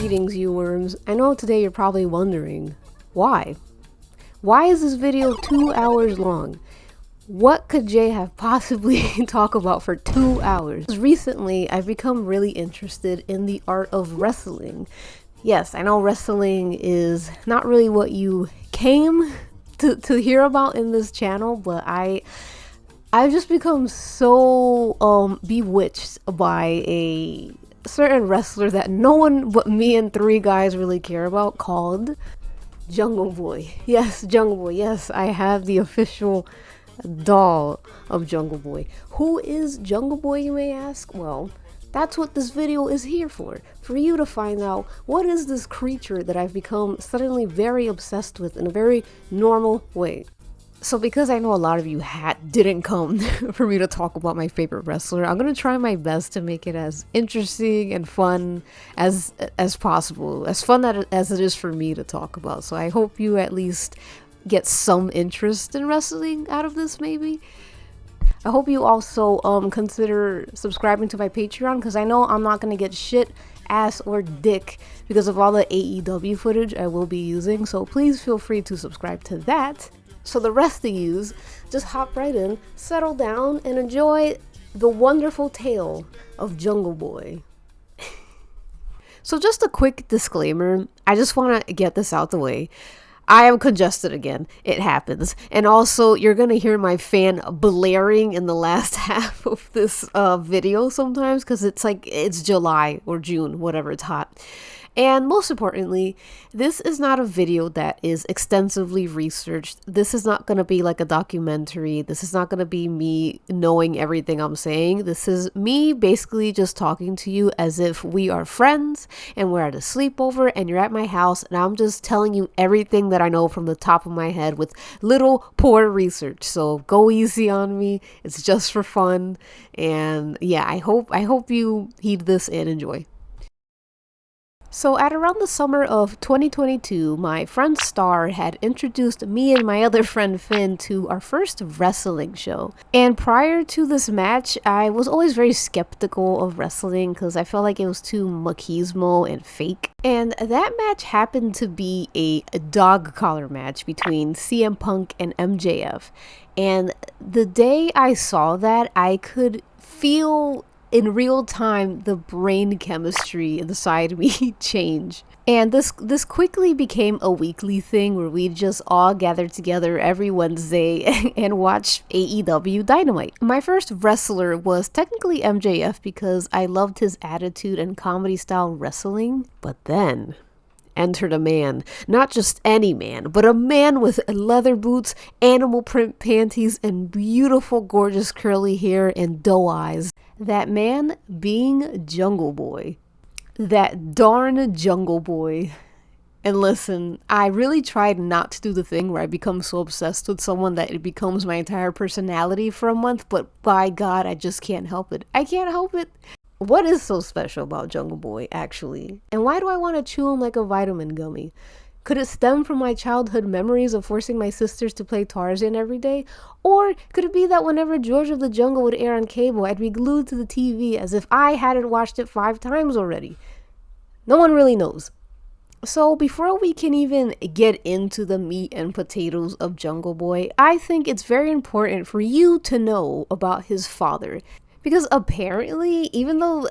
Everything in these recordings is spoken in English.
Greetings, you worms. I know today you're probably wondering, why? Why is this video 2 hours long? What could Jay have possibly talk about for 2 hours? Recently, I've become really interested in the art of wrestling. Yes, I know wrestling is not really what you came to hear about in this channel, but I've just become so bewitched by a certain wrestler that no one but me and 3 guys really care about, called Jungle Boy. Yes, Jungle Boy. Yes, I have the official doll of Jungle Boy. Who is Jungle Boy, you may ask? Well, that's what this video is here for you to find out what is this creature that I've become suddenly very obsessed with in a very normal way. So because I know a lot of you didn't come for me to talk about my favorite wrestler, I'm gonna try my best to make it as interesting and fun as possible, as fun as it is for me to talk about. So I hope you at least get some interest in wrestling out of this, maybe. I hope you also consider subscribing to my Patreon, because I know I'm not gonna get shit, ass, or dick because of all the AEW footage I will be using. So please feel free to subscribe to that. So the rest of yous, just hop right in, settle down, and enjoy the wonderful tale of Jungle Boy. So just a quick disclaimer, I just want to get this out the way. I am congested again. It happens. And also, you're going to hear my fan blaring in the last half of this video sometimes, because it's July or June, whatever, it's hot. And most importantly, this is not a video that is extensively researched. This is not going to be like a documentary. This is not going to be me knowing everything I'm saying. This is me basically just talking to you as if we are friends and we're at a sleepover and you're at my house, and I'm just telling you everything that I know from the top of my head with little poor research. So go easy on me. It's just for fun. And yeah, I hope you heed this and enjoy. So at around the summer of 2022, my friend Star had introduced me and my other friend Finn to our first wrestling show. And prior to this match, I was always very skeptical of wrestling because I felt like it was too machismo and fake. And that match happened to be a dog collar match between CM Punk and MJF. And the day I saw that, I could feel in real time the brain chemistry inside me change. And this quickly became a weekly thing where we'd just all gather together every Wednesday and watch AEW Dynamite. My first wrestler was technically MJF because I loved his attitude and comedy style wrestling. But then entered a man, not just any man, but a man with leather boots, animal print panties, and beautiful, gorgeous curly hair and doe eyes. That man being Jungle Boy. That darn Jungle Boy. And listen, I really tried not to do the thing where I become so obsessed with someone that it becomes my entire personality for a month, but by God, I just can't help it. I can't help it. What is so special about Jungle Boy, actually? And why do I want to chew him like a vitamin gummy? Could it stem from my childhood memories of forcing my sisters to play Tarzan every day? Or could it be that whenever George of the Jungle would air on cable, I'd be glued to the TV as if I hadn't watched it 5 times already? No one really knows. So before we can even get into the meat and potatoes of Jungle Boy, I think it's very important for you to know about his father. Because apparently, even though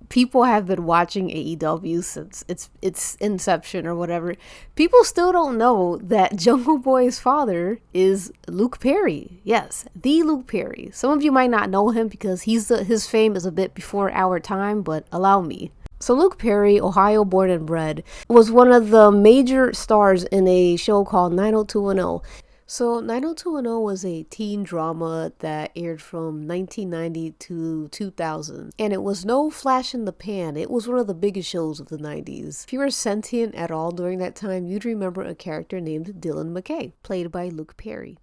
people have been watching AEW since its inception or whatever, people still don't know that Jungle Boy's father is Luke Perry. Yes, the Luke Perry. Some of you might not know him because his fame is a bit before our time, but allow me. So Luke Perry, Ohio born and bred, was one of the major stars in a show called 90210. So 90210 was a teen drama that aired from 1990 to 2000, and it was no flash in the pan. It was one of the biggest shows of the 90s. If you were sentient at all during that time, you'd remember a character named Dylan McKay, played by Luke Perry.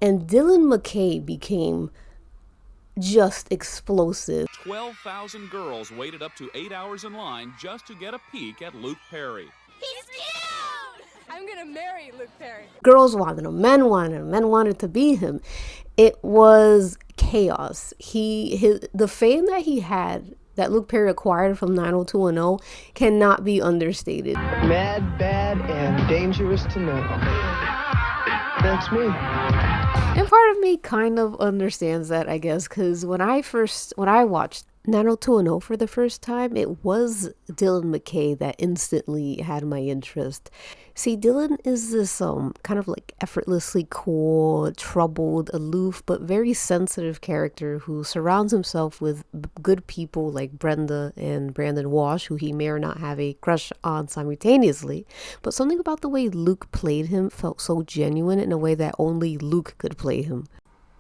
And Dylan McKay became just explosive. 12,000 girls waited up to 8 hours in line just to get a peek at Luke Perry. He's cute! I'm gonna marry Luke Perry. Girls wanted him, men wanted him, men wanted to be him. It was chaos. The fame that he had that Luke Perry acquired from 90210 cannot be understated. Mad, bad, and dangerous to know. That's me. And part of me kind of understands that, I guess, because when I watched 90210 for the first time, it was Dylan McKay that instantly had my interest. See, Dylan is this kind of like effortlessly cool, troubled, aloof, but very sensitive character who surrounds himself with good people like Brenda and Brandon Walsh, who he may or not have a crush on simultaneously. But something about the way Luke played him felt so genuine in a way that only Luke could play him.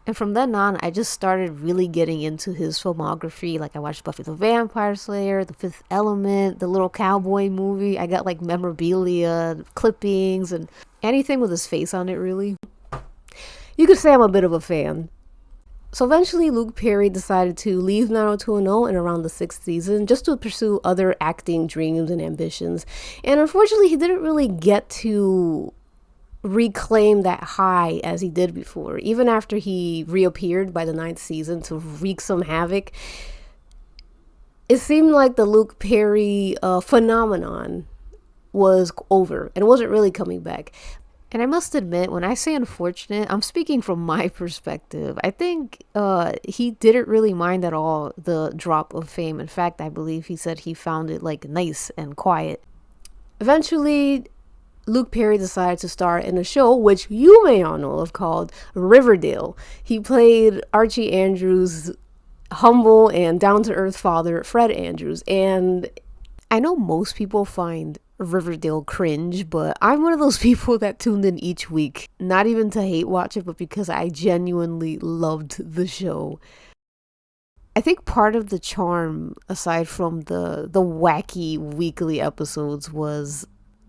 And from then on, I just started really getting into his filmography. Like I watched Buffy the Vampire Slayer, The Fifth Element, the little cowboy movie. I got like memorabilia, clippings, and anything with his face on it, really. You could say I'm a bit of a fan. So eventually Luke Perry decided to leave 90210 in around the 6th season just to pursue other acting dreams and ambitions. And unfortunately, he didn't really get to reclaim that high as he did before. Even after he reappeared by the 9th season to wreak some havoc, it seemed like the Luke Perry phenomenon was over and it wasn't really coming back. And I must admit, when I say unfortunate, I'm speaking from my perspective. I think he didn't really mind at all the drop of fame. In fact, I believe he said he found it like nice and quiet. Eventually, Luke Perry decided to star in a show which you may all know of called Riverdale. He played Archie Andrews' humble and down-to-earth father, Fred Andrews. And I know most people find Riverdale cringe, but I'm one of those people that tuned in each week, not even to hate watch it, but because I genuinely loved the show. I think part of the charm, aside from the wacky weekly episodes, was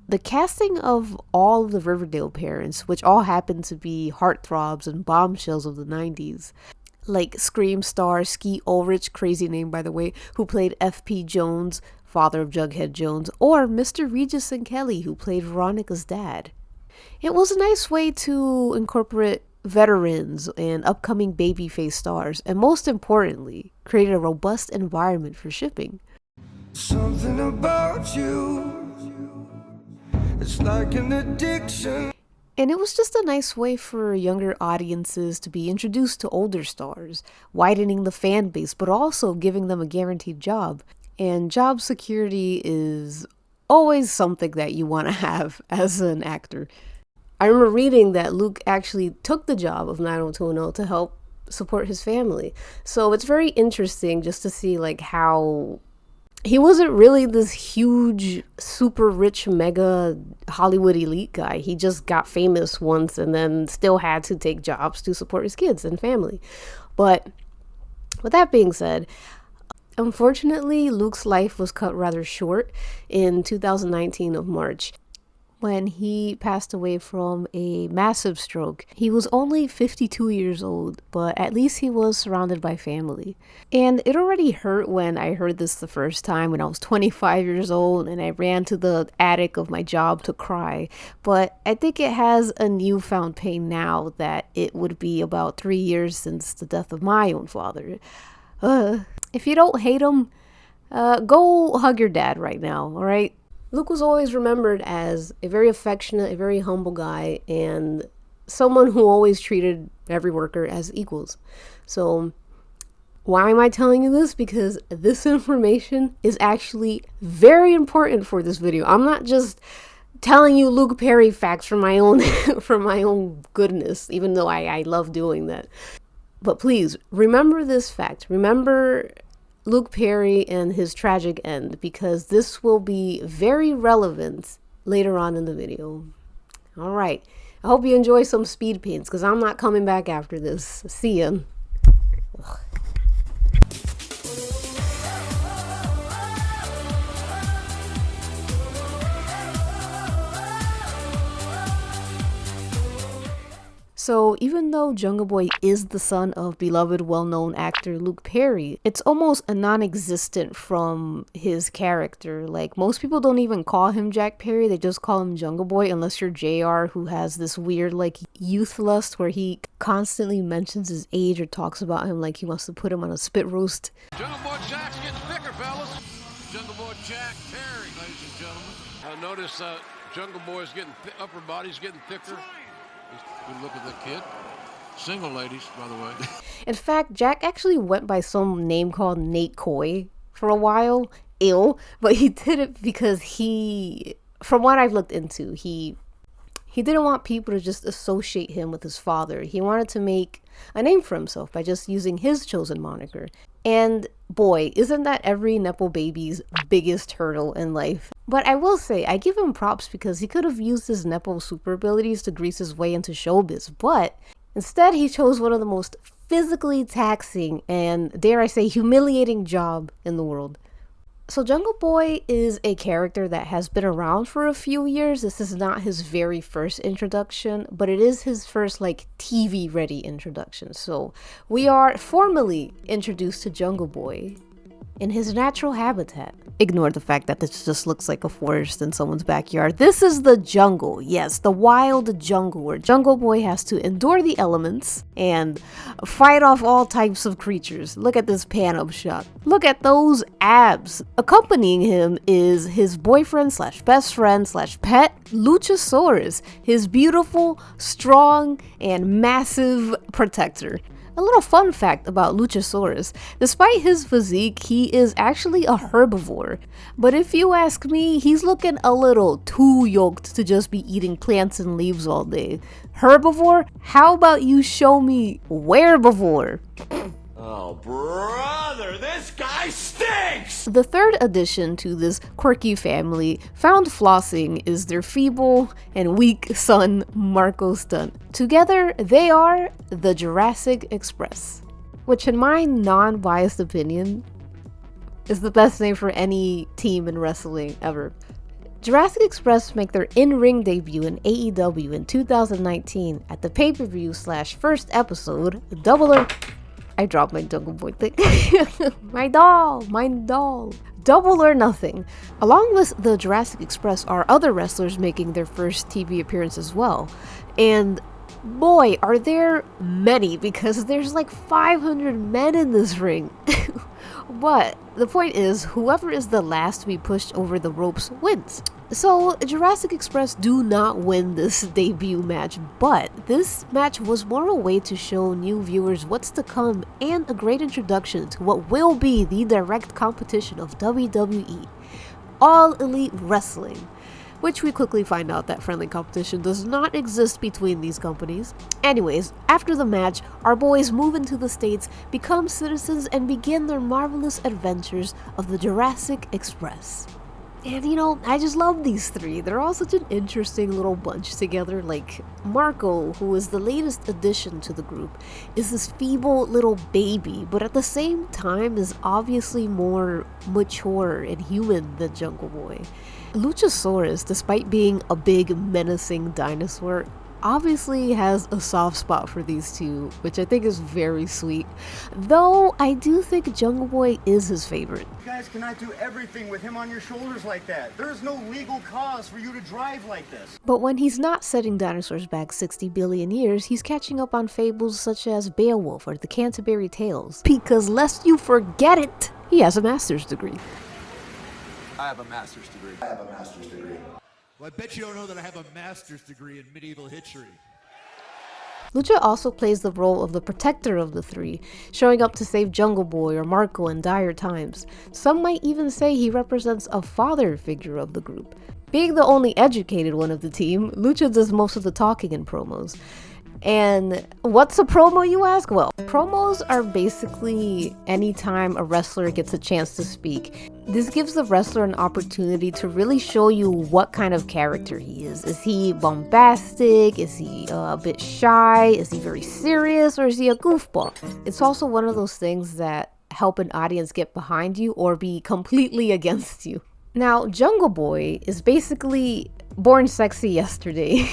the casting of all of the Riverdale parents, which all happened to be heartthrobs and bombshells of the 90s. Like Scream star Skeet Ulrich, crazy name by the way, who played F.P. Jones, father of Jughead Jones, or Mr. Regis and Kelly, who played Veronica's dad. It was a nice way to incorporate veterans and upcoming babyface stars, and most importantly, create a robust environment for shipping. Something about you, it's like an addiction. And it was just a nice way for younger audiences to be introduced to older stars, widening the fan base, but also giving them a guaranteed job. And job security is always something that you want to have as an actor. I remember reading that Luke actually took the job of 90210 to help support his family. So it's very interesting just to see like how he wasn't really this huge, super rich, mega Hollywood elite guy. He just got famous once and then still had to take jobs to support his kids and family. But with that being said, unfortunately, Luke's life was cut rather short in 2019 of March, when he passed away from a massive stroke. He was only 52 years old, but at least he was surrounded by family. And it already hurt when I heard this the first time when I was 25 years old and I ran to the attic of my job to cry. But I think it has a newfound pain now that it would be about 3 years since the death of my own father. If you don't hate him, go hug your dad right now, all right? Luke was always remembered as a very affectionate, a very humble guy, and someone who always treated every worker as equals. So why am I telling you this? Because this information is actually very important for this video. I'm not just telling you Luke Perry facts for my own for my own goodness, even though I love doing that. But please remember this fact. Remember Luke Perry and his tragic end, because this will be very relevant later on in the video. All right. I hope you enjoy some speed paints, because I'm not coming back after this. See ya. Ugh. So even though Jungle Boy is the son of beloved, well-known actor Luke Perry, it's almost a non-existent from his character. Like, most people don't even call him Jack Perry, they just call him Jungle Boy, unless you're JR, who has this weird, like, youth lust where he constantly mentions his age or talks about him like he wants to put him on a spit roast. Jungle Boy Jack's getting thicker, fella. Jack Terry, ladies and gentlemen. I noticed Jungle Boy's upper body's getting thicker. Good look at the kid. Single ladies, by the way. In fact, Jack actually went by some name called Nate Coy for a while. But he did it because from what I've looked into, he didn't want people to just associate him with his father. He wanted to make a name for himself by just using his chosen moniker. And boy, isn't that every Nepo baby's biggest hurdle in life? But I will say, I give him props because he could have used his Nepo super abilities to grease his way into showbiz, but instead he chose one of the most physically taxing and, dare I say, humiliating job in the world. So Jungle Boy is a character that has been around for a few years. This is not his very first introduction, but it is his first TV ready introduction. So we are formally introduced to Jungle Boy in his natural habitat. Ignore the fact that this just looks like a forest in someone's backyard. This is the jungle. Yes, the wild jungle where Jungle Boy has to endure the elements and fight off all types of creatures. Look at this pan-up shot. Look at those abs. Accompanying him is his boyfriend slash best friend slash pet, Luchasaurus, his beautiful, strong, and massive protector. A little fun fact about Luchasaurus, despite his physique, he is actually a herbivore. But if you ask me, he's looking a little too yoked to just be eating plants and leaves all day. Herbivore? How about you show me werebivore? Oh, brother, this guy stinks! The third addition to this quirky family, found flossing, is their feeble and weak son, Marco Stunt. Together, they are the Jurassic Express, which in my non-biased opinion, is the best name for any team in wrestling ever. Jurassic Express make their in-ring debut in AEW in 2019 at the pay-per-view / first episode, I dropped my Jungle Boy thing. My doll. Double or Nothing. Along with the Jurassic Express are other wrestlers making their first TV appearance as well. And boy, are there many, because there's 500 men in this ring. But the point is, whoever is the last to be pushed over the ropes wins. So Jurassic Express do not win this debut match, but this match was more a way to show new viewers what's to come and a great introduction to what will be the direct competition of WWE, All Elite Wrestling, which we quickly find out that friendly competition does not exist between these companies. Anyways, after the match, our boys move into the States, become citizens, and begin their marvelous adventures of the Jurassic Express. And I just love these three. They're all such an interesting little bunch together. Marco, who is the latest addition to the group, is this feeble little baby, but at the same time is obviously more mature and human than Jungle Boy. Luchasaurus, despite being a big menacing dinosaur, obviously has a soft spot for these two, which I think is very sweet. Though I do think Jungle Boy is his favorite. You guys cannot do everything with him on your shoulders like that. There is no legal cause for you to drive like this. But when he's not setting dinosaurs back 60 billion years, he's catching up on fables such as Beowulf or the Canterbury Tales. Because lest you forget it, he has a master's degree. I have a master's degree. Well, I bet you don't know that I have a master's degree in medieval history. Lucha also plays the role of the protector of the three, showing up to save Jungle Boy or Marco in dire times. Some might even say he represents a father figure of the group. Being the only educated one of the team, Lucha does most of the talking in promos. And what's a promo, you ask? Well, promos are basically any time a wrestler gets a chance to speak. This gives the wrestler an opportunity to really show you what kind of character he is. Is he bombastic? Is he a bit shy? Is he very serious? Or is he a goofball? It's also one of those things that help an audience get behind you or be completely against you. Now, Jungle Boy is basically born sexy yesterday.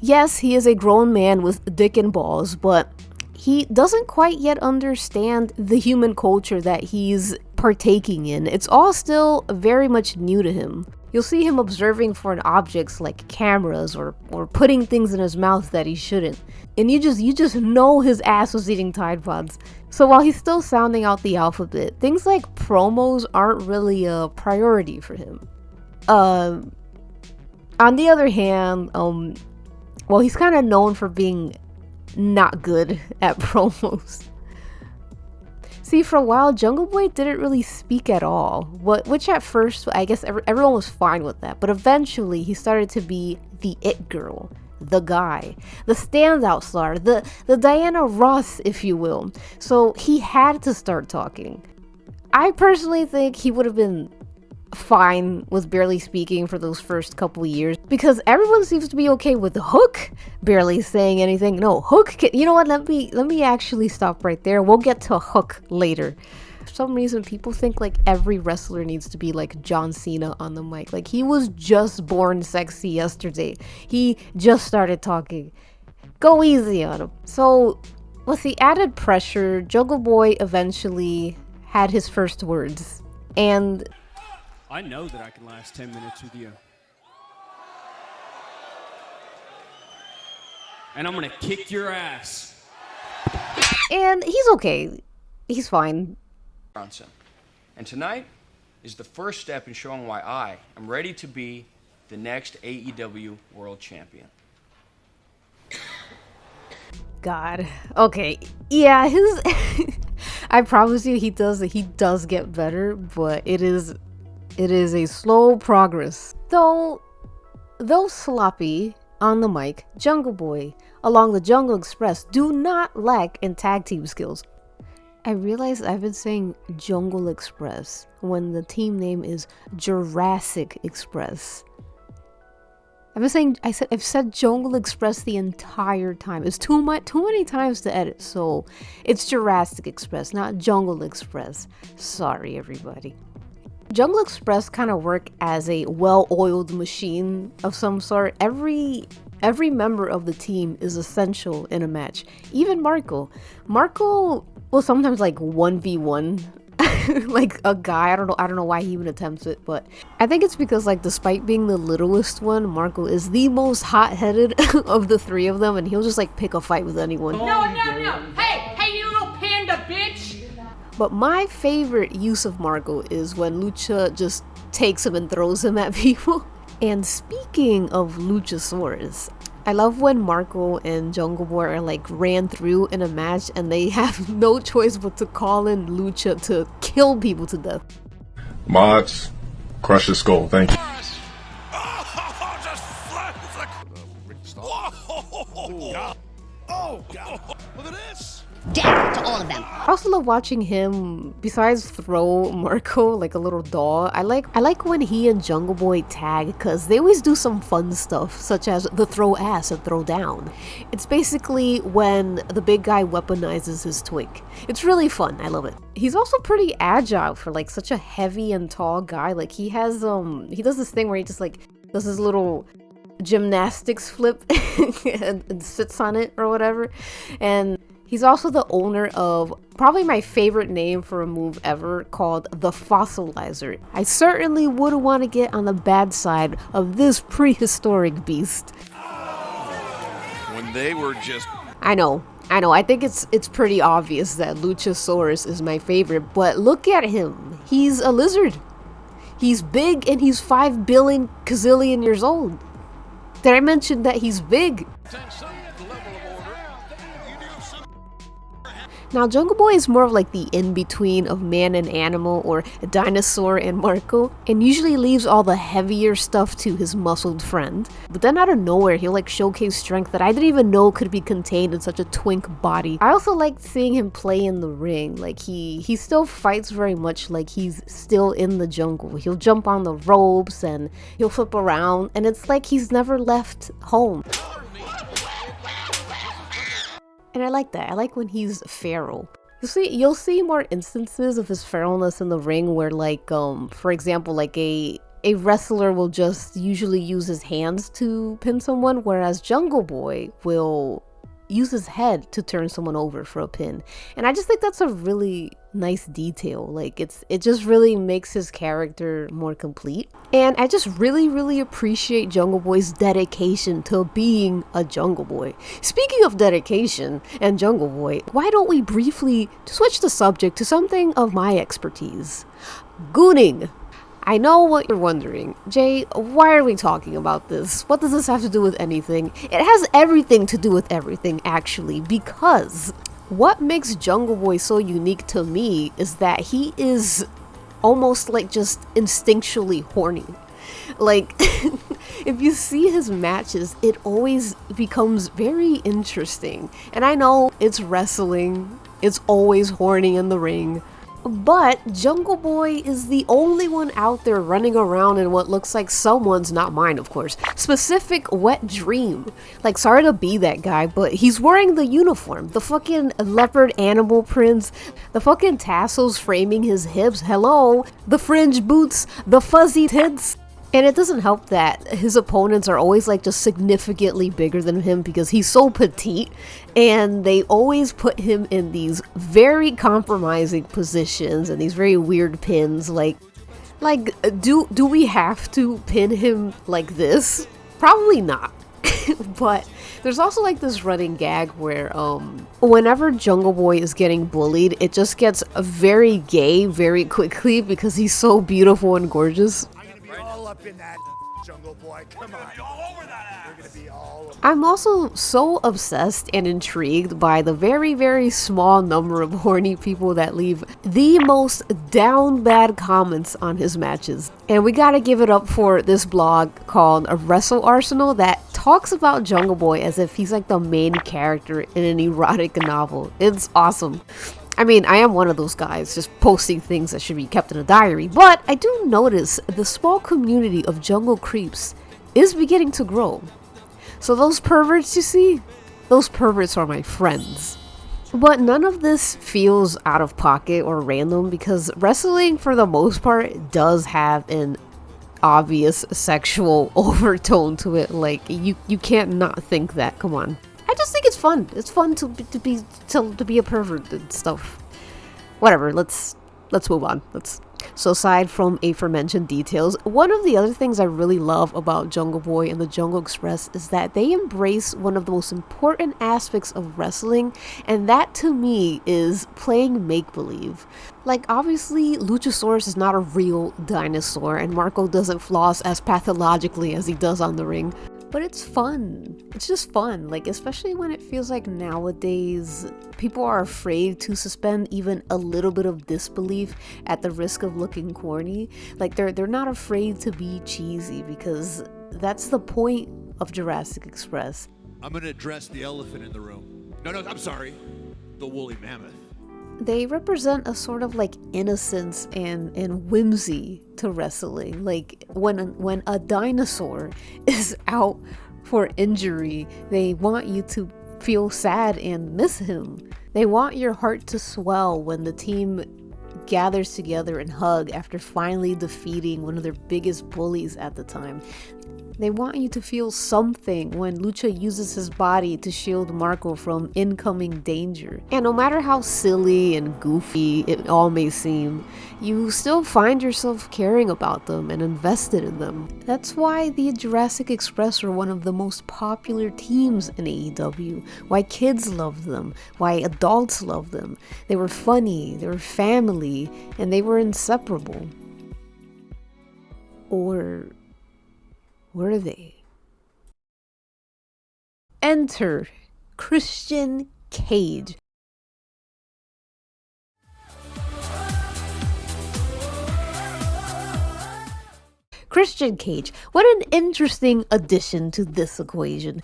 Yes, he is a grown man with dick and balls, but he doesn't quite yet understand the human culture that he's partaking in. It's all still very much new to him. You'll see him observing foreign objects like cameras or putting things in his mouth that he shouldn't. And you just know his ass was eating Tide Pods. So while he's still sounding out the alphabet, things like promos aren't really a priority for him. On the other hand, well, he's kind of known for being not good at promos. See, for a while, Jungle Boy didn't really speak at all, which at first, I guess everyone was fine with that. But eventually, he started to be the it girl, the guy, the standout star, the Diana Ross, if you will. So he had to start talking. I personally think he would have been fine with barely speaking for those first couple of years, because everyone seems to be okay with Hook barely saying anything. No, Hook you know what, let me actually stop right there. We'll get to Hook later. For some reason, people think like every wrestler needs to be like John Cena on the mic. Like, he was just born sexy yesterday. He just started talking. Go easy on him. So with the added pressure, Jungle Boy eventually had his first words. And I know that I can last 10 minutes with you. And I'm gonna kick your ass. And he's okay. He's fine. And tonight is the first step in showing why I am ready to be the next AEW World Champion. God. Okay. Yeah, his I promise you he does get better, but it is a slow progress. Though sloppy on the mic, Jungle Boy, along the Jungle Express, do not lack in tag team skills. I realize I've been saying Jungle Express when the team name is Jurassic Express. I've said Jungle Express the entire time. It's too many times to edit, so it's Jurassic Express, not Jungle Express. Sorry, everybody. Jungle Express kind of work as a well-oiled machine of some sort. Every member of the team is essential in a match. Even Marco will sometimes like 1v1 like a guy. I don't know why he even attempts it, but I think it's because, like, despite being the littlest one, Marco is the most hot-headed of the three of them, and he'll just like pick a fight with anyone. No. Hey, you little panda bitch. But my favorite use of Marco is when Lucha just takes him and throws him at people. And speaking of Luchasaurus, I love when Marco and Jungle Boy are like ran through in a match and they have no choice but to call in Lucha to kill people to death. Mods, crush his skull, thank you. Oh, God. Look at this. Death to all of them. I also love watching him, besides throw Marco like a little doll. I like when he and Jungle Boy tag, because they always do some fun stuff, such as the throw ass and throw down. It's basically when the big guy weaponizes his twink. It's really fun. I love it. He's also pretty agile for like such a heavy and tall guy. Like, he has he does this thing where he just like does his little gymnastics flip and sits on it or whatever. And he's also the owner of probably my favorite name for a move ever, called the Fossilizer. I certainly wouldn't want to get on the bad side of this prehistoric beast. When they were just... I know. I think it's pretty obvious that Luchasaurus is my favorite, but look at him. He's a lizard. He's big and he's 5 billion gazillion years old. Did I mention that he's big? Now, Jungle Boy is more of like the in-between of man and animal, or dinosaur and Marco, and usually leaves all the heavier stuff to his muscled friend. But then out of nowhere, he'll like showcase strength that I didn't even know could be contained in such a twink body. I also like seeing him play in the ring. Like, he still fights very much like he's still in the jungle. He'll jump on the ropes and he'll flip around, and it's like he's never left home. And I like that. I like when he's feral. You'll see more instances of his feralness in the ring where, like, for example, like a wrestler will just usually use his hands to pin someone, whereas Jungle Boy will use his head to turn someone over for a pin. And I just think that's a really nice detail. Like it just really makes his character more complete. And I just really appreciate Jungle Boy's dedication to being a Jungle Boy. Speaking of dedication and Jungle Boy, why don't we briefly switch the subject to something of my expertise? Gooning. I know what you're wondering. Jay, why are we talking about this? What does this have to do with anything? It has everything to do with everything, actually, because what makes Jungle Boy so unique to me is that he is almost like just instinctually horny. Like, if you see his matches, it always becomes very interesting. And I know it's wrestling, it's always horny in the ring, but Jungle Boy is the only one out there running around in what looks like someone's, not mine of course, specific wet dream. Like, sorry to be that guy, but he's wearing the uniform, the fucking leopard animal prints, the fucking tassels framing his hips, hello, the fringe boots, the fuzzy tits. And it doesn't help that his opponents are always like just significantly bigger than him because he's so petite, and they always put him in these very compromising positions and these very weird pins. Like do we have to pin him like this? Probably not. But there's also like this running gag where whenever Jungle Boy is getting bullied, it just gets very gay very quickly because he's so beautiful and gorgeous. Up in that Jungle Boy, come on. We're gonna be all over. I'm also so obsessed and intrigued by the very small number of horny people that leave the most down bad comments on his matches. And we gotta give it up for this blog called Wrestle Arsenal that talks about Jungle Boy as if he's like the main character in an erotic novel. It's awesome. I mean, I am one of those guys just posting things that should be kept in a diary, but I do notice the small community of jungle creeps is beginning to grow. So those perverts you see, those perverts are my friends. But none of this feels out of pocket or random because wrestling for the most part does have an obvious sexual overtone to it. Like you can't not think that, come on. I just think it's fun. It's fun to be a pervert and stuff. Whatever. Let's move on. So aside from aforementioned details, one of the other things I really love about Jungle Boy and the Jungle Express is that they embrace one of the most important aspects of wrestling, and that to me is playing make-believe. Like, obviously, Luchasaurus is not a real dinosaur, and Marco doesn't floss as pathologically as he does on the ring. But it's fun. It's just fun. Like, especially when it feels like nowadays people are afraid to suspend even a little bit of disbelief at the risk of looking corny. Like they're not afraid to be cheesy because that's the point of Jurassic Express. I'm gonna address the elephant in the room. No, I'm sorry. The woolly mammoth. They represent a sort of like innocence and whimsy to wrestling. Like when a dinosaur is out for injury, they want you to feel sad and miss him. They want your heart to swell when the team gathers together and hug after finally defeating one of their biggest bullies at the time. They want you to feel something when Lucha uses his body to shield Marco from incoming danger. And no matter how silly and goofy it all may seem, you still find yourself caring about them and invested in them. That's why the Jurassic Express are one of the most popular teams in AEW, why kids love them, why adults love them. They were funny, they were family, and they were inseparable. Or were they? Enter Christian Cage. Christian Cage. What an interesting addition to this equation.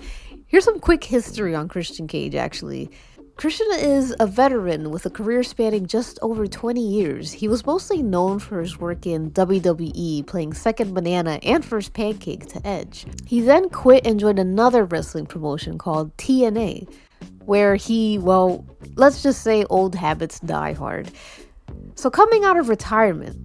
Here's some quick history on Christian Cage, actually. Christian is a veteran with a career spanning just over 20 years. He was mostly known for his work in WWE, playing Second Banana and First Pancake to Edge. He then quit and joined another wrestling promotion called TNA, where he, well, let's just say old habits die hard. So coming out of retirement,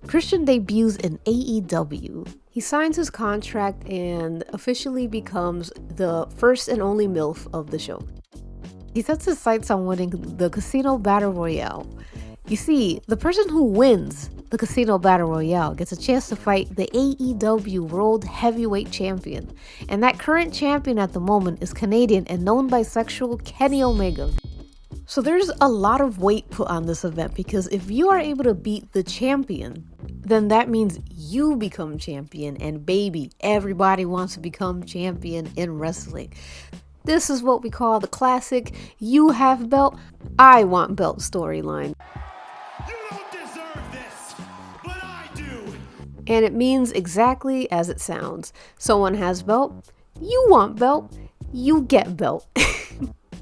Christian debuts in AEW. He signs his contract and officially becomes the first and only MILF of the show. He sets his sights on winning the Casino Battle Royale. You see, the person who wins the Casino Battle Royale gets a chance to fight the AEW World Heavyweight Champion. And that current champion at the moment is Canadian and known bisexual Kenny Omega. So there's a lot of weight put on this event because if you are able to beat the champion, then that means you become champion, and baby, everybody wants to become champion in wrestling. This is what we call the classic "you have belt, I want belt" storyline. You don't deserve this, but I do. And it means exactly as it sounds. Someone has belt, you want belt, you get belt.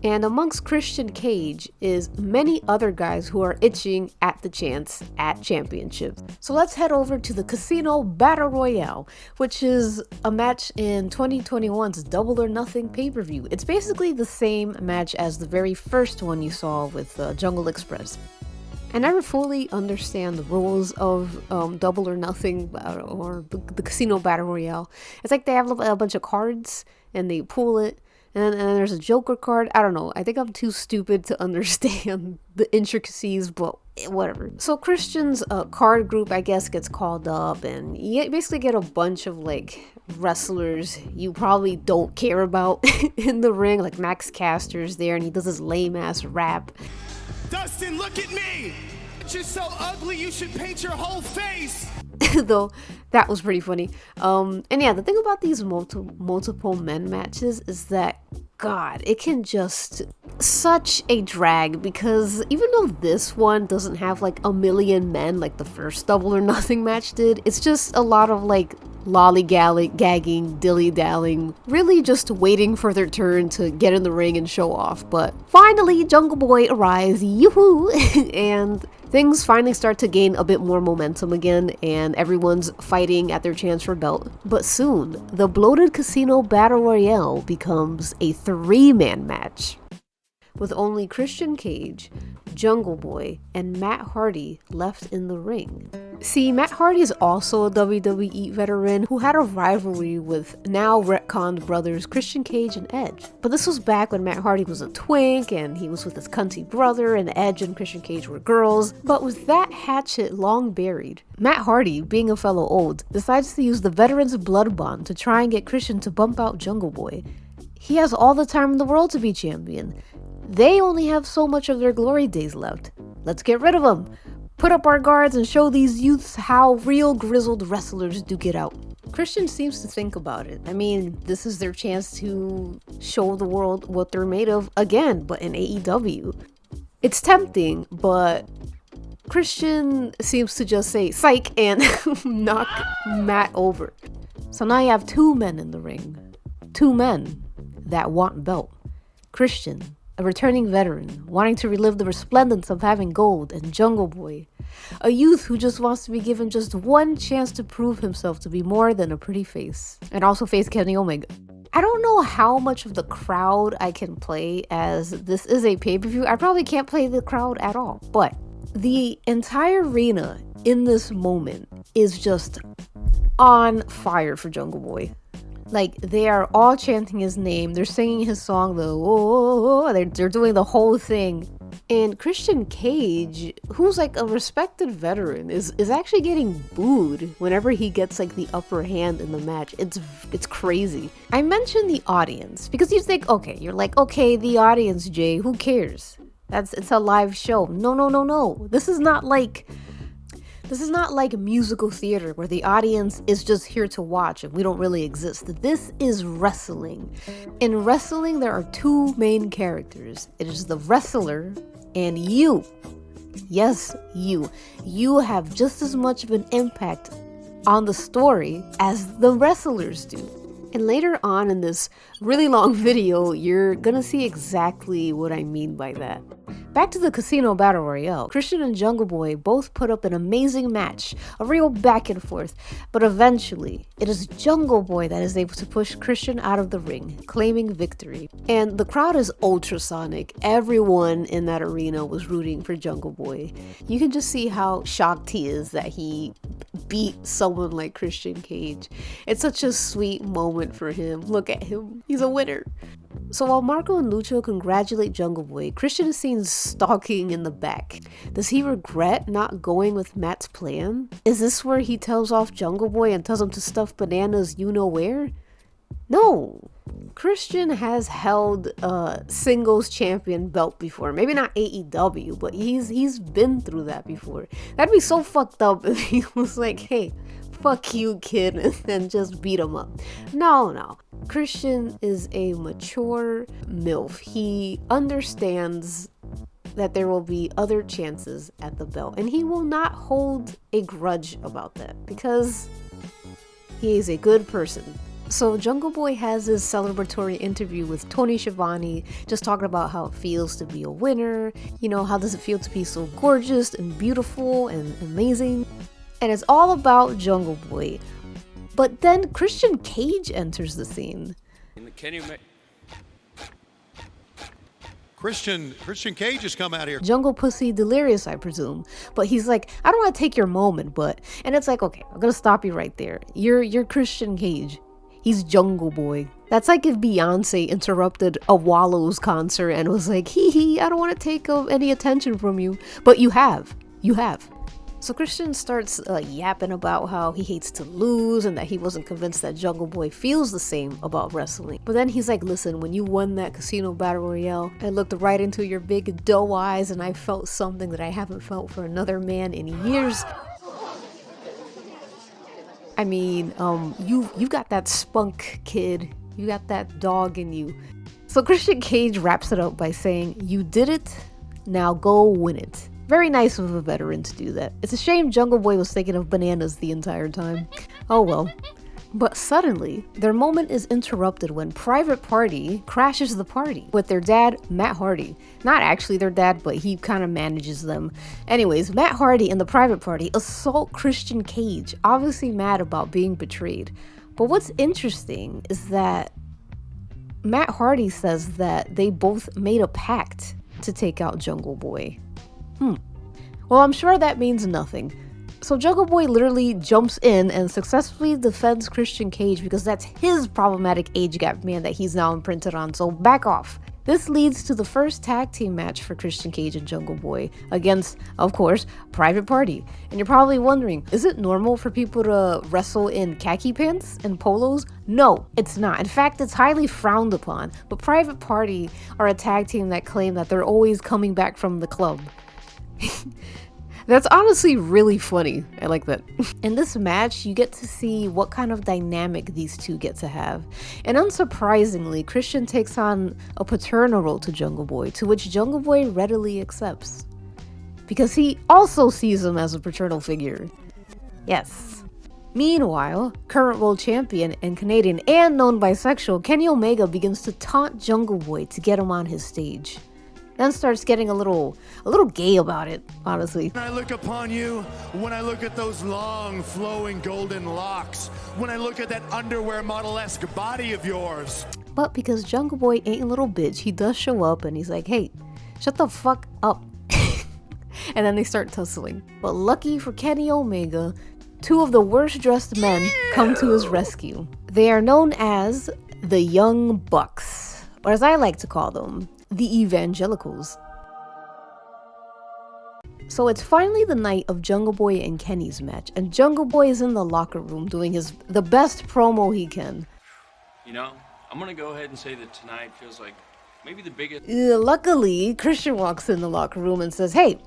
And amongst Christian Cage is many other guys who are itching at the chance at championships. So let's head over to the Casino Battle Royale, which is a match in 2021's Double or Nothing pay-per-view. It's basically the same match as the very first one you saw with Jungle Express. I never fully understand the rules of Double or Nothing or the Casino Battle Royale. It's like they have a bunch of cards and they pull it. And there's a Joker card. I don't know. I think I'm too stupid to understand the intricacies, but whatever. So Christian's card group, I guess, gets called up, and you basically get a bunch of like wrestlers you probably don't care about in the ring. Like Max Caster's there, and he does his lame ass rap. Dustin, look at me! You're so ugly, you should paint your whole face! Though that was pretty funny. And yeah, the thing about these multiple men matches is that, God, it can just such a drag, because even though this one doesn't have like a million men like the first Double or Nothing match did, it's just a lot of like lollygagging, dilly-dallying, really just waiting for their turn to get in the ring and show off. But finally, Jungle Boy arrives, yoo-hoo, and things finally start to gain a bit more momentum again, and everyone's fighting at their chance for belt. But soon, the bloated Casino Battle Royale becomes a 3-man match, with only Christian Cage, Jungle Boy, and Matt Hardy left in the ring. See, Matt Hardy is also a WWE veteran who had a rivalry with now retconned brothers Christian Cage and Edge. But this was back when Matt Hardy was a twink and he was with his cunty brother, and Edge and Christian Cage were girls. But with that hatchet long buried, Matt Hardy, being a fellow old, decides to use the veteran's blood bond to try and get Christian to bump out Jungle Boy. He has all the time in the world to be champion. They only have so much of their glory days left. Let's get rid of them. Put up our guards and show these youths how real grizzled wrestlers do get out. Christian seems to think about it. I mean, this is their chance to show the world what they're made of again, but in AEW. It's tempting, but Christian seems to just say psych and knock Matt over. So now you have 2 men in the ring. 2 men that want belt. Christian, a returning veteran, wanting to relive the resplendence of having gold, and Jungle Boy, a youth who just wants to be given just one chance to prove himself to be more than a pretty face, and also face Kenny Omega. I don't know how much of the crowd I can play, as this is a pay-per-view. I probably can't play the crowd at all, but the entire arena in this moment is just on fire for Jungle Boy. Like, they are all chanting his name. They're singing his song, they're doing the whole thing. And Christian Cage, who's like a respected veteran, is actually getting booed whenever he gets like the upper hand in the match. It's crazy. I mentioned the audience because you think, you're like, okay, the audience, Jay, who cares? It's a live show. No. This is not like musical theater where the audience is just here to watch and we don't really exist. This is wrestling. In wrestling, there are 2 main characters. It is the wrestler and you. Yes, you. You have just as much of an impact on the story as the wrestlers do. And later on in this really long video, you're gonna see exactly what I mean by that. Back to the Casino Battle Royale, Christian and Jungle Boy both put up an amazing match, a real back and forth, but eventually, it is Jungle Boy that is able to push Christian out of the ring, claiming victory. And the crowd is ultrasonic. Everyone in that arena was rooting for Jungle Boy. You can just see how shocked he is that he beat someone like Christian Cage. It's such a sweet moment for him. Look at him. He's a winner. So while Marco and Lucho congratulate Jungle Boy, Christian is seen stalking in the back. Does he regret not going with Matt's plan? Is this where he tells off Jungle Boy and tells him to stuff bananas you know where? No. Christian has held a singles champion belt before. Maybe not AEW, but he's been through that before. That'd be so fucked up if he was like, hey, fuck you, kid, and then just beat him up. No. Christian is a mature MILF. He understands that there will be other chances at the belt, and he will not hold a grudge about that because he is a good person. So Jungle Boy has his celebratory interview with Tony Schiavone, just talking about how it feels to be a winner, how does it feel to be so gorgeous and beautiful and amazing. And it's all about Jungle Boy. But then Christian Cage enters the scene. Christian Cage has come out here. Jungle Pussy Delirious, I presume. But he's like, I don't want to take your moment, but... And it's like, okay, I'm going to stop you right there. You're Christian Cage. He's Jungle Boy. That's like if Beyonce interrupted a Wallows concert and was like, hee, I don't want to take any attention from you. But you have. So Christian starts yapping about how he hates to lose and that he wasn't convinced that Jungle Boy feels the same about wrestling. But then he's like, listen, when you won that Casino Battle Royale, I looked right into your big doe eyes and I felt something that I haven't felt for another man in years. I mean, you got that spunk, kid. You got that dog in you. So Christian Cage wraps it up by saying, you did it, now go win it. Very nice of a veteran to do that. It's a shame Jungle Boy was thinking of bananas the entire time. Oh well. But suddenly, their moment is interrupted when Private Party crashes the party with their dad, Matt Hardy. Not actually their dad, but he kind of manages them. Anyways, Matt Hardy and the Private Party assault Christian Cage, obviously mad about being betrayed. But what's interesting is that Matt Hardy says that they both made a pact to take out Jungle Boy. Well, I'm sure that means nothing. So Jungle Boy literally jumps in and successfully defends Christian Cage because that's his problematic age gap man that he's now imprinted on, so back off. This leads to the first tag team match for Christian Cage and Jungle Boy against, of course, Private Party. And you're probably wondering, is it normal for people to wrestle in khaki pants and polos? No, it's not. In fact, it's highly frowned upon. But Private Party are a tag team that claim that they're always coming back from the club. That's honestly really funny. I like that. In this match, you get to see what kind of dynamic these two get to have. And unsurprisingly, Christian takes on a paternal role to Jungle Boy, to which Jungle Boy readily accepts. Because he also sees him as a paternal figure. Yes. Meanwhile, current world champion and Canadian and known bisexual Kenny Omega begins to taunt Jungle Boy to get him on his stage. Then starts getting a little gay about it, honestly. When I look upon you, when I look at those long, flowing golden locks, when I look at that underwear model-esque body of yours. But because Jungle Boy ain't a little bitch, he does show up and he's like, hey, shut the fuck up. And then they start tussling. But lucky for Kenny Omega, two of the worst dressed men come to his rescue. They are known as the Young Bucks, or as I like to call them, the Evangelicals. So it's finally the night of Jungle Boy and Kenny's match, and Jungle Boy is in the locker room doing the best promo he can. I'm gonna go ahead and say that tonight feels like maybe the biggest... Luckily, Christian walks in the locker room and says, hey,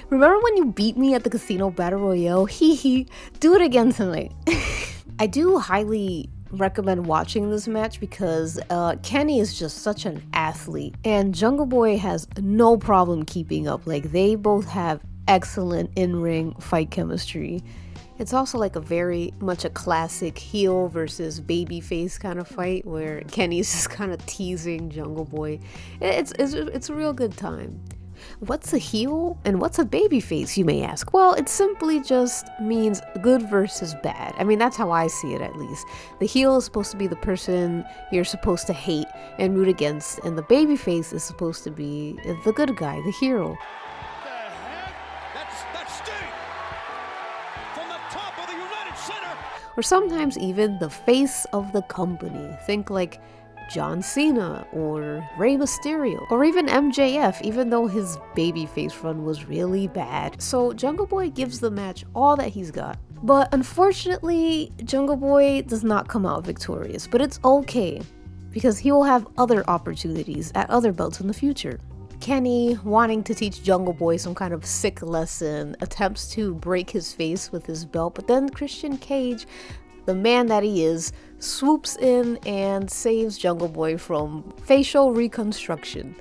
remember when you beat me at the Casino Battle Royale? Hee, do it again tonight. I do highly recommend watching this match because Kenny is just such an athlete and Jungle Boy has no problem keeping up. Like, they both have excellent in-ring fight chemistry. It's also like a very much a classic heel versus babyface kind of fight where Kenny's just kind of teasing Jungle Boy. It's a real good time. What's a heel and what's a babyface, you may ask? Well, it simply just means good versus bad. I mean, that's how I see it, at least. The heel is supposed to be the person you're supposed to hate and root against, and the babyface is supposed to be the good guy, the hero. The heck? That's Sting! From the top of the United Center! Or sometimes even the face of the company. Think like John Cena or Rey Mysterio or even MJF, even though his babyface run was really bad. So Jungle Boy gives the match all that he's got. But unfortunately, Jungle Boy does not come out victorious, but it's okay because he will have other opportunities at other belts in the future. Kenny, wanting to teach Jungle Boy some kind of sick lesson, attempts to break his face with his belt, but then Christian Cage, the man that he is, swoops in and saves Jungle Boy from facial reconstruction.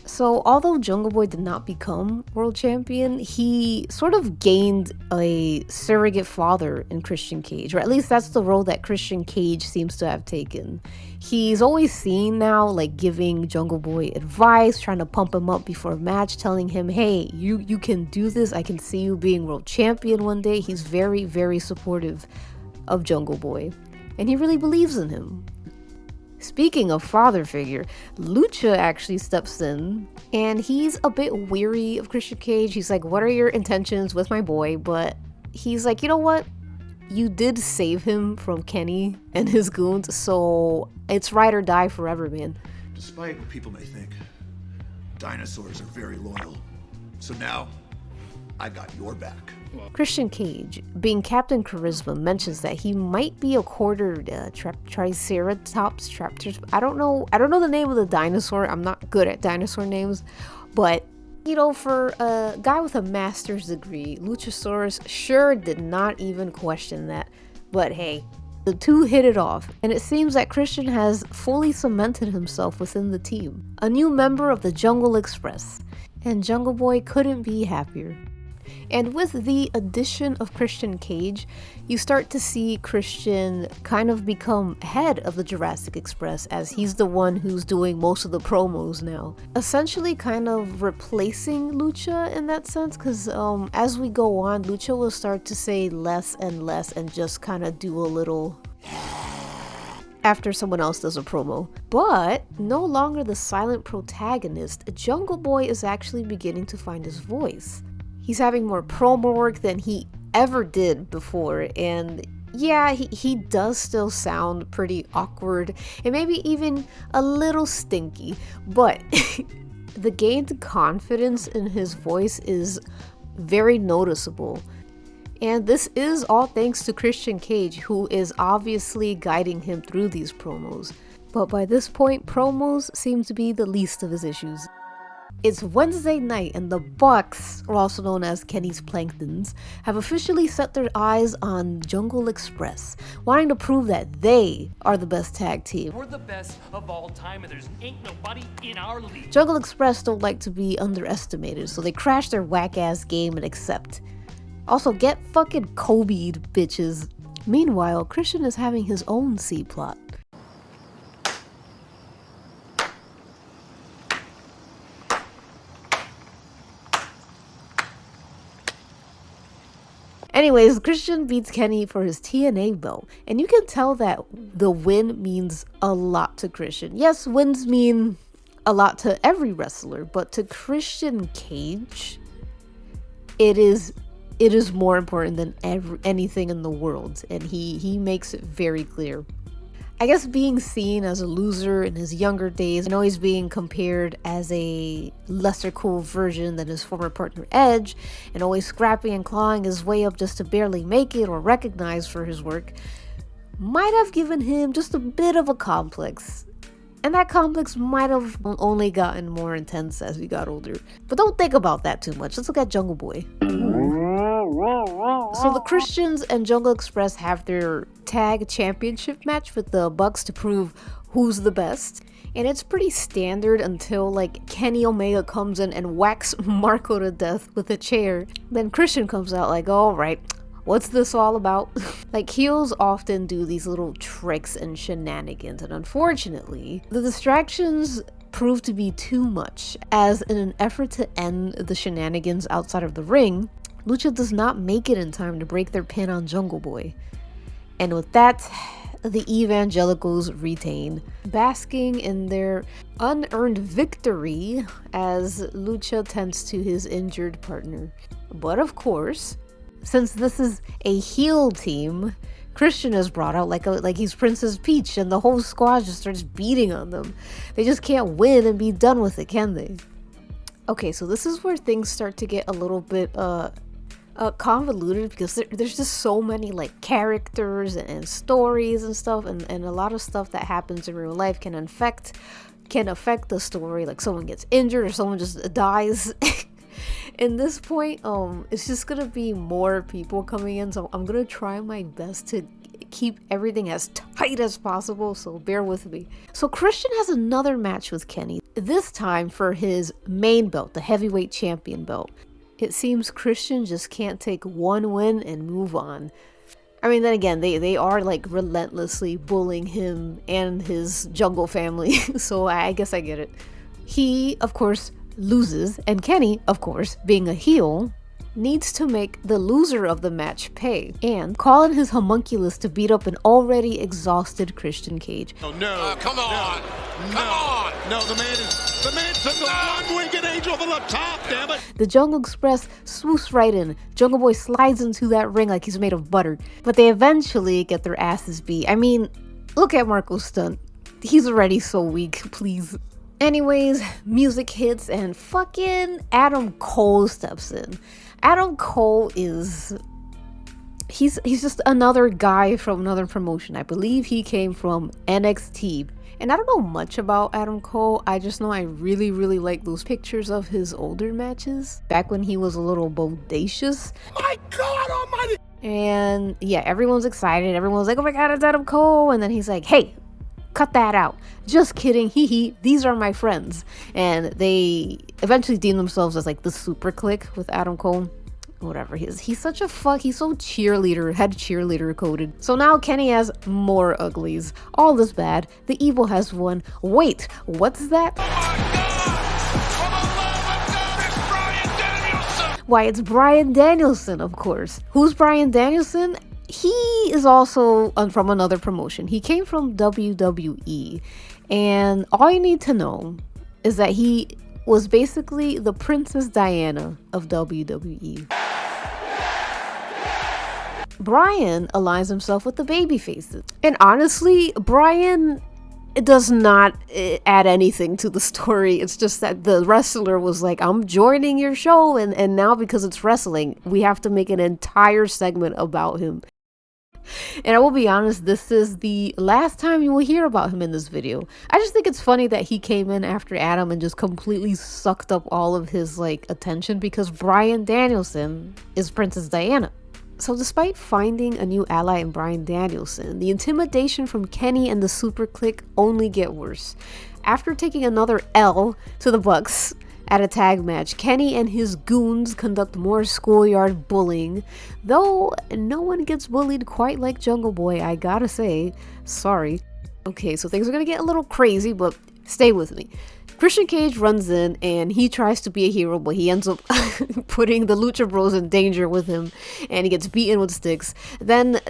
So although Jungle Boy did not become world champion, he sort of gained a surrogate father in Christian Cage, or at least that's the role that Christian Cage seems to have taken. He's always seen now like giving Jungle Boy advice, trying to pump him up before a match, telling him, hey, you can do this, I can see you being world champion one day. He's very, very supportive of Jungle Boy, and he really believes in him. Speaking of father figure, Lucha actually steps in, and he's a bit weary of Christian Cage. He's like, what are your intentions with my boy? But he's like, you know what? You did save him from Kenny and his goons, so it's ride or die forever, man. Despite what people may think, dinosaurs are very loyal. So now, I got your back. Christian Cage, being Captain Charisma, mentions that he might be a quartered Triceratops. I don't know the name of the dinosaur. I'm not good at dinosaur names, but you know, for a guy with a master's degree, Luchasaurus sure did not even question that. But hey, the two hit it off, and it seems that Christian has fully cemented himself within the team, a new member of the Jungle Express, and Jungle Boy couldn't be happier. And with the addition of Christian Cage, you start to see Christian kind of become head of the Jurassic Express, as he's the one who's doing most of the promos now. Essentially kind of replacing Lucha in that sense, because as we go on, Lucha will start to say less and less and just kind of do a little after someone else does a promo. But no longer the silent protagonist, Jungle Boy is actually beginning to find his voice. He's having more promo work than he ever did before, and yeah, he does still sound pretty awkward and maybe even a little stinky, but the gained confidence in his voice is very noticeable. And this is all thanks to Christian Cage, who is obviously guiding him through these promos. But by this point, promos seem to be the least of his issues. It's Wednesday night, and the Bucks, or also known as Kenny's Planktons, have officially set their eyes on Jungle Express, wanting to prove that they are the best tag team. We're the best of all time, and there's ain't nobody in our league. Jungle Express don't like to be underestimated, so they crash their whack-ass game and accept. Also, get fucking Kobe'd, bitches. Meanwhile, Christian is having his own C-plot. Anyways, Christian beats Kenny for his TNA belt, and you can tell that the win means a lot to Christian. Yes, wins mean a lot to every wrestler, but to Christian Cage, it is more important than anything in the world, and he makes it very clear. I guess being seen as a loser in his younger days and always being compared as a lesser cool version than his former partner Edge, and always scrapping and clawing his way up just to barely make it or recognized for his work, might have given him just a bit of a complex. And that complex might have only gotten more intense as we got older. But don't think about that too much. Let's look at Jungle Boy. So the Christians and Jungle Express have their tag championship match with the Bucks to prove who's the best. And it's pretty standard until like Kenny Omega comes in and whacks Marco to death with a chair. Then Christian comes out like, all right, what's this all about? Like, heels often do these little tricks and shenanigans, and unfortunately, the distractions prove to be too much, as in an effort to end the shenanigans outside of the ring, Lucha does not make it in time to break their pin on Jungle Boy. And with that, the Evangelicals retain, basking in their unearned victory as Lucha tends to his injured partner. But of course, since this is a heel team, Christian is brought out like he's Princess Peach, and the whole squad just starts beating on them. They just can't win and be done with it, can they? Okay, so this is where things start to get a little bit convoluted, because there's just so many like characters and stories and stuff, and a lot of stuff that happens in real life can affect the story. Like someone gets injured or someone just dies. In this point, it's just gonna be more people coming in, so I'm gonna try my best to keep everything as tight as possible, so bear with me. So Christian has another match with Kenny, this time for his main belt, the heavyweight champion belt. It seems Christian just can't take one win and move on. I mean, then again, they are like relentlessly bullying him and his jungle family, so I guess I get it. He, of course, loses, and Kenny, of course, being a heel, needs to make the loser of the match pay and call in his homunculus to beat up an already exhausted Christian Cage. Oh, no. Come on. Come on. No, the man took the one-winged angel from the top, damn it. The Jungle Express swoops right in. Jungle Boy slides into that ring like he's made of butter, but they eventually get their asses beat. I mean, look at Marco's stunt. He's already so weak, please. Anyways, music hits and fucking Adam Cole steps in. Adam Cole is... He's just another guy from another promotion. I believe he came from NXT. And I don't know much about Adam Cole. I just know I really, really like those pictures of his older matches. Back when he was a little bodacious. My God almighty! And yeah, everyone's excited. Everyone's like, oh my God, it's Adam Cole. And then he's like, hey, cut that out. Just kidding. Hee hee. These are my friends. And they eventually deem themselves as like the super clique with Adam Cole. Whatever he is. He's such a he's so head cheerleader coded. So now Kenny has more uglies. All is bad. The evil has won. Wait, what's that? Oh my God! Oh my Lord, it's Bryan Danielson! Why, it's Bryan Danielson, of course. Who's Bryan Danielson? He is also from another promotion. He came from WWE. And all you need to know is that he was basically the Princess Diana of WWE. Bryan aligns himself with the baby faces. And honestly, Bryan does not add anything to the story. It's just that the wrestler was like, I'm joining your show, and now because it's wrestling, we have to make an entire segment about him. And I will be honest, this is the last time you will hear about him in this video. I just think it's funny that he came in after Adam and just completely sucked up all of his like attention, because Bryan Danielson is Princess Diana. So despite finding a new ally in Bryan Danielson, the intimidation from Kenny and the Super Clique only get worse. After taking another L to the Bucks at a tag match, Kenny and his goons conduct more schoolyard bullying, though no one gets bullied quite like Jungle Boy, I gotta say. Sorry. Okay, so things are gonna get a little crazy, but stay with me. Christian Cage runs in and he tries to be a hero, but he ends up putting the Lucha Bros in danger with him, and he gets beaten with sticks. Then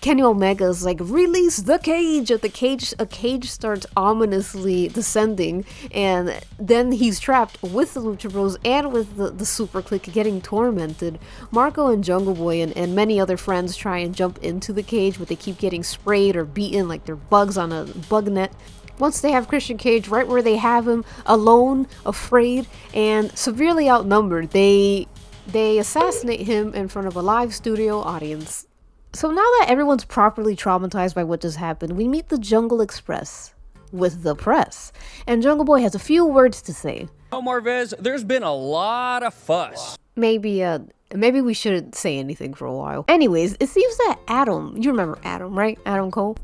Kenny Omega's like, release the cage! A cage starts ominously descending, and then he's trapped with the Lucha Bros and with the Super Clique getting tormented. Marco and Jungle Boy and many other friends try and jump into the cage, but they keep getting sprayed or beaten like they're bugs on a bug net. Once they have Christian Cage right where they have him, alone, afraid, and severely outnumbered, they assassinate him in front of a live studio audience. So now that everyone's properly traumatized by what just happened, we meet the Jungle Express with the press. And Jungle Boy has a few words to say. Oh, Marvez, there's been a lot of fuss. Maybe we shouldn't say anything for a while. Anyways, it seems that Adam, you remember Adam, right? Adam Cole?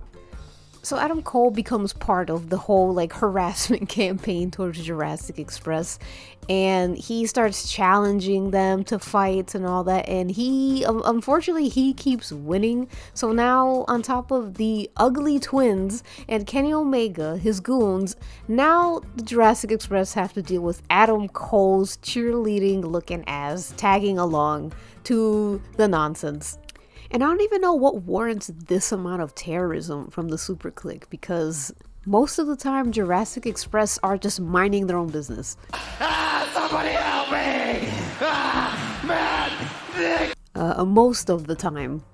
So Adam Cole becomes part of the whole like harassment campaign towards Jurassic Express, and he starts challenging them to fights and all that, and he unfortunately he keeps winning. So now, on top of the ugly twins and Kenny Omega, his goons, now the Jurassic Express have to deal with Adam Cole's cheerleading looking ass tagging along to the nonsense. And I don't even know what warrants this amount of terrorism from the Super Clique, because most of the time Jurassic Express are just minding their own business. Somebody help me! Man! Most of the time.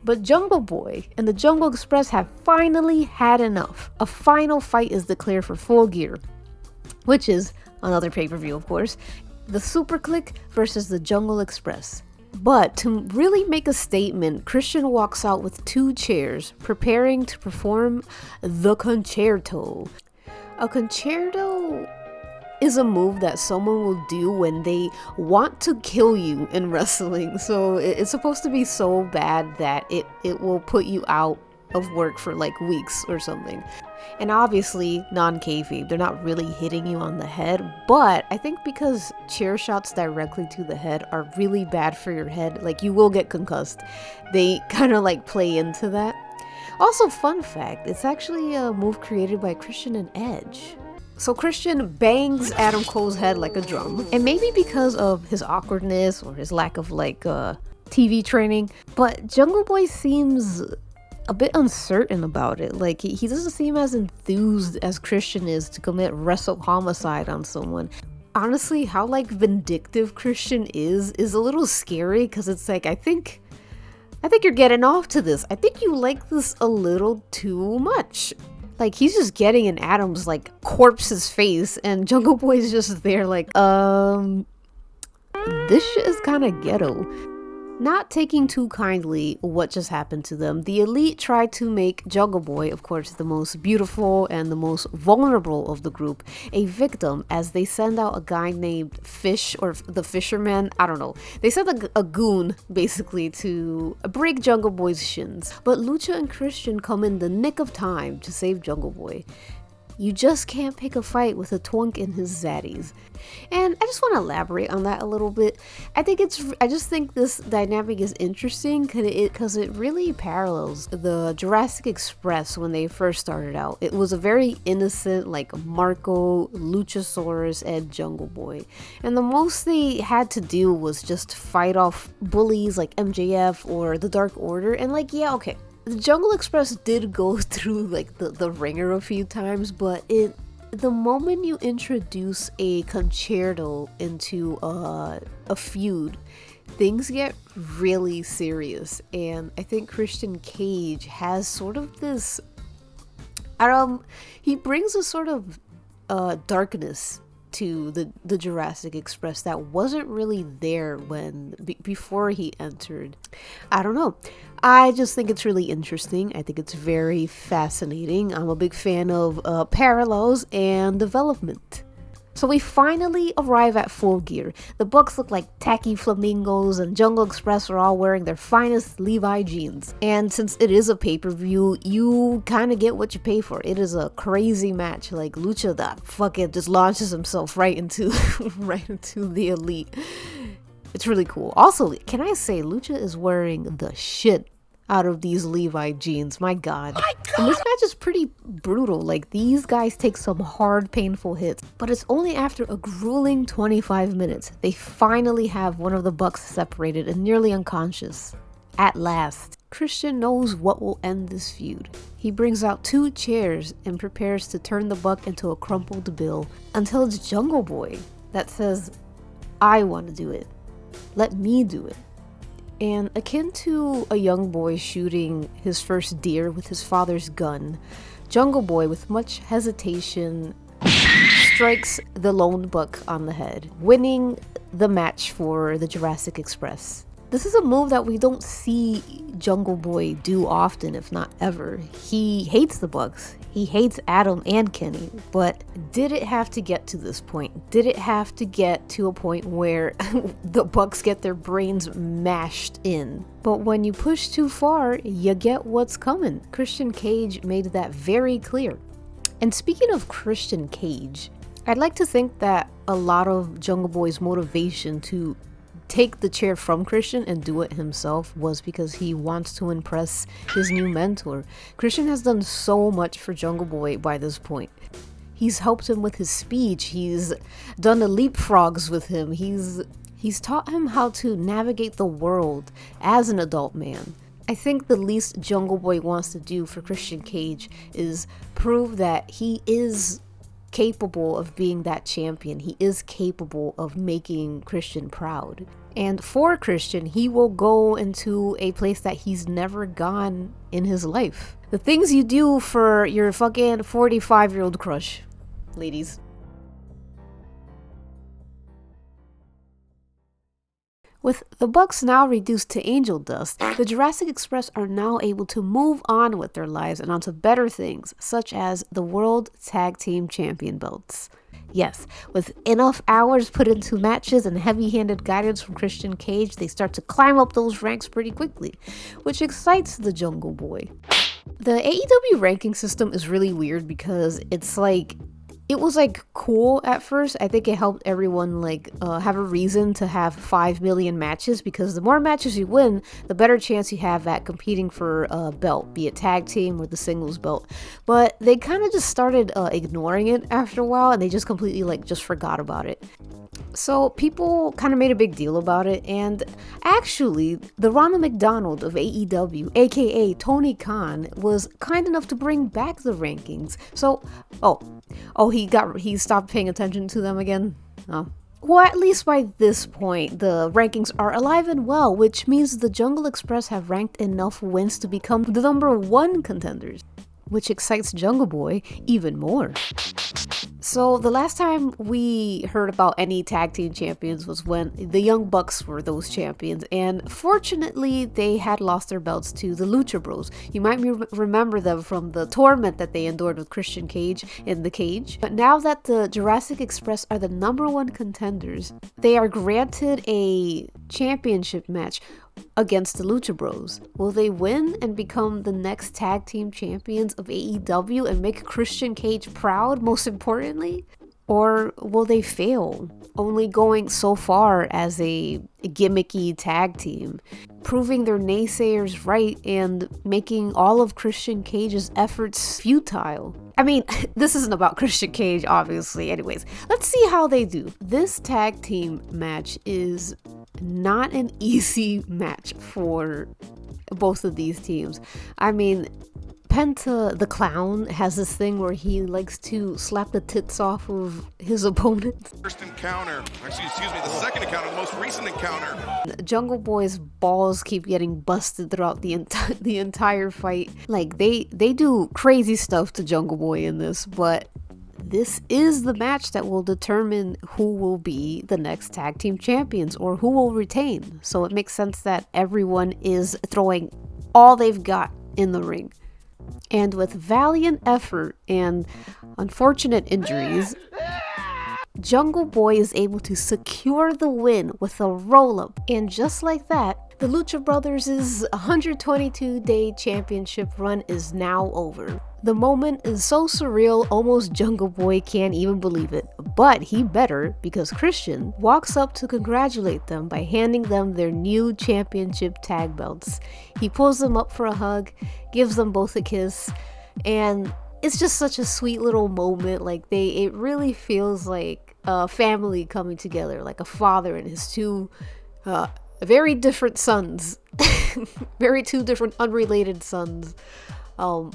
But Jungle Boy and the Jungle Express have finally had enough. A final fight is declared for Full Gear, which is another pay-per-view, of course. The Super Click versus the Jungle Express. But to really make a statement, Christian walks out with 2 chairs, preparing to perform the concerto. A concerto is a move that someone will do when they want to kill you in wrestling. So it's supposed to be so bad that it will put you out of work for like weeks or something. And obviously non-kayfabe, they're not really hitting you on the head, but I think because chair shots directly to the head are really bad for your head, like you will get concussed, they kind of like play into that. Also, fun fact, it's actually a move created by Christian and Edge. So Christian bangs Adam Cole's head like a drum, and maybe because of his awkwardness or his lack of like TV training, but Jungle Boy seems a bit uncertain about it. Like he doesn't seem as enthused as Christian is to commit wrestle homicide on someone. Honestly, how like vindictive Christian is a little scary, because it's like I think you're getting off to this. I think you like this a little too much. Like he's just getting in Adam's like corpse's face, and Jungle Boy's just there like this shit is kind of ghetto. Not taking too kindly what just happened to them, the Elite tried to make Jungle Boy, of course the most beautiful and the most vulnerable of the group, a victim as they send out a guy named Fish, or the Fisherman, I don't know. They sent a goon basically to break Jungle Boy's shins. But Lucha and Christian come in the nick of time to save Jungle Boy. You just can't pick a fight with a twunk in his zaddies. And I just want to elaborate on that a little bit. I just think this dynamic is interesting because it really parallels the Jurassic Express when they first started out. It was a very innocent, like Marco, Luchasaurus, and Jungle Boy. And the most they had to do was just fight off bullies like MJF or the Dark Order. And like, yeah, okay. The Jungle Express did go through like the ringer a few times, but the moment you introduce a concerto into a feud, things get really serious. And I think Christian Cage has sort of this, he brings a sort of darkness to the Jurassic Express that wasn't really there before he entered. I don't know. I just think it's really interesting. I think it's very fascinating. I'm a big fan of parallels and development. So we finally arrive at Full Gear. The Bucks look like tacky flamingos, and Jungle Express are all wearing their finest Levi jeans. And since it is a pay-per-view, you kind of get what you pay for. It is a crazy match. Like Lucha, that fucking just launches himself right into the Elite. It's really cool. Also, can I say Lucha is wearing the shit out of these Levi jeans. My god. And this match is pretty brutal. Like, these guys take some hard, painful hits, but it's only after a grueling 25 minutes they finally have one of the Bucks separated and nearly unconscious. At last, Christian knows what will end this feud. He brings out 2 chairs and prepares to turn the Buck into a crumpled bill until it's Jungle Boy that says, "I want to do it. Let me do it." And akin to a young boy shooting his first deer with his father's gun, Jungle Boy, with much hesitation, strikes the lone buck on the head, winning the match for the Jurassic Express. This is a move that we don't see Jungle Boy do often, if not ever. He hates the Bucks. He hates Adam and Kenny. But did it have to get to this point? Did it have to get to a point where the Bucks get their brains mashed in? But when you push too far, you get what's coming. Christian Cage made that very clear. And speaking of Christian Cage, I'd like to think that a lot of Jungle Boy's motivation to take the chair from Christian and do it himself was because he wants to impress his new mentor. Christian has done so much for Jungle Boy by this point. He's helped him with his speech. He's done the leapfrogs with him. He's taught him how to navigate the world as an adult man. I think the least Jungle Boy wants to do for Christian Cage is prove that he is capable of being that champion. He is capable of making Christian proud. And for Christian, he will go into a place that he's never gone in his life. The things you do for your fucking 45-year-old crush, ladies. With the Bucks now reduced to angel dust, the Jurassic Express are now able to move on with their lives and onto better things, such as the World Tag Team Champion belts. Yes, with enough hours put into matches and heavy-handed guidance from Christian Cage, they start to climb up those ranks pretty quickly, which excites the Jungle Boy. The AEW ranking system is really weird because it's like, it was like cool at first. I think it helped everyone like have a reason to have 5 million matches, because the more matches you win, the better chance you have at competing for a belt, be it tag team or the singles belt. But they kind of just started ignoring it after a while, and they just completely like just forgot about it. So people kind of made a big deal about it, and actually the Ronald McDonald of AEW, aka Tony Khan, was kind enough to bring back the rankings. So he stopped paying attention to them again. Oh. Well, at least by this point, the rankings are alive and well, which means the Jungle Express have ranked enough wins to become the #1 contenders, which excites Jungle Boy even more. So the last time we heard about any tag team champions was when the Young Bucks were those champions, and fortunately they had lost their belts to the Lucha Bros. You might remember them from the torment that they endured with Christian Cage in the cage. But now that the Jurassic Express are the #1 contenders, they are granted a championship match against the Lucha Bros. Will they win and become the next tag team champions of AEW and make Christian Cage proud, most importantly? Or will they fail, only going so far as a gimmicky tag team, proving their naysayers right and making all of Christian Cage's efforts futile? I mean, this isn't about Christian Cage, obviously. Anyways, let's see how they do. This tag team match is not an easy match for both of these teams. I mean, Penta the Clown has this thing where he likes to slap the tits off of his opponent. First encounter, excuse me, the second encounter, the most recent encounter. Jungle Boy's balls keep getting busted throughout the entire fight. Like, they do crazy stuff to Jungle Boy in this, but this is the match that will determine who will be the next tag team champions or who will retain. So it makes sense that everyone is throwing all they've got in the ring. And with valiant effort and unfortunate injuries, Jungle Boy is able to secure the win with a roll-up. And just like that, the Lucha Brothers' 122-day championship run is now over. The moment is so surreal, almost Jungle Boy can't even believe it. But he better, because Christian walks up to congratulate them by handing them their new championship tag belts. He pulls them up for a hug, gives them both a kiss, and it's just such a sweet little moment. Like, it really feels like a family coming together, like a father and his two very different sons, two different unrelated sons,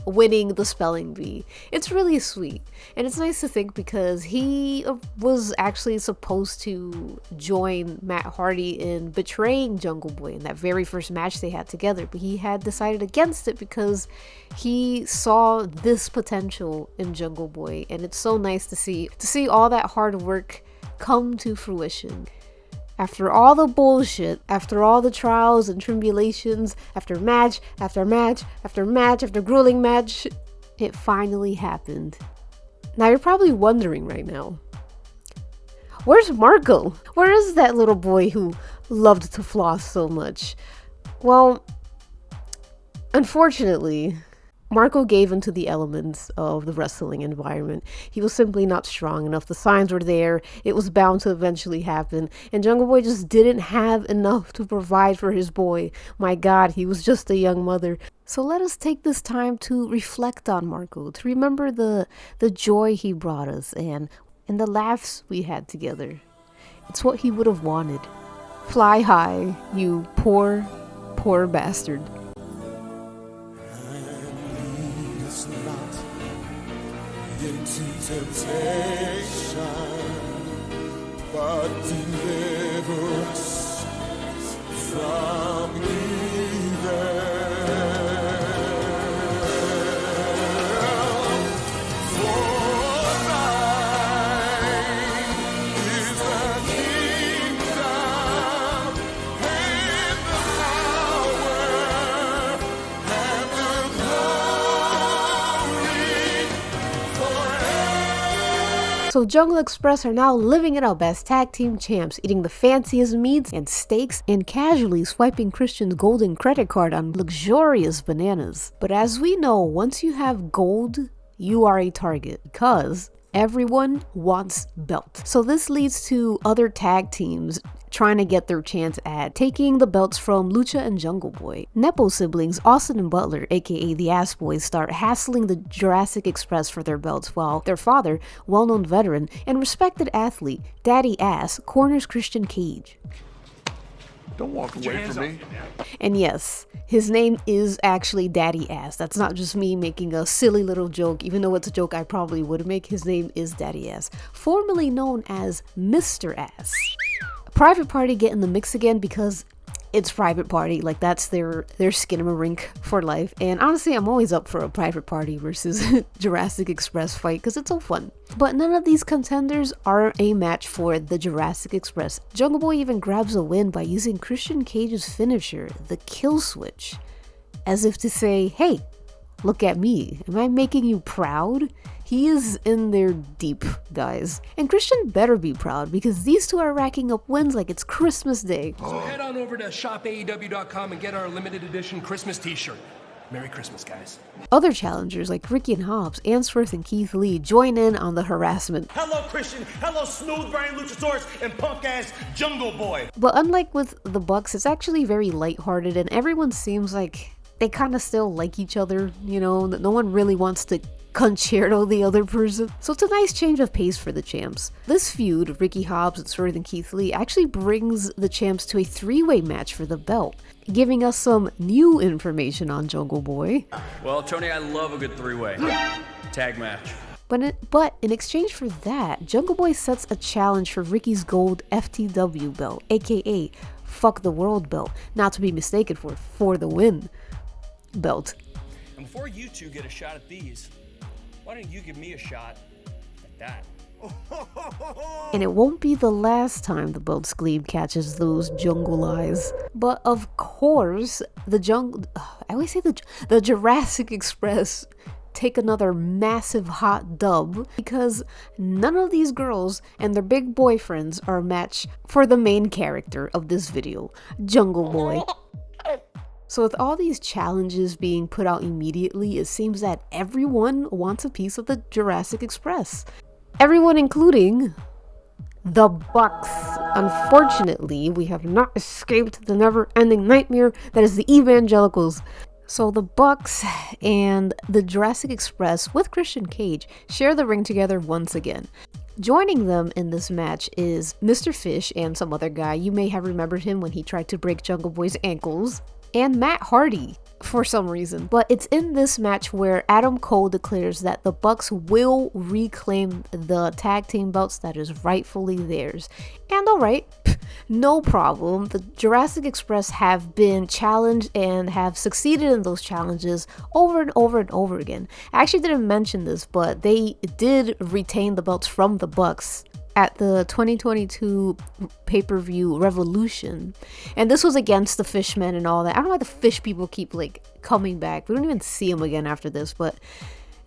winning the spelling bee. It's really sweet, and it's nice to think because he was actually supposed to join Matt Hardy in betraying Jungle Boy in that very first match they had together, but he had decided against it because he saw this potential in Jungle Boy, and it's so nice to see all that hard work come to fruition. After all the bullshit, after all the trials and tribulations, after match, after match, after match, after grueling match, it finally happened. Now you're probably wondering right now, where's Marco? Where is that little boy who loved to floss so much? Well, unfortunately, Marco gave into the elements of the wrestling environment. He was simply not strong enough. The signs were there. It was bound to eventually happen. And Jungle Boy just didn't have enough to provide for his boy. My God, he was just a young mother. So let us take this time to reflect on Marco, to remember the joy he brought us and the laughs we had together. It's what he would have wanted. Fly high, you poor, poor bastard. Into temptation, but deliver us So Jungle Express are now living it up as tag team champs, eating the fanciest meats and steaks and casually swiping Christian's golden credit card on luxurious bananas. But as we know, once you have gold, you are a target because everyone wants belt. So this leads to other tag teams trying to get their chance at taking the belts from Lucha and Jungle Boy. Nepo siblings Austin and Butler, aka the Ass Boys, start hassling the Jurassic Express for their belts, while their father, well-known veteran and respected athlete, Daddy Ass, corners Christian Cage. Don't walk away from me. And yes, his name is actually Daddy Ass. That's not just me making a silly little joke, even though it's a joke I probably would make. His name is Daddy Ass, formerly known as Mr. Ass. Private Party get in the mix again because it's Private Party, like that's their skinnamarink for life. And honestly, I'm always up for a Private Party versus Jurassic Express fight because it's so fun. But none of these contenders are a match for the Jurassic Express. Jungle Boy even grabs a win by using Christian Cage's finisher, the kill switch, as if to say, hey, look at me, am I making you proud? He is in there deep, guys. And Christian better be proud because these two are racking up wins like it's Christmas Day. So head on over to shopaew.com and get our limited edition Christmas t-shirt. Merry Christmas, guys. Other challengers like Ricky and Hobbs, Answorth and Keith Lee join in on the harassment. Hello, Christian. Hello, smooth brain Luchasaurus and punk-ass Jungle Boy. But unlike with the Bucks, it's actually very lighthearted and everyone seems like they kind of still like each other, you know, no one really wants to concerto the other person. So it's a nice change of pace for the champs. This feud, Ricky Hobbs, Answorth, and Keith Lee, actually brings the champs to a three-way match for the belt, giving us some new information on Jungle Boy. Well, Tony, I love a good three-way tag match. But in exchange for that, Jungle Boy sets a challenge for Ricky's gold FTW belt, aka Fuck the World belt, not to be mistaken for the win belt. And before you two get a shot at these, why don't you give me a shot at that? And it won't be the last time the belt's gleam catches those jungle eyes. But of course, the Jurassic Express take another massive hot dub because none of these girls and their big boyfriends are a match for the main character of this video, Jungle Boy. So with all these challenges being put out immediately, it seems that everyone wants a piece of the Jurassic Express. Everyone including the Bucks. Unfortunately, we have not escaped the never-ending nightmare that is the Evangelicals. So the Bucks and the Jurassic Express with Christian Cage share the ring together once again. Joining them in this match is Mr. Fish and some other guy. You may have remembered him when he tried to break Jungle Boy's ankles. And Matt Hardy for some reason. But it's in this match where Adam Cole declares that the Bucks will reclaim the tag team belts that is rightfully theirs. And alright, no problem. The Jurassic Express have been challenged and have succeeded in those challenges over and over and over again. I actually didn't mention this, but they did retain the belts from the Bucks at the 2022 pay-per-view Revolution, and this was against the Fishmen and all that. I don't know why the fish people keep like coming back. We don't even see them again after this, but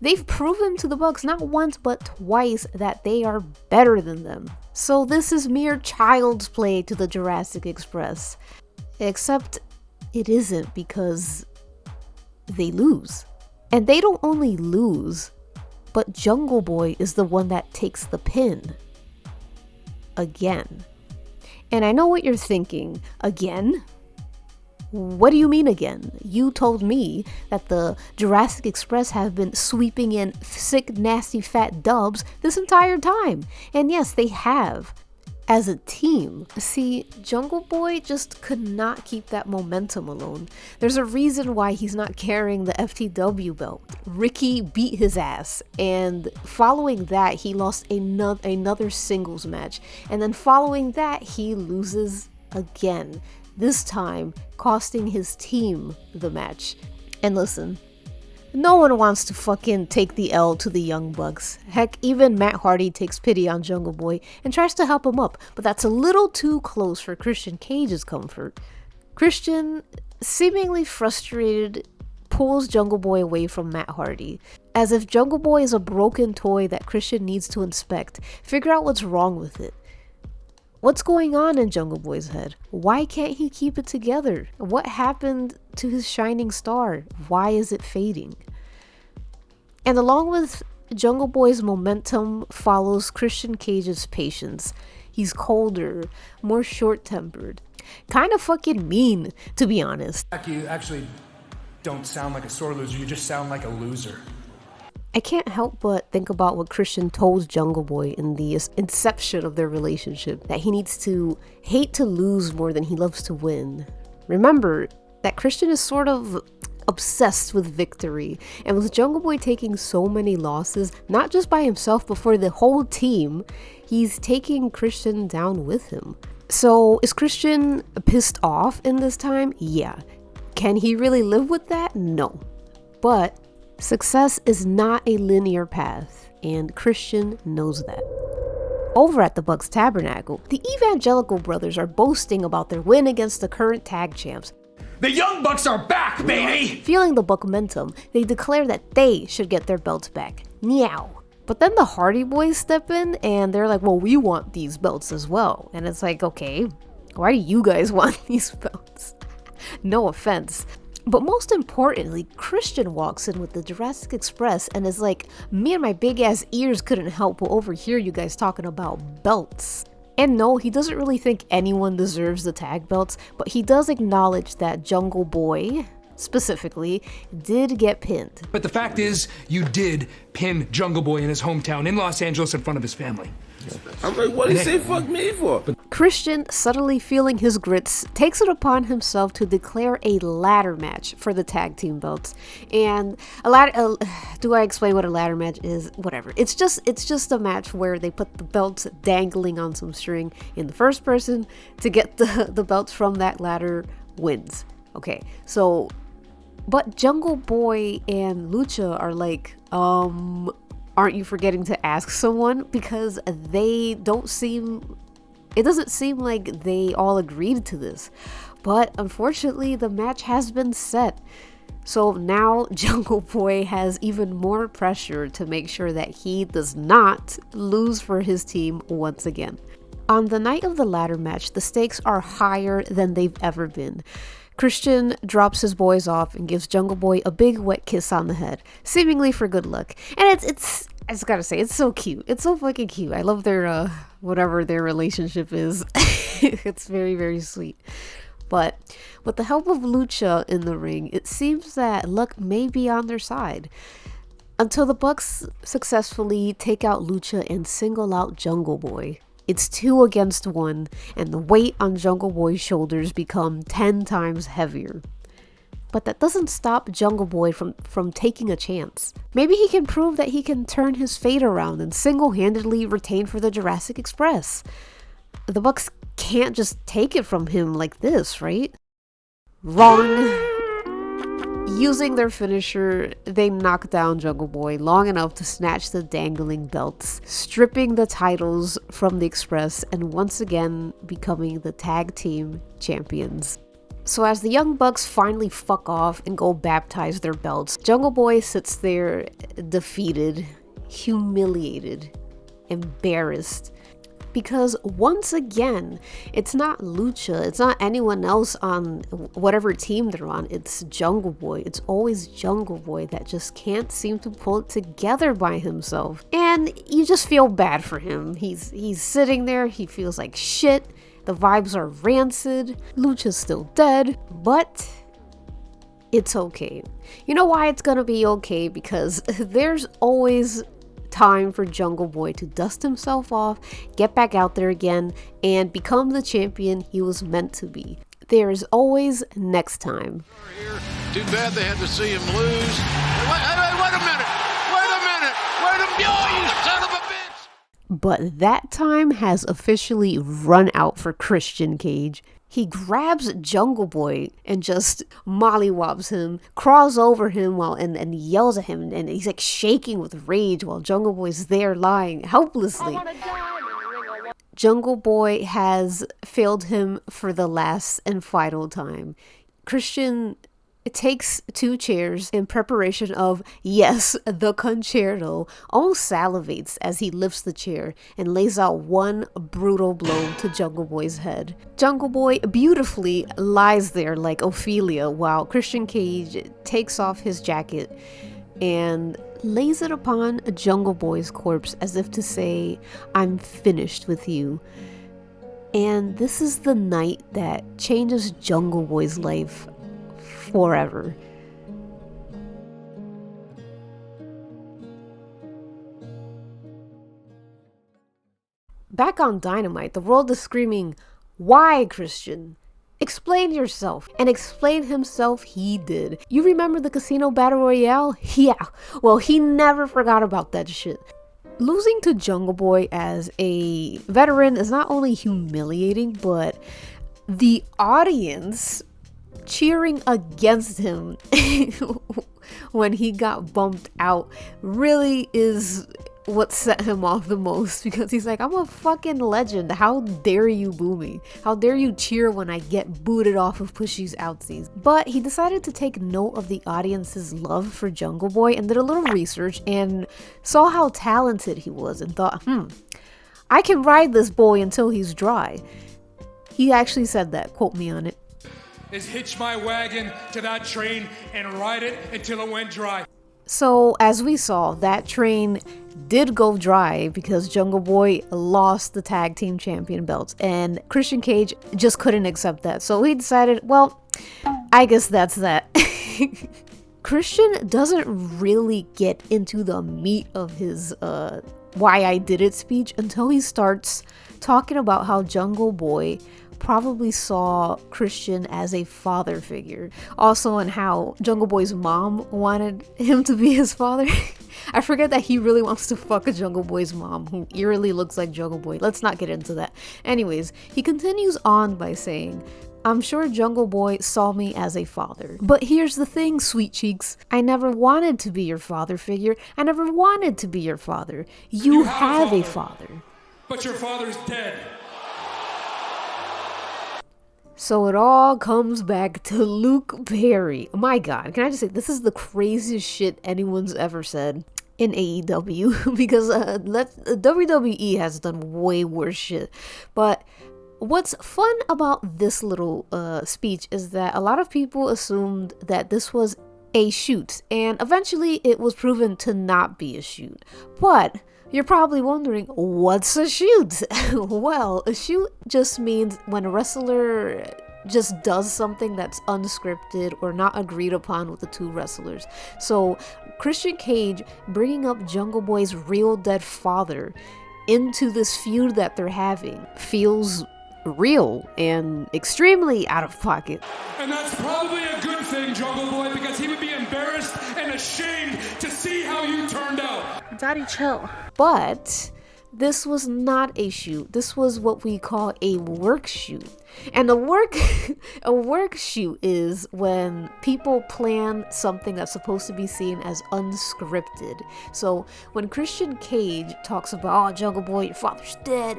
they've proven to the Bucks not once but twice that they are better than them. So this is mere child's play to the Jurassic Express, except it isn't, because they lose. And they don't only lose, but Jungle Boy is the one that takes the pin. Again. And I know what you're thinking. Again? What do you mean again? You told me that the Jurassic Express have been sweeping in sick, nasty, fat dubs this entire time. And yes, they have. As a team. See, Jungle Boy just could not keep that momentum alone. There's a reason why he's not carrying the FTW belt. Ricky beat his ass, and following that, he lost another singles match. And then following that, he loses again. this time costing his team the match. And listen, no one wants to fucking take the L to the Young Bucks. Heck, even Matt Hardy takes pity on Jungle Boy and tries to help him up, but that's a little too close for Christian Cage's comfort. Christian, seemingly frustrated, pulls Jungle Boy away from Matt Hardy, as if Jungle Boy is a broken toy that Christian needs to inspect, figure out what's wrong with it. What's going on in Jungle Boy's head? Why can't he keep it together? What happened to his shining star? Why is it fading? And along with Jungle Boy's momentum follows Christian Cage's patience. He's colder, more short-tempered, kind of fucking mean, to be honest. You actually don't sound like a sore loser, you just sound like a loser. I can't help but think about what Christian told Jungle Boy in the inception of their relationship, that he needs to hate to lose more than he loves to win. Remember that Christian is sort of obsessed with victory, and with Jungle Boy taking so many losses, not just by himself but for the whole team, he's taking Christian down with him. So is Christian pissed off in this time? Yeah. Can he really live with that? No. But success is not a linear path, and Christian knows that. Over at the Bucks Tabernacle, the Evangelical brothers are boasting about their win against the current tag champs. The Young Bucks are back, baby! Feeling the Buck momentum, they declare that they should get their belts back. Meow. But then the Hardy Boys step in and they're like, well, we want these belts as well. And it's like, okay, why do you guys want these belts? No offense. But most importantly, Christian walks in with the Jurassic Express and is like, me and my big ass ears couldn't help but overhear you guys talking about belts. And no, he doesn't really think anyone deserves the tag belts, but he does acknowledge that Jungle Boy, specifically, did get pinned. But the fact is, you did pin Jungle Boy in his hometown in Los Angeles in front of his family. I'm like, what did he say fuck me for? Christian, subtly feeling his grits, takes it upon himself to declare a ladder match for the tag team belts. And do I explain what a ladder match is? Whatever. It's just a match where they put the belts dangling on some string, and the first person to get the belts from that ladder wins. Okay, so, but Jungle Boy and Lucha are like, aren't you forgetting to ask someone? Because it doesn't seem like they all agreed to this. But unfortunately, the match has been set. So now Jungle Boy has even more pressure to make sure that he does not lose for his team once again. On the night of the ladder match, the stakes are higher than they've ever been. Christian drops his boys off and gives Jungle Boy a big wet kiss on the head, seemingly for good luck. And it's I just gotta say, it's so cute. It's so fucking cute. I love their, whatever their relationship is. It's very, very sweet. But with the help of Lucha in the ring, it seems that luck may be on their side. Until the Bucks successfully take out Lucha and single out Jungle Boy. It's 2 against 1, and the weight on Jungle Boy's shoulders become 10 times heavier. But that doesn't stop Jungle Boy from taking a chance. Maybe he can prove that he can turn his fate around and single-handedly retain for the Jurassic Express. The Bucks can't just take it from him like this, right? Wrong. Using their finisher, they knock down Jungle Boy long enough to snatch the dangling belts, stripping the titles from the Express and once again becoming the tag team champions. So as the Young Bucks finally fuck off and go baptize their belts, Jungle Boy sits there defeated, humiliated, embarrassed. Because once again, it's not Lucha, it's not anyone else on whatever team they're on, it's Jungle Boy. It's always Jungle Boy that just can't seem to pull it together by himself. And you just feel bad for him. He's sitting there, he feels like shit, the vibes are rancid, Lucha's still dead, but it's okay. You know why it's gonna be okay? Because there's always time for Jungle Boy to dust himself off, get back out there again, and become the champion he was meant to be. There is always next time. Too bad they had to see him lose. Wait a minute! Oh, you son of a bitch! But that time has officially run out for Christian Cage. He grabs Jungle Boy and just mollywobs him, crawls over him and yells at him, and he's like shaking with rage while Jungle Boy's there lying helplessly. Jungle Boy has failed him for the last and final time. Christian takes 2 chairs in preparation of, yes, the concerto, almost salivates as he lifts the chair and lays out one brutal blow to Jungle Boy's head. Jungle Boy beautifully lies there like Ophelia while Christian Cage takes off his jacket and lays it upon Jungle Boy's corpse as if to say, I'm finished with you. And this is the night that changes Jungle Boy's life forever. Back on Dynamite, the world is screaming, why, Christian? Explain yourself. And explain himself he did. You remember the casino battle royale? Yeah. Well, he never forgot about that shit. Losing to Jungle Boy as a veteran is not only humiliating, but the audience cheering against him when he got bumped out really is what set him off the most, because he's like, I'm a fucking legend. How dare you boo me? How dare you cheer when I get booted off of Pushy's outsies? But he decided to take note of the audience's love for Jungle Boy and did a little research and saw how talented he was and thought, I can ride this boy until he's dry. He actually said that, quote me on it. Is hitch my wagon to that train and ride it until it went dry. So as we saw, that train did go dry because Jungle Boy lost the tag team champion belts and Christian Cage just couldn't accept that. So he decided, well, I guess that's that. Christian doesn't really get into the meat of his why I did it speech until he starts talking about how Jungle Boy probably saw Christian as a father figure. Also, and how Jungle Boy's mom wanted him to be his father. I forget that he really wants to fuck a Jungle Boy's mom, who eerily looks like Jungle Boy. Let's not get into that. Anyways, he continues on by saying, I'm sure Jungle Boy saw me as a father. But here's the thing, sweet cheeks. I never wanted to be your father figure. I never wanted to be your father. You have a father. But your father's dead. So it all comes back to Luke Perry. My God, can I just say, this is the craziest shit anyone's ever said in AEW because WWE has done way worse shit. But what's fun about this little speech is that a lot of people assumed that this was a shoot, and eventually it was proven to not be a shoot. But you're probably wondering, what's a shoot? Well, a shoot just means when a wrestler just does something that's unscripted or not agreed upon with the 2 wrestlers. So Christian Cage bringing up Jungle Boy's real dead father into this feud that they're having feels real and extremely out of pocket. And that's probably a good thing, Jungle Boy, because he would be embarrassed and ashamed to see how you turned out. Daddy, chill. But this was not a shoot. This was what we call a work shoot. And a work shoot is when people plan something that's supposed to be seen as unscripted. So when Christian Cage talks about, oh, Jungle Boy, your father's dead,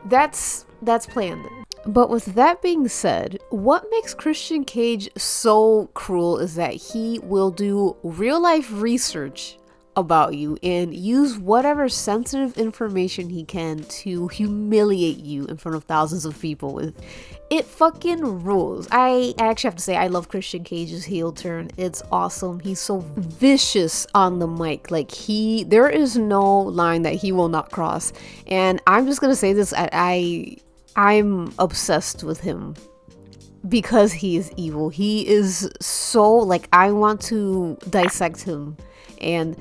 that's planned. But with that being said, what makes Christian Cage so cruel is that he will do real life research about you and use whatever sensitive information he can to humiliate you in front of thousands of people with. It fucking rules. I actually have to say, I love Christian Cage's heel turn. It's awesome. He's so vicious on the mic. Like, there is no line that he will not cross. And I'm just gonna say this, I'm obsessed with him because he is evil. He is so, like, I want to dissect him and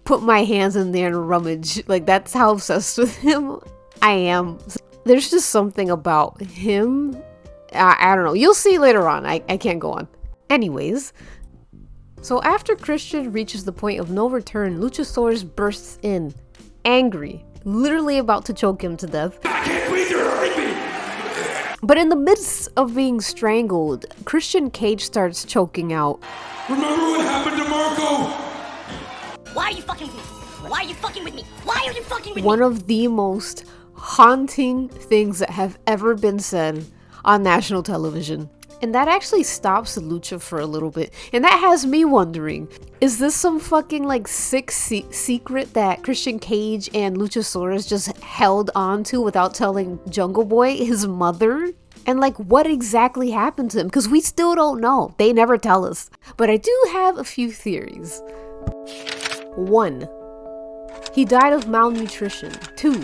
put my hands in there and rummage. Like, that's how obsessed with him I am. There's just something about him. I don't know. You'll see later on. I can't go on. Anyways, so after Christian reaches the point of no return, Luchasaurus bursts in, angry, literally about to choke him to death. I can't breathe, you're hurting me! But in the midst of being strangled, Christian Cage starts choking out. Remember what happened to Marco? Why are you fucking with me? Why are you fucking with me? Why are you fucking with me? One of the most haunting things that have ever been said on national television. And that actually stops Lucha for a little bit. And that has me wondering, is this some fucking like sick secret that Christian Cage and Luchasaurus just held on to without telling Jungle Boy, his mother? And like, what exactly happened to him? Because we still don't know. They never tell us. But I do have a few theories. 1. He died of malnutrition. 2.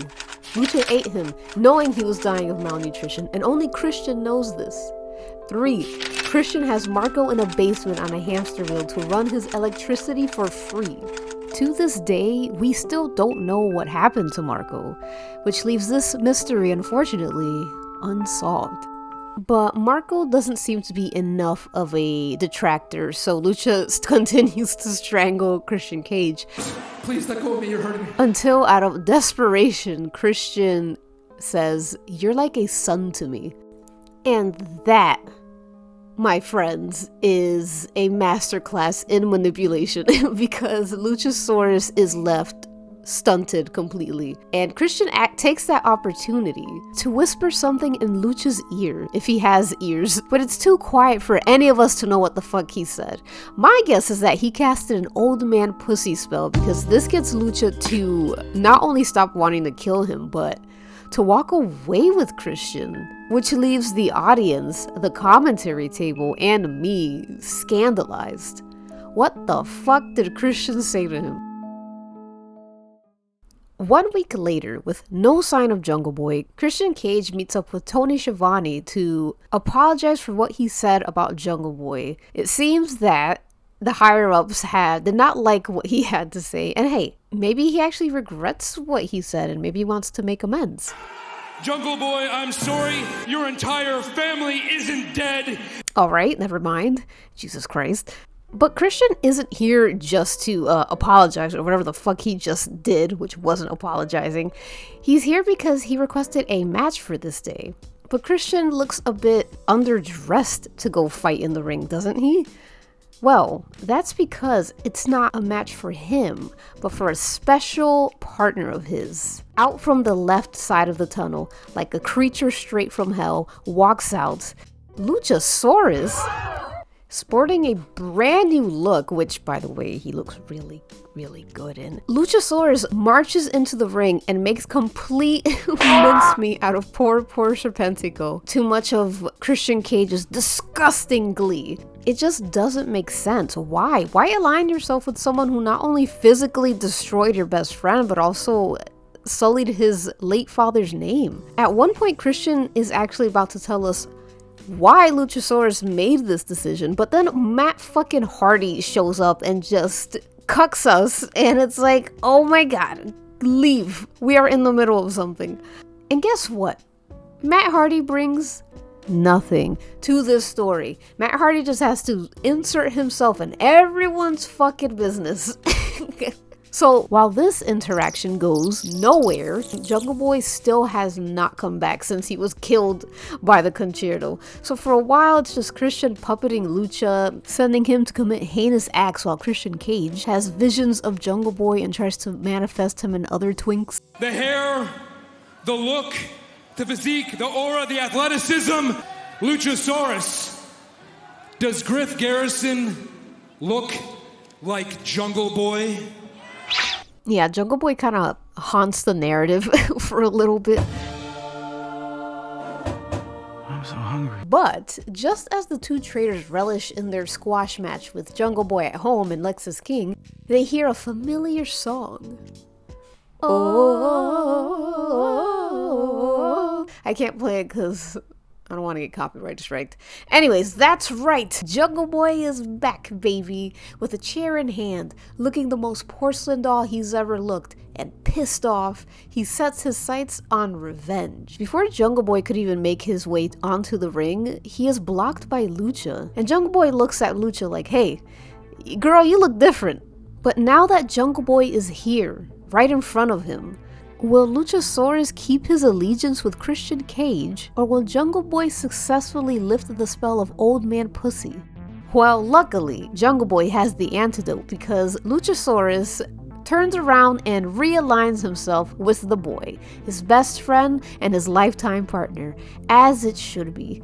Lucha ate him, knowing he was dying of malnutrition, and only Christian knows this. 3. Christian has Marco in a basement on a hamster wheel to run his electricity for free. To this day, we still don't know what happened to Marco, which leaves this mystery, unfortunately, unsolved. But Marco doesn't seem to be enough of a detractor, so Lucha continues to strangle Christian Cage. Please let go of me, you're hurting me. Until, out of desperation, Christian says, "You're like a son to me." And that, my friends, is a masterclass in manipulation because Luchasaurus is left stunted completely. And Christian takes that opportunity to whisper something in Lucha's ear, if he has ears, but it's too quiet for any of us to know what the fuck he said. My guess is that he casted an old man pussy spell because this gets Lucha to not only stop wanting to kill him, but to walk away with Christian, which leaves the audience, the commentary table, and me scandalized. What the fuck did Christian say to him? 1 week later, with no sign of Jungle Boy, Christian Cage meets up with Tony Schiavone to apologize for what he said about Jungle Boy. It seems that the higher-ups did not like what he had to say, and hey, maybe he actually regrets what he said and maybe he wants to make amends. Jungle Boy, I'm sorry. Your entire family isn't dead. Alright, never mind. Jesus Christ. But Christian isn't here just to apologize or whatever the fuck he just did, which wasn't apologizing. He's here because he requested a match for this day. But Christian looks a bit underdressed to go fight in the ring, doesn't he? Well, that's because it's not a match for him, but for a special partner of his. Out from the left side of the tunnel, like a creature straight from hell, walks out Luchasaurus, sporting a brand new look, which, by the way, he looks really, really good in. Luchasaurus marches into the ring and makes complete mincemeat out of poor Serpentico. Too much of Christian Cage's disgusting glee. It just doesn't make sense. Why? Why align yourself with someone who not only physically destroyed your best friend, but also sullied his late father's name? At one point, Christian is actually about to tell us why Luchasaurus made this decision, but then Matt fucking Hardy shows up and just cucks us, and it's like, oh my god, leave. We are in the middle of something. And guess what? Matt Hardy brings nothing to this story. Matt Hardy just has to insert himself in everyone's fucking business. So while this interaction goes nowhere, Jungle Boy still has not come back since he was killed by the Concerto. So for a while, it's just Christian puppeting Lucha, sending him to commit heinous acts while Christian Cage has visions of Jungle Boy and tries to manifest him in other twinks. The hair, the look, the physique, the aura, the athleticism. Luchasaurus. Does Griff Garrison look like Jungle Boy? Yeah, Jungle Boy kind of haunts the narrative for a little bit. I'm so hungry. But just as the two traitors relish in their squash match with Jungle Boy at home and Lexus King, they hear a familiar song. Oh, I can't play it because I don't want to get copyright striked. Anyways, that's right. Jungle Boy is back, baby, with a chair in hand, looking the most porcelain doll he's ever looked, and pissed off, he sets his sights on revenge. Before Jungle Boy could even make his way onto the ring, he is blocked by Lucha, and Jungle Boy looks at Lucha like, hey, girl, you look different. But now that Jungle Boy is here, right in front of him, Will Luchasaurus keep his allegiance with Christian Cage, or will Jungle Boy successfully lift the spell of Old Man Pussy? Well, luckily, Jungle Boy has the antidote because Luchasaurus turns around and realigns himself with the boy, his best friend and his lifetime partner, as it should be.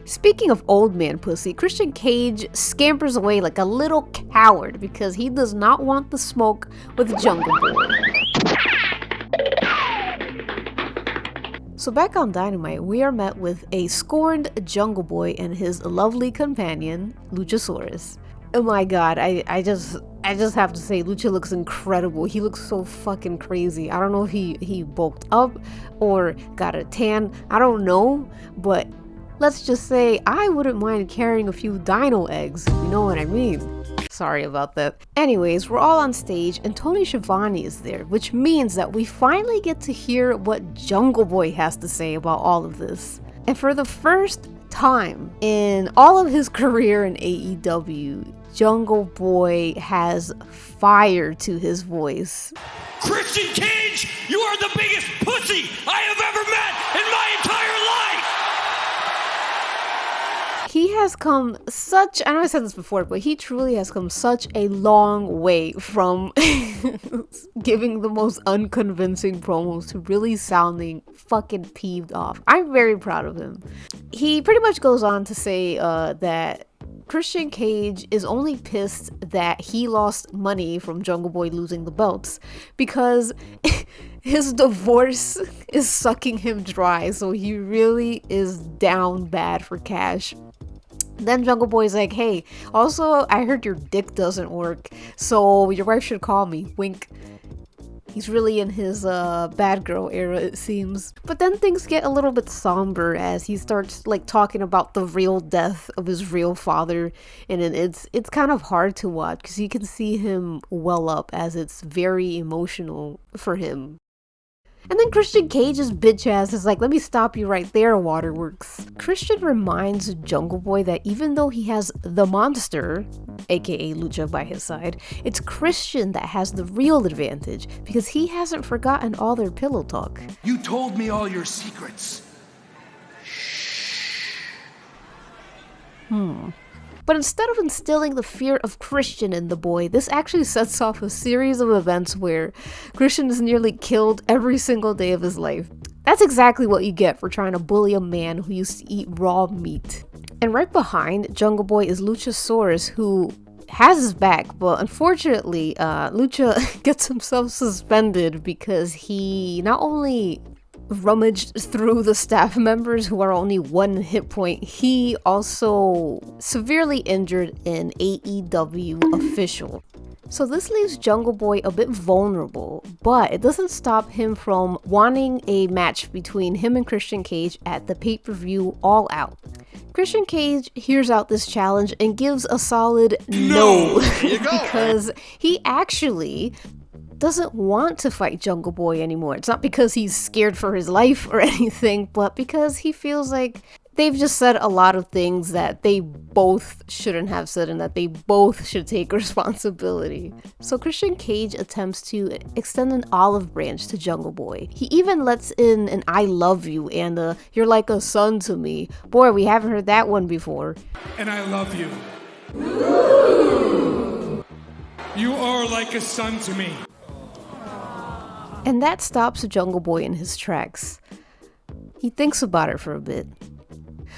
Speaking of Old Man Pussy, Christian Cage scampers away like a little coward because he does not want the smoke with Jungle Boy. So back on Dynamite, we are met with a scorned Jungle Boy and his lovely companion, Luchasaurus. Oh my god, I just have to say, Lucha looks incredible. He looks so fucking crazy. I don't know if he bulked up or got a tan. I don't know, but let's just say I wouldn't mind carrying a few dino eggs. You know what I mean? Sorry about that. Anyways, we're all on stage and Tony Schiavone is there, which means that we finally get to hear what Jungle Boy has to say about all of this. And for the first time in all of his career in AEW, Jungle Boy has fire to his voice. Christian Cage, you are the biggest pussy I have ever met in my entire life! He has come such, I know I said this before, but he truly has come such a long way from giving the most unconvincing promos to really sounding fucking peeved off. I'm very proud of him. He pretty much goes on to say that Christian Cage is only pissed that he lost money from Jungle Boy losing the belts because his divorce is sucking him dry, so he really is down bad for cash. Then Jungle Boy's like, hey, also, I heard your dick doesn't work, so your wife should call me. Wink. He's really in his bad girl era, it seems. But then things get a little bit somber as he starts like talking about the real death of his real father, and it's kind of hard to watch because you can see him well up as it's very emotional for him. And then Christian Cage's bitch ass is like, let me stop you right there, Waterworks. Christian reminds Jungle Boy that even though he has the monster, aka Lucha, by his side, it's Christian that has the real advantage because he hasn't forgotten all their pillow talk. You told me all your secrets. But instead of instilling the fear of Christian in the boy, this actually sets off a series of events where Christian is nearly killed every single day of his life. That's exactly what you get for trying to bully a man who used to eat raw meat. And right behind Jungle Boy is Luchasaurus, who has his back, but unfortunately, Lucha gets himself suspended because he not only rummaged through the staff members who are only 1 hit point, he also severely injured an AEW official. So this leaves Jungle Boy a bit vulnerable, but it doesn't stop him from wanting a match between him and Christian Cage at the pay-per-view All Out. Christian Cage hears out this challenge and gives a solid no. Because he actually doesn't want to fight Jungle Boy anymore. It's not because he's scared for his life or anything, but because he feels like they've just said a lot of things that they both shouldn't have said and that they both should take responsibility. So Christian Cage attempts to extend an olive branch to Jungle Boy. He even lets in an I love you and you're like a son to me. Boy, we haven't heard that one before. And I love you. You are like a son to me. And that stops Jungle Boy in his tracks. He thinks about it for a bit.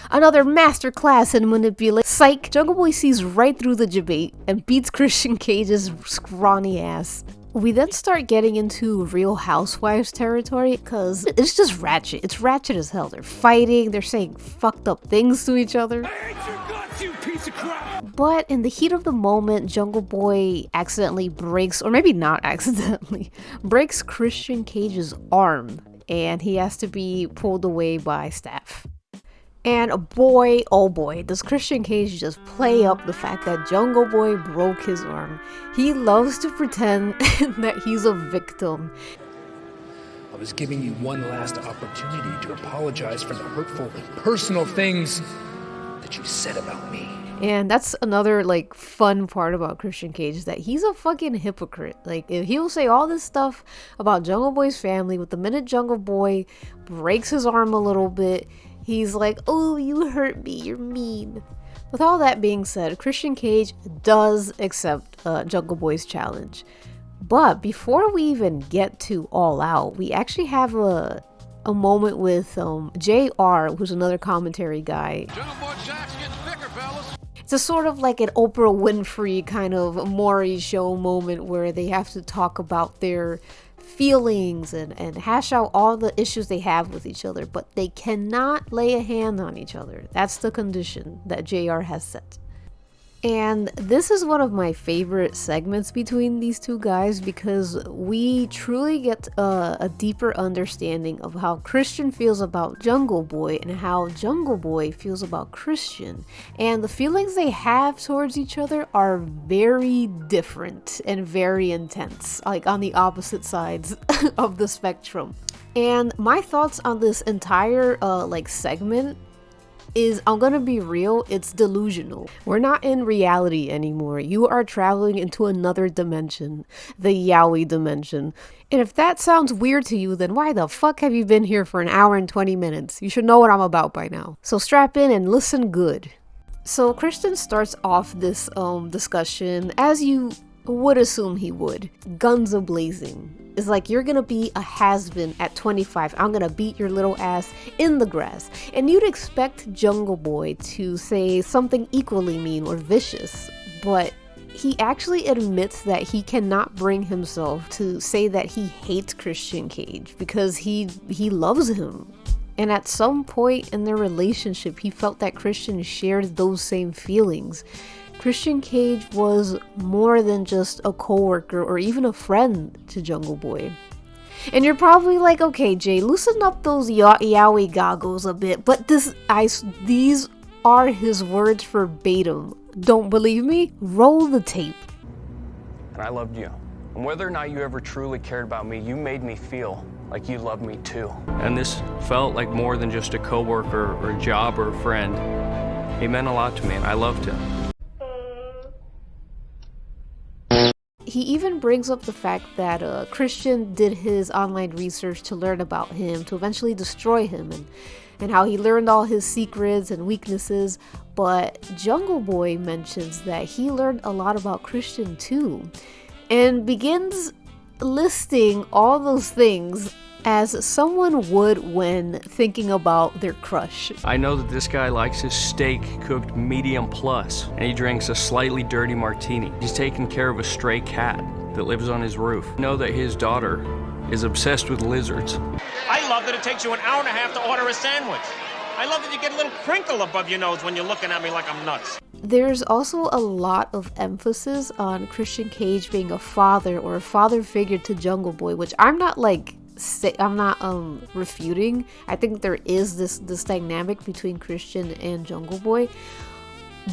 Another masterclass in manipulation. Psych! Jungle Boy sees right through the debate and beats Christian Cage's scrawny ass. We then start getting into Real Housewives territory because it's just ratchet. It's ratchet as hell. They're fighting, they're saying fucked up things to each other. I hate your guts, you piece of crap! But in the heat of the moment, Jungle Boy accidentally breaks, or maybe not accidentally, breaks Christian Cage's arm, and he has to be pulled away by staff. And boy, oh boy, does Christian Cage just play up the fact that Jungle Boy broke his arm. He loves to pretend that he's a victim. I was giving you one last opportunity to apologize for the hurtful, personal things that what you said about me. And that's another like fun part about Christian Cage, is that he's a fucking hypocrite. Like, if he'll say all this stuff about Jungle Boy's family, with the minute Jungle Boy breaks his arm a little bit, he's like, oh, you hurt me, you're mean. With all that being said, Christian Cage does accept Jungle Boy's challenge. But before we even get to All Out, we actually have a moment with JR, who's another commentary guy. Jungle Boy Jack's getting thicker, fellas. It's a sort of like an Oprah Winfrey kind of Maury show moment where they have to talk about their feelings and hash out all the issues they have with each other, but they cannot lay a hand on each other. That's the condition that JR has set. And this is one of my favorite segments between these two guys, because we truly get a deeper understanding of how Christian feels about Jungle Boy and how Jungle Boy feels about Christian. And the feelings they have towards each other are very different and very intense, like on the opposite sides of the spectrum. And my thoughts on this entire segment is, I'm gonna be real, it's delusional. We're not in reality anymore. You are traveling into another dimension, the Yowie dimension. And if that sounds weird to you, then why the fuck have you been here for an hour and 20 minutes? You should know what I'm about by now. So strap in and listen good. So Christian starts off this discussion as you would assume he would. Guns a-blazing. It's like, you're gonna be a has-been at 25. I'm gonna beat your little ass in the grass. And you'd expect Jungle Boy to say something equally mean or vicious, but he actually admits that he cannot bring himself to say that he hates Christian Cage because he loves him. And at some point in their relationship, he felt that Christian shared those same feelings. Christian Cage was more than just a coworker or even a friend to Jungle Boy. And you're probably like, okay, Jay, loosen up those Yowie goggles a bit, but these are his words verbatim. Don't believe me? Roll the tape. And I loved you. And whether or not you ever truly cared about me, you made me feel like you loved me too. And this felt like more than just a coworker or a job or a friend. He meant a lot to me, and I loved him. He even brings up the fact that Christian did his online research to learn about him, to eventually destroy him, and how he learned all his secrets and weaknesses. But Jungle Boy mentions that he learned a lot about Christian too, and begins listing all those things as someone would when thinking about their crush. I know that this guy likes his steak cooked medium plus, and he drinks a slightly dirty martini. He's taking care of a stray cat that lives on his roof. I know that his daughter is obsessed with lizards. I love that it takes you an hour and a half to order a sandwich. I love that you get a little crinkle above your nose when you're looking at me like I'm nuts. There's also a lot of emphasis on Christian Cage being a father or a father figure to Jungle Boy, which I'm not refuting. I think there is this dynamic between Christian and Jungle Boy,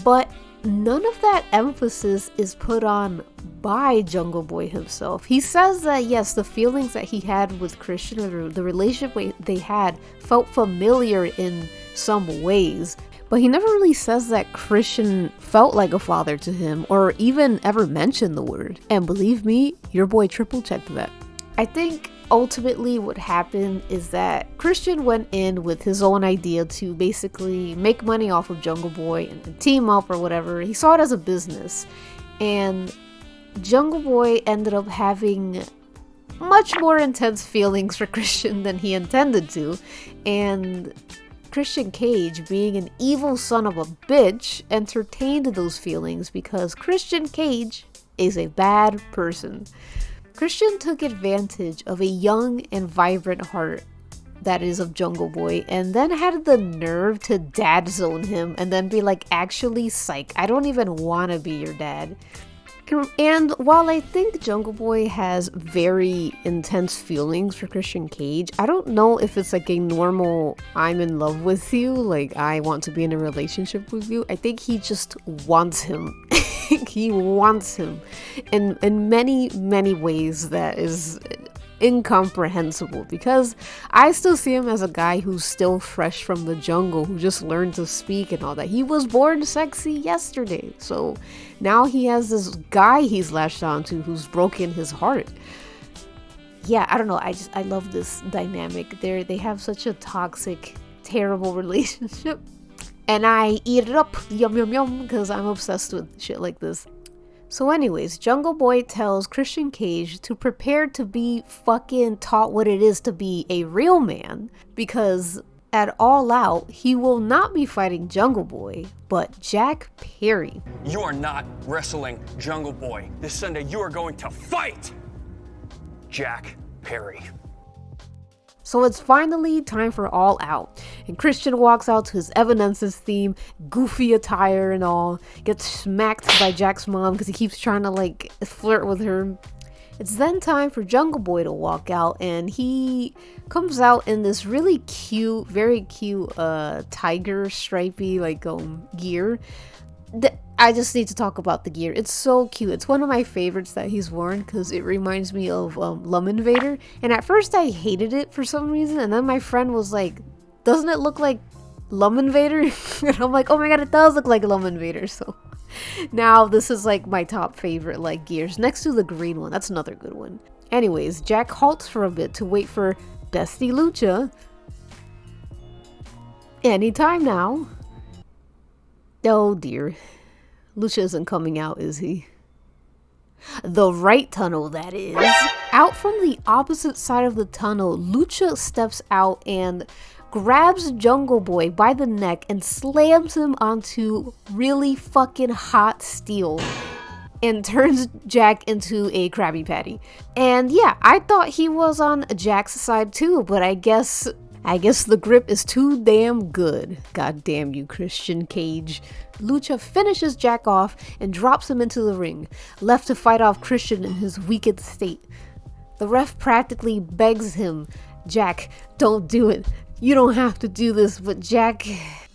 but none of that emphasis is put on by Jungle Boy himself. He says that yes, the feelings that he had with Christian, or the relationship they had, felt familiar in some ways, but he never really says that Christian felt like a father to him or even ever mentioned the word. And believe me, your boy triple checked that. I think ultimately what happened is that Christian went in with his own idea to basically make money off of Jungle Boy and team up or whatever. He saw it as a business, and Jungle Boy ended up having much more intense feelings for Christian than he intended to, and Christian Cage, being an evil son of a bitch, entertained those feelings because Christian Cage is a bad person. Christian took advantage of a young and vibrant heart that is of Jungle Boy, and then had the nerve to dad zone him and then be like, actually, psych, I don't even want to be your dad. And while I think Jungle Boy has very intense feelings for Christian Cage, I don't know if it's like a normal I'm in love with you, like I want to be in a relationship with you. I think he just wants him. He wants him in many ways that is incomprehensible because I still see him as a guy who's still fresh from the jungle, who just learned to speak and all that. He was born sexy yesterday, so now he has this guy he's latched onto who's broken his heart. Yeah, I don't know, I love this dynamic. They have such a toxic, terrible relationship, and I eat it up, yum yum yum, because I'm obsessed with shit like this. So anyways, Jungle Boy tells Christian Cage to prepare to be fucking taught what it is to be a real man, because at All Out, he will not be fighting Jungle Boy, but Jack Perry. You are not wrestling Jungle Boy. This Sunday, you are going to fight Jack Perry. So it's finally time for All Out, and Christian walks out to his Evanescence theme, goofy attire and all, gets smacked by Jack's mom because he keeps trying to like flirt with her. It's then time for Jungle Boy to walk out, and he comes out in this really cute, very cute tiger stripy like gear. I just need to talk about the gear. It's so cute. It's one of my favorites that he's worn because it reminds me of Lum Invader. And at first I hated it for some reason, and then my friend was like, doesn't it look like Lum Invader? And I'm like, oh my god, it does look like Lum Invader. So now this is like my top favorite like gears, next to the green one. That's another good one. Anyways, Jack halts for a bit to wait for Bestie Lucha. Anytime now. Oh dear. Lucha isn't coming out, is he? The right tunnel, that is. Out from the opposite side of the tunnel, Lucha steps out and grabs Jungle Boy by the neck and slams him onto really fucking hot steel and turns Jack into a Krabby Patty. And yeah, I thought he was on Jack's side too, but I guess the grip is too damn good. God damn you, Christian Cage. Lucha finishes Jack off and drops him into the ring, left to fight off Christian in his weakened state. The ref practically begs him, Jack, don't do it. You don't have to do this. But Jack,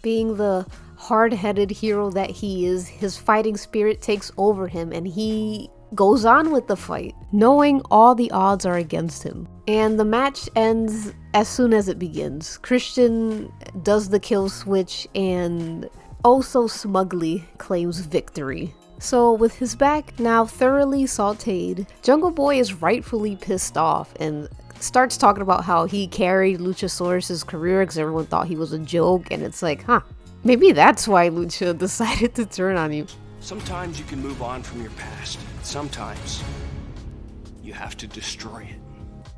being the hard-headed hero that he is, his fighting spirit takes over him and he goes on with the fight, knowing all the odds are against him. And the match ends as soon as it begins. Christian does the kill switch and also smugly claims victory. So with his back now thoroughly sauteed, Jungle Boy is rightfully pissed off and starts talking about how he carried Luchasaurus's career because everyone thought he was a joke, and it's like, maybe that's why Lucha decided to turn on you. Sometimes you can move on from your past. Sometimes you have to destroy it.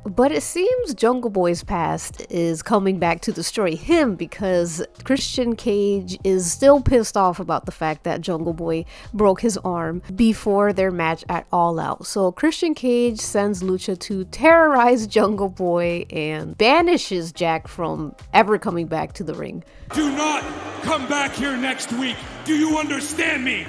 But it seems Jungle Boy's past is coming back to destroy him because Christian Cage is still pissed off about the fact that Jungle Boy broke his arm before their match at All Out. So Christian Cage sends Lucha to terrorize Jungle Boy and banishes Jack from ever coming back to the ring. Do not come back here next week. Do you understand me?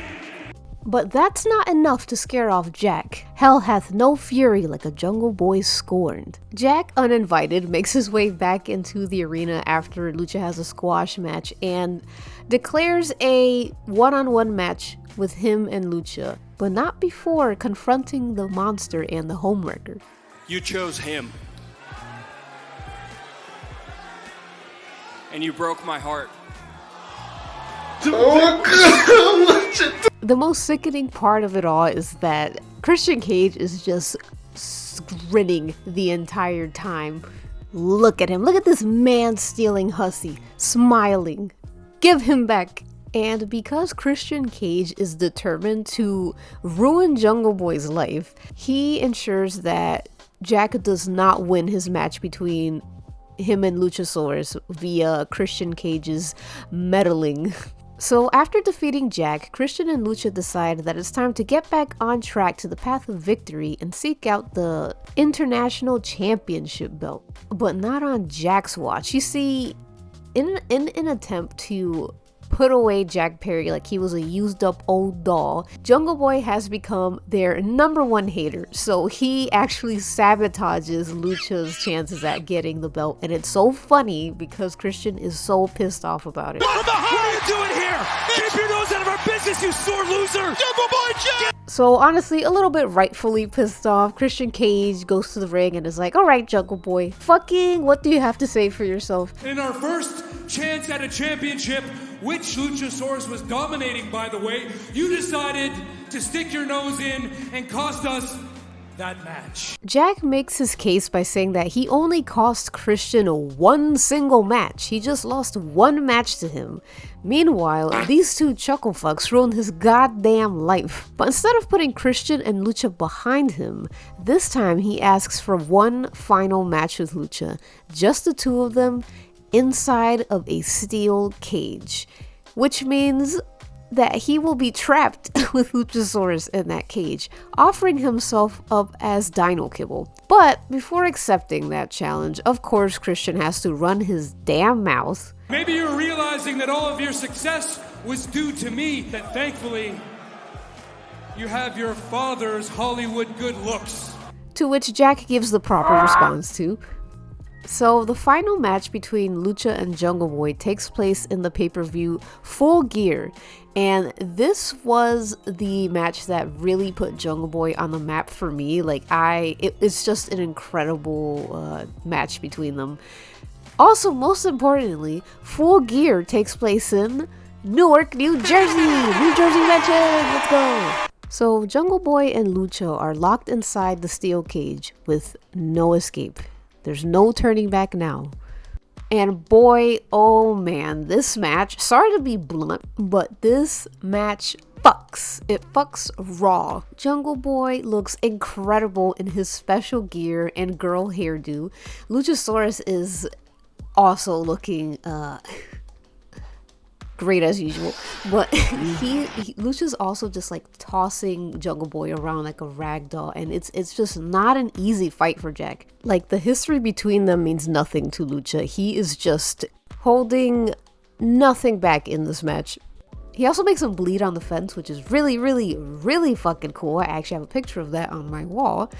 But that's not enough to scare off Jack. Hell hath no fury like a Jungle Boy scorned. Jack, uninvited, makes his way back into the arena after Lucha has a squash match and declares a one-on-one match with him and Lucha, but not before confronting the monster and the homewrecker. You chose him. And you broke my heart. Oh god! The most sickening part of it all is that Christian Cage is just grinning the entire time. Look at him. Look at this man-stealing hussy, smiling. Give him back. And because Christian Cage is determined to ruin Jungle Boy's life, he ensures that Jack does not win his match between him and Luchasaurus via Christian Cage's meddling. So after defeating Jack, Christian and Lucha decide that it's time to get back on track to the path of victory and seek out the International Championship belt. But not on Jack's watch. You see, in an attempt to put away Jack Perry like he was a used up old doll, Jungle Boy has become their #1 hater. So he actually sabotages Lucha's chances at getting the belt. And it's so funny because Christian is so pissed off about it. What are you doing here? Keep your nose out of our business, you sore loser! Jungle Boy Jack! So honestly, a little bit rightfully pissed off, Christian Cage goes to the ring and is like, alright, Jungle Boy, fucking what do you have to say for yourself? In our first chance at a championship, which Luchasaurus was dominating, by the way, you decided to stick your nose in and cost us that match. Jack makes his case by saying that he only cost Christian one single match. He just lost one match to him. Meanwhile, these two chuckle fucks ruined his goddamn life. But instead of putting Christian and Lucha behind him, this time he asks for one final match with Lucha. Just the two of them inside of a steel cage. Which means that he will be trapped with Luchasaurus in that cage, offering himself up as Dino Kibble. But before accepting that challenge, of course Christian has to run his damn mouth. Maybe you're realizing that all of your success was due to me, that thankfully you have your father's Hollywood good looks. To which Jack gives the proper response to. So the final match between Lucha and Jungle Boy takes place in the pay-per-view Full Gear, and this was the match that really put Jungle Boy on the map for me. Like it's just an incredible match between them. Also, most importantly, Full Gear takes place in Newark, New Jersey. New Jersey legend, let's go. So Jungle Boy and Lucha are locked inside the steel cage with no escape. There's no turning back now. And boy, oh man, this match, sorry to be blunt, but this match fucks. It fucks raw. Jungle Boy looks incredible in his special gear and girl hairdo. Luchasaurus is also looking great as usual, but Lucha's also just like tossing Jungle Boy around like a rag doll, and it's just not an easy fight for Jack. Like the history between them means nothing to Lucha. He is just holding nothing back in this match. He also makes him bleed on the fence, which is really fucking cool. I actually have a picture of that on my wall.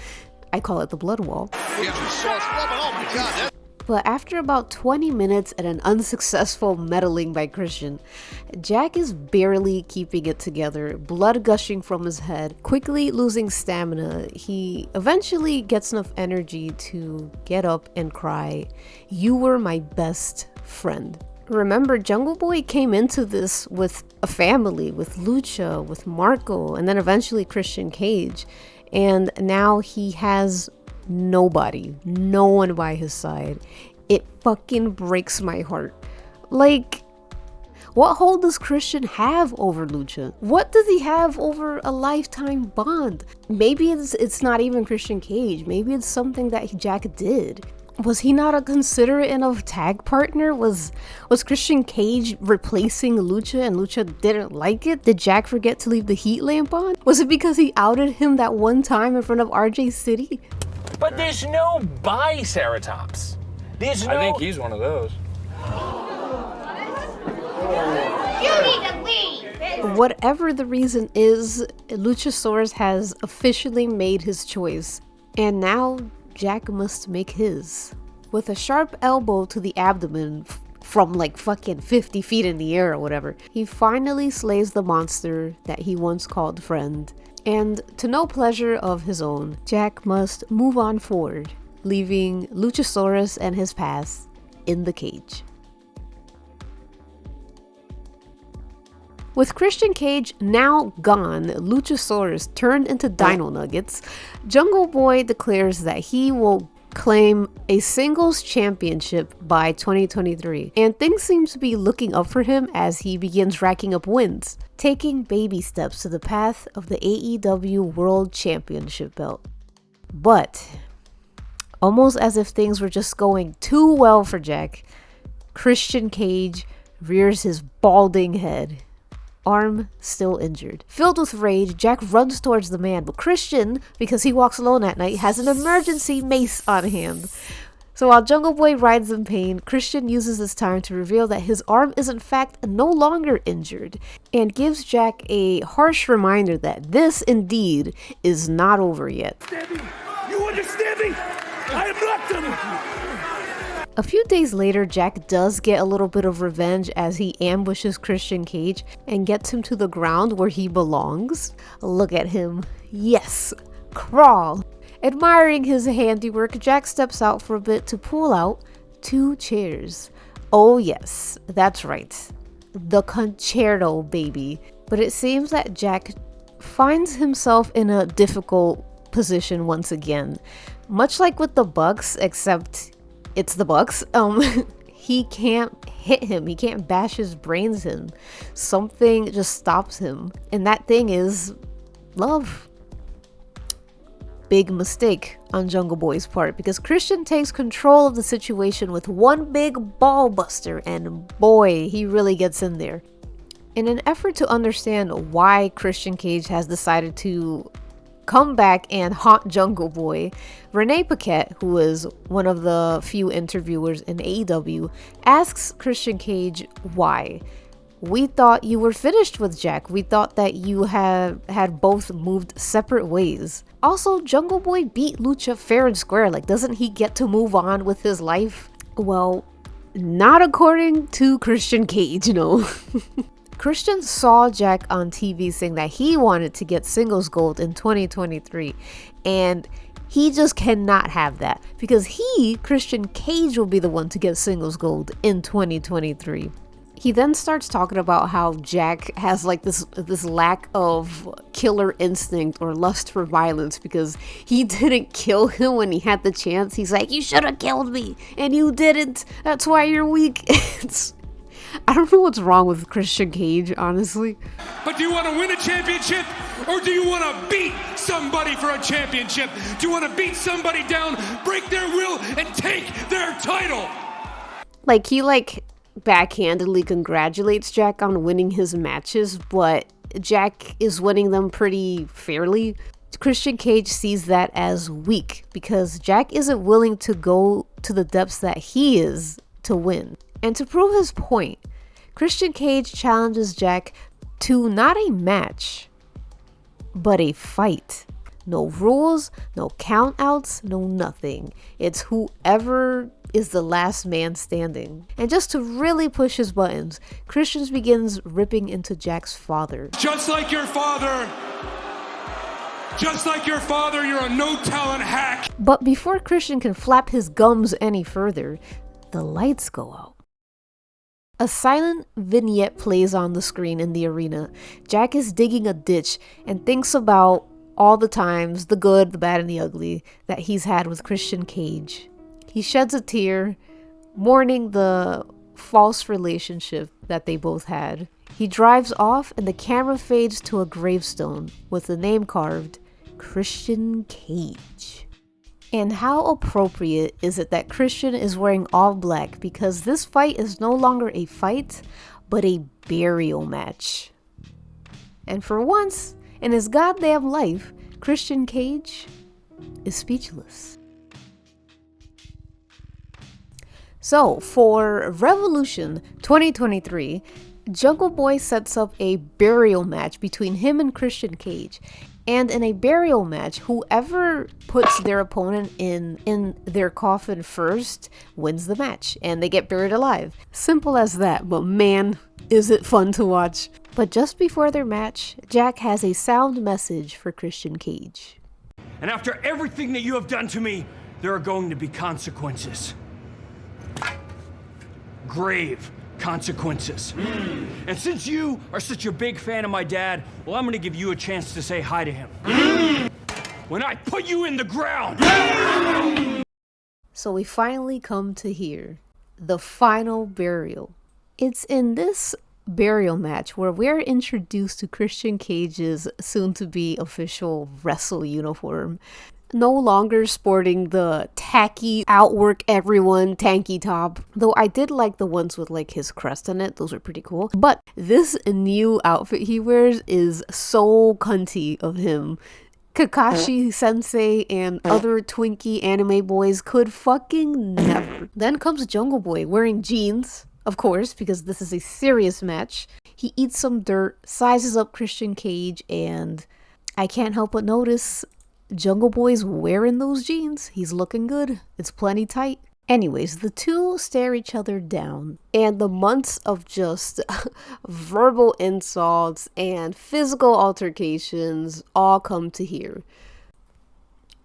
I call it the blood wall. Oh my God. But after about 20 minutes and an unsuccessful meddling by Christian, Jack is barely keeping it together, blood gushing from his head, quickly losing stamina. He eventually gets enough energy to get up and cry, "You were my best friend." Remember, Jungle Boy came into this with a family, with Lucha, with Marco, and then eventually Christian Cage. And now he has nobody, no one by his side. It fucking breaks my heart. Like, what hold does Christian have over Lucha? What does he have over a lifetime bond? Maybe it's not even Christian Cage. Maybe it's something that Jack did. Was he not a considerate enough tag partner? Was Christian Cage replacing Lucha and Lucha didn't like it? Did Jack forget to leave the heat lamp on? Was it because he outed him that one time in front of RJ City? But there's no Biceratops. There's no... I think he's one of those. You need to leave! Whatever the reason is, Luchasaurus has officially made his choice. And now Jack must make his. With a sharp elbow to the abdomen from like fucking 50 feet in the air or whatever, he finally slays the monster that he once called friend. And to no pleasure of his own, Jack must move on forward, leaving Luchasaurus and his past in the cage. With Christian Cage now gone, Luchasaurus turned into Dino Nuggets, Jungle Boy declares that he will claim a singles championship by 2023, and things seem to be looking up for him as he begins racking up wins, taking baby steps to the path of the AEW World Championship belt. But almost as if things were just going too well for Jack, Christian Cage rears his balding head, arm still injured. Filled with rage, Jack runs towards the man, but Christian, because he walks alone at night, has an emergency mace on hand. So while Jungle Boy rides in pain, Christian uses this time to reveal that his arm is in fact no longer injured, and gives Jack a harsh reminder that this indeed is not over yet. You understand me? I am not done with you. A few days later, Jack does get a little bit of revenge as he ambushes Christian Cage and gets him to the ground where he belongs. Look at him. Yes, crawl. Admiring his handiwork, Jack steps out for a bit to pull out 2 chairs. Oh yes, that's right. The concerto, baby. But it seems that Jack finds himself in a difficult position once again. Much like with the Bucks, except it's the Bucks. He can't hit him. He can't bash his brains in. Something just stops him. And that thing is love. Big mistake on Jungle Boy's part, because Christian takes control of the situation with one big ball buster, and boy, he really gets in there. In an effort to understand why Christian Cage has decided to come back and haunt Jungle Boy, Renee Paquette, who is one of the few interviewers in AEW, asks Christian Cage why. We thought you were finished with Jack. We thought that you had both moved separate ways. Also, Jungle Boy beat Lucha fair and square. Like, doesn't he get to move on with his life? Well, not according to Christian Cage, no. Christian saw Jack on TV saying that he wanted to get singles gold in 2023, and he just cannot have that, because Christian Cage, will be the one to get singles gold in 2023. He then starts talking about how Jack has like this lack of killer instinct or lust for violence because he didn't kill him when he had the chance. He's like, you should have killed me and you didn't. That's why you're weak. I don't know what's wrong with Christian Cage, honestly. But do you want to win a championship, or do you want to beat somebody for a championship? Do you want to beat somebody down, break their will, and take their title? Like, he backhandedly congratulates Jack on winning his matches, but Jack is winning them pretty fairly. Christian Cage sees that as weak because Jack isn't willing to go to the depths that he is to win. And to prove his point, Christian Cage challenges Jack to not a match, but a fight. No rules, no countouts, no nothing. It's whoever is the last man standing. And just to really push his buttons, Christian begins ripping into Jack's father. Just like your father, you're a no-talent hack. But before Christian can flap his gums any further, the lights go out. A silent vignette plays on the screen in the arena. Jack is digging a ditch and thinks about all the times, the good, the bad, and the ugly, that he's had with Christian Cage. He sheds a tear, mourning the false relationship that they both had. He drives off and the camera fades to a gravestone with the name carved, Christian Cage. And how appropriate is it that Christian is wearing all black, because this fight is no longer a fight, but a burial match. And for once in his goddamn life, Christian Cage is speechless. So, for Revolution 2023, Jungle Boy sets up a burial match between him and Christian Cage. And in a burial match, whoever puts their opponent in their coffin first wins the match, and they get buried alive. Simple as that, but man, is it fun to watch. But just before their match, Jack has a sound message for Christian Cage. And after everything that you have done to me, there are going to be consequences. Grave consequences. And since you are such a big fan of my dad, well, I'm gonna give you a chance to say hi to him. When I put you in the ground! So we finally come to here, the final burial. It's in this burial match where we're introduced to Christian Cage's soon-to-be official wrestle uniform. No longer sporting the tacky outwork everyone tanky top, though I did like the ones with like his crest on it. Those are pretty cool. But this new outfit he wears is so cunty of him. Kakashi Sensei and other Twinkie anime boys could fucking never. Then comes Jungle Boy wearing jeans, of course, because this is a serious match. He eats some dirt, sizes up Christian Cage, and I can't help but notice Jungle Boy's wearing those jeans. He's looking good. It's plenty tight. Anyways, the two stare each other down, and the months of just verbal insults and physical altercations all come to here.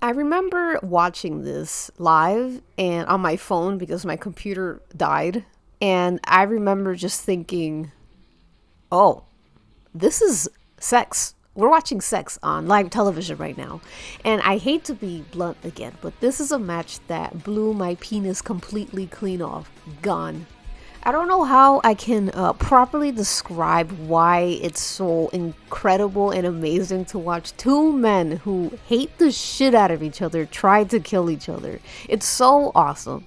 I remember watching this live and on my phone because my computer died, and I remember just thinking, oh, this is sex. We're watching sex on live television right now. And I hate to be blunt again, but this is a match that blew my penis completely clean off. Gone. I don't know how I can properly describe why it's so incredible and amazing to watch two men who hate the shit out of each other try to kill each other. It's so awesome.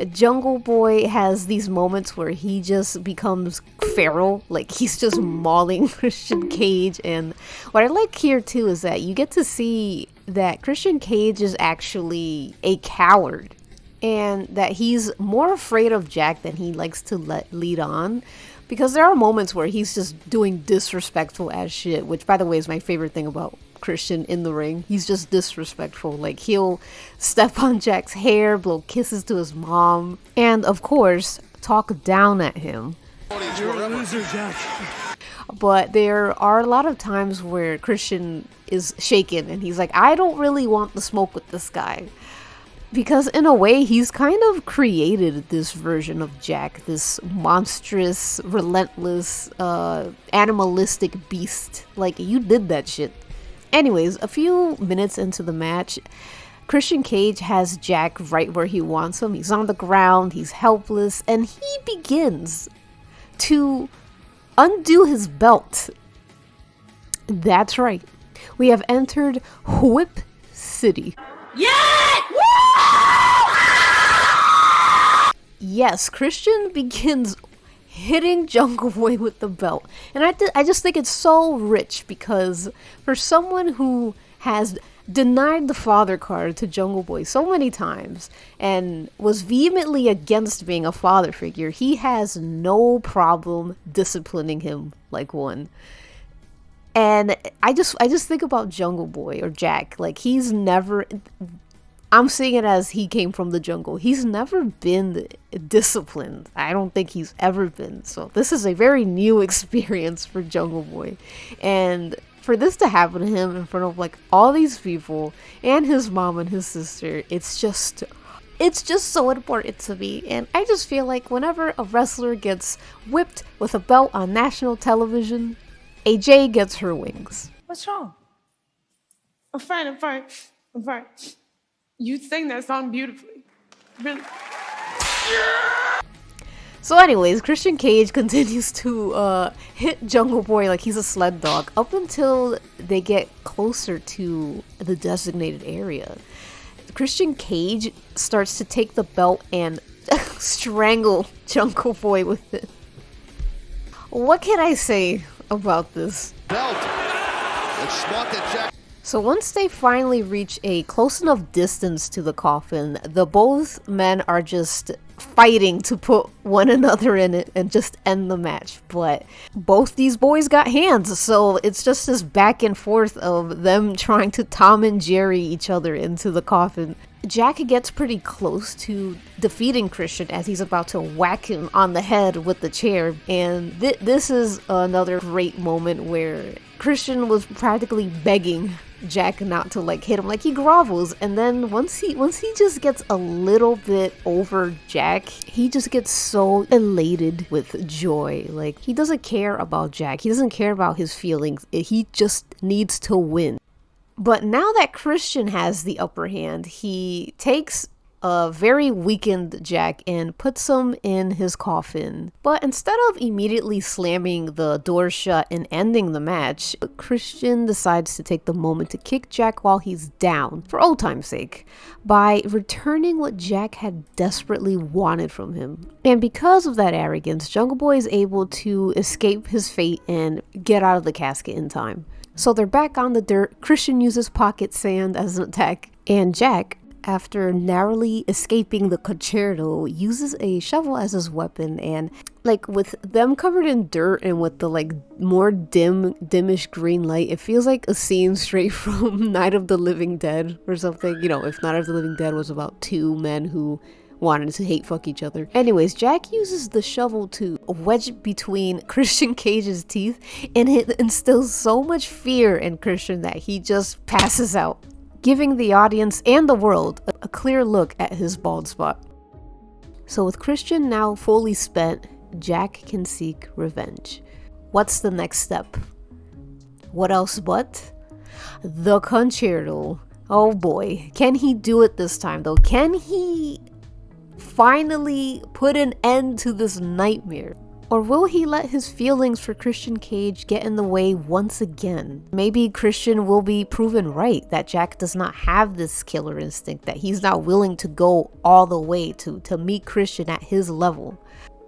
Jungle Boy has these moments where he just becomes feral, like he's just mauling Christian Cage. And what I like here too is that you get to see that Christian Cage is actually a coward, and that he's more afraid of Jack than he likes to lead on, because there are moments where he's just doing disrespectful as shit, which by the way is my favorite thing about Christian in the ring. He's just disrespectful. Like, he'll step on Jack's hair, blow kisses to his mom, and of course talk down at him. You're a loser, Jack. But there are a lot of times where Christian is shaken and he's like, I don't really want the smoke with this guy. Because in a way, he's kind of created this version of Jack, this monstrous, relentless, animalistic beast. Like, you did that shit. Anyways, a few minutes into the match, Christian Cage has Jack right where he wants him. He's on the ground, he's helpless, and he begins to undo his belt. That's right. We have entered Whip City. Yes, Christian begins hitting Jungle Boy with the belt. And I just think it's so rich, because for someone who has denied the father card to Jungle Boy so many times and was vehemently against being a father figure, he has no problem disciplining him like one. And I just think about Jungle Boy, or Jack, like, he's never, I'm seeing it as he came from the jungle. He's never been disciplined. I don't think he's ever been. So this is a very new experience for Jungle Boy. And for this to happen to him in front of like all these people and his mom and his sister, it's just so important to me. And I just feel like whenever a wrestler gets whipped with a belt on national television, AJ gets her wings. What's wrong? I'm fine. You sang that song beautifully. Really. So anyways, Christian Cage continues to hit Jungle Boy like he's a sled dog up until they get closer to the designated area. Christian Cage starts to take the belt and strangle Jungle Boy with it. What can I say about this? Belt. It's smart that Jack. So once they finally reach a close enough distance to the coffin, the both men are just fighting to put one another in it and just end the match. But both these boys got hands, so it's just this back and forth of them trying to Tom and Jerry each other into the coffin. Jack gets pretty close to defeating Christian as he's about to whack him on the head with the chair. And this is another great moment where Christian was practically begging Jack not to like hit him, like he grovels, and then once he just gets a little bit over Jack, he just gets so elated with joy. Like, he doesn't care about Jack, he doesn't care about his feelings, he just needs to win. But now that Christian has the upper hand, he takes a very weakened Jack and puts him in his coffin. But instead of immediately slamming the door shut and ending the match, Christian decides to take the moment to kick Jack while he's down, for old time's sake, by returning what Jack had desperately wanted from him. And because of that arrogance, Jungle Boy is able to escape his fate and get out of the casket in time. So they're back on the dirt. Christian uses pocket sand as an attack, and Jack, after narrowly escaping the concerto, uses a shovel as his weapon. And like, with them covered in dirt and with the like more dimmish green light, it feels like a scene straight from Night of the Living Dead or something. You know, if Night of the Living Dead was about two men who wanted to hate fuck each other. Anyways, Jack uses the shovel to wedge it between Christian Cage's teeth, and it instills so much fear in Christian that he just passes out, giving the audience and the world a clear look at his bald spot. So with Christian now fully spent, Jack can seek revenge. What's the next step? What else but the concerto? Oh boy, can he do it this time though? Can he finally put an end to this nightmare? Or will he let his feelings for Christian Cage get in the way once again? Maybe Christian will be proven right that Jack does not have this killer instinct, that he's not willing to go all the way to meet Christian at his level.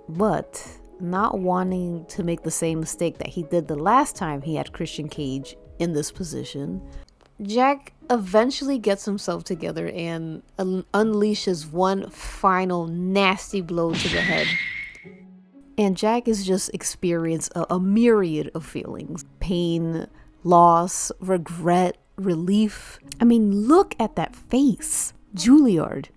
But not wanting to make the same mistake that he did the last time he had Christian Cage in this position, Jack eventually gets himself together and unleashes one final nasty blow to the head. And Jack is just experienced a myriad of feelings. Pain, loss, regret, relief. I mean, look at that face. Juilliard.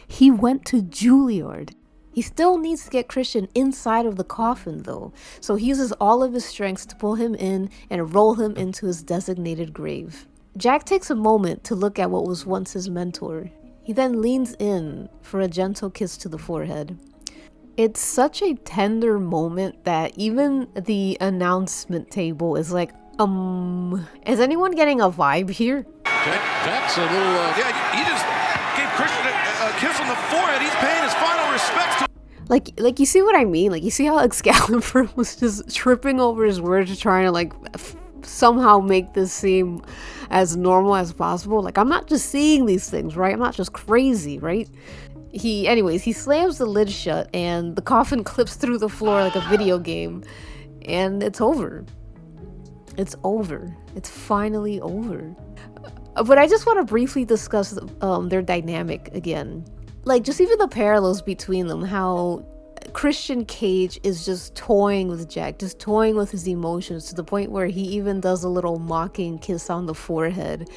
He went to Juilliard. He still needs to get Christian inside of the coffin though. So he uses all of his strengths to pull him in and roll him into his designated grave. Jack takes a moment to look at what was once his mentor. He then leans in for a gentle kiss to the forehead. It's such a tender moment that even the announcement table is like, is anyone getting a vibe here? Jack's a little, Yeah, he just gave Christian a kiss on the forehead. He's paying his final respects to. Like you see what I mean? Like you see how Excalibur was just tripping over his words, trying to like somehow make this seem as normal as possible. Like I'm not just seeing these things, right? I'm not just crazy, right? Anyways, he slams the lid shut and the coffin clips through the floor like a video game, and it's over. It's over. It's finally over. But I just want to briefly discuss their dynamic again. Like just even the parallels between them, how Christian Cage is just toying with Jack, just toying with his emotions to the point where he even does a little mocking kiss on the forehead,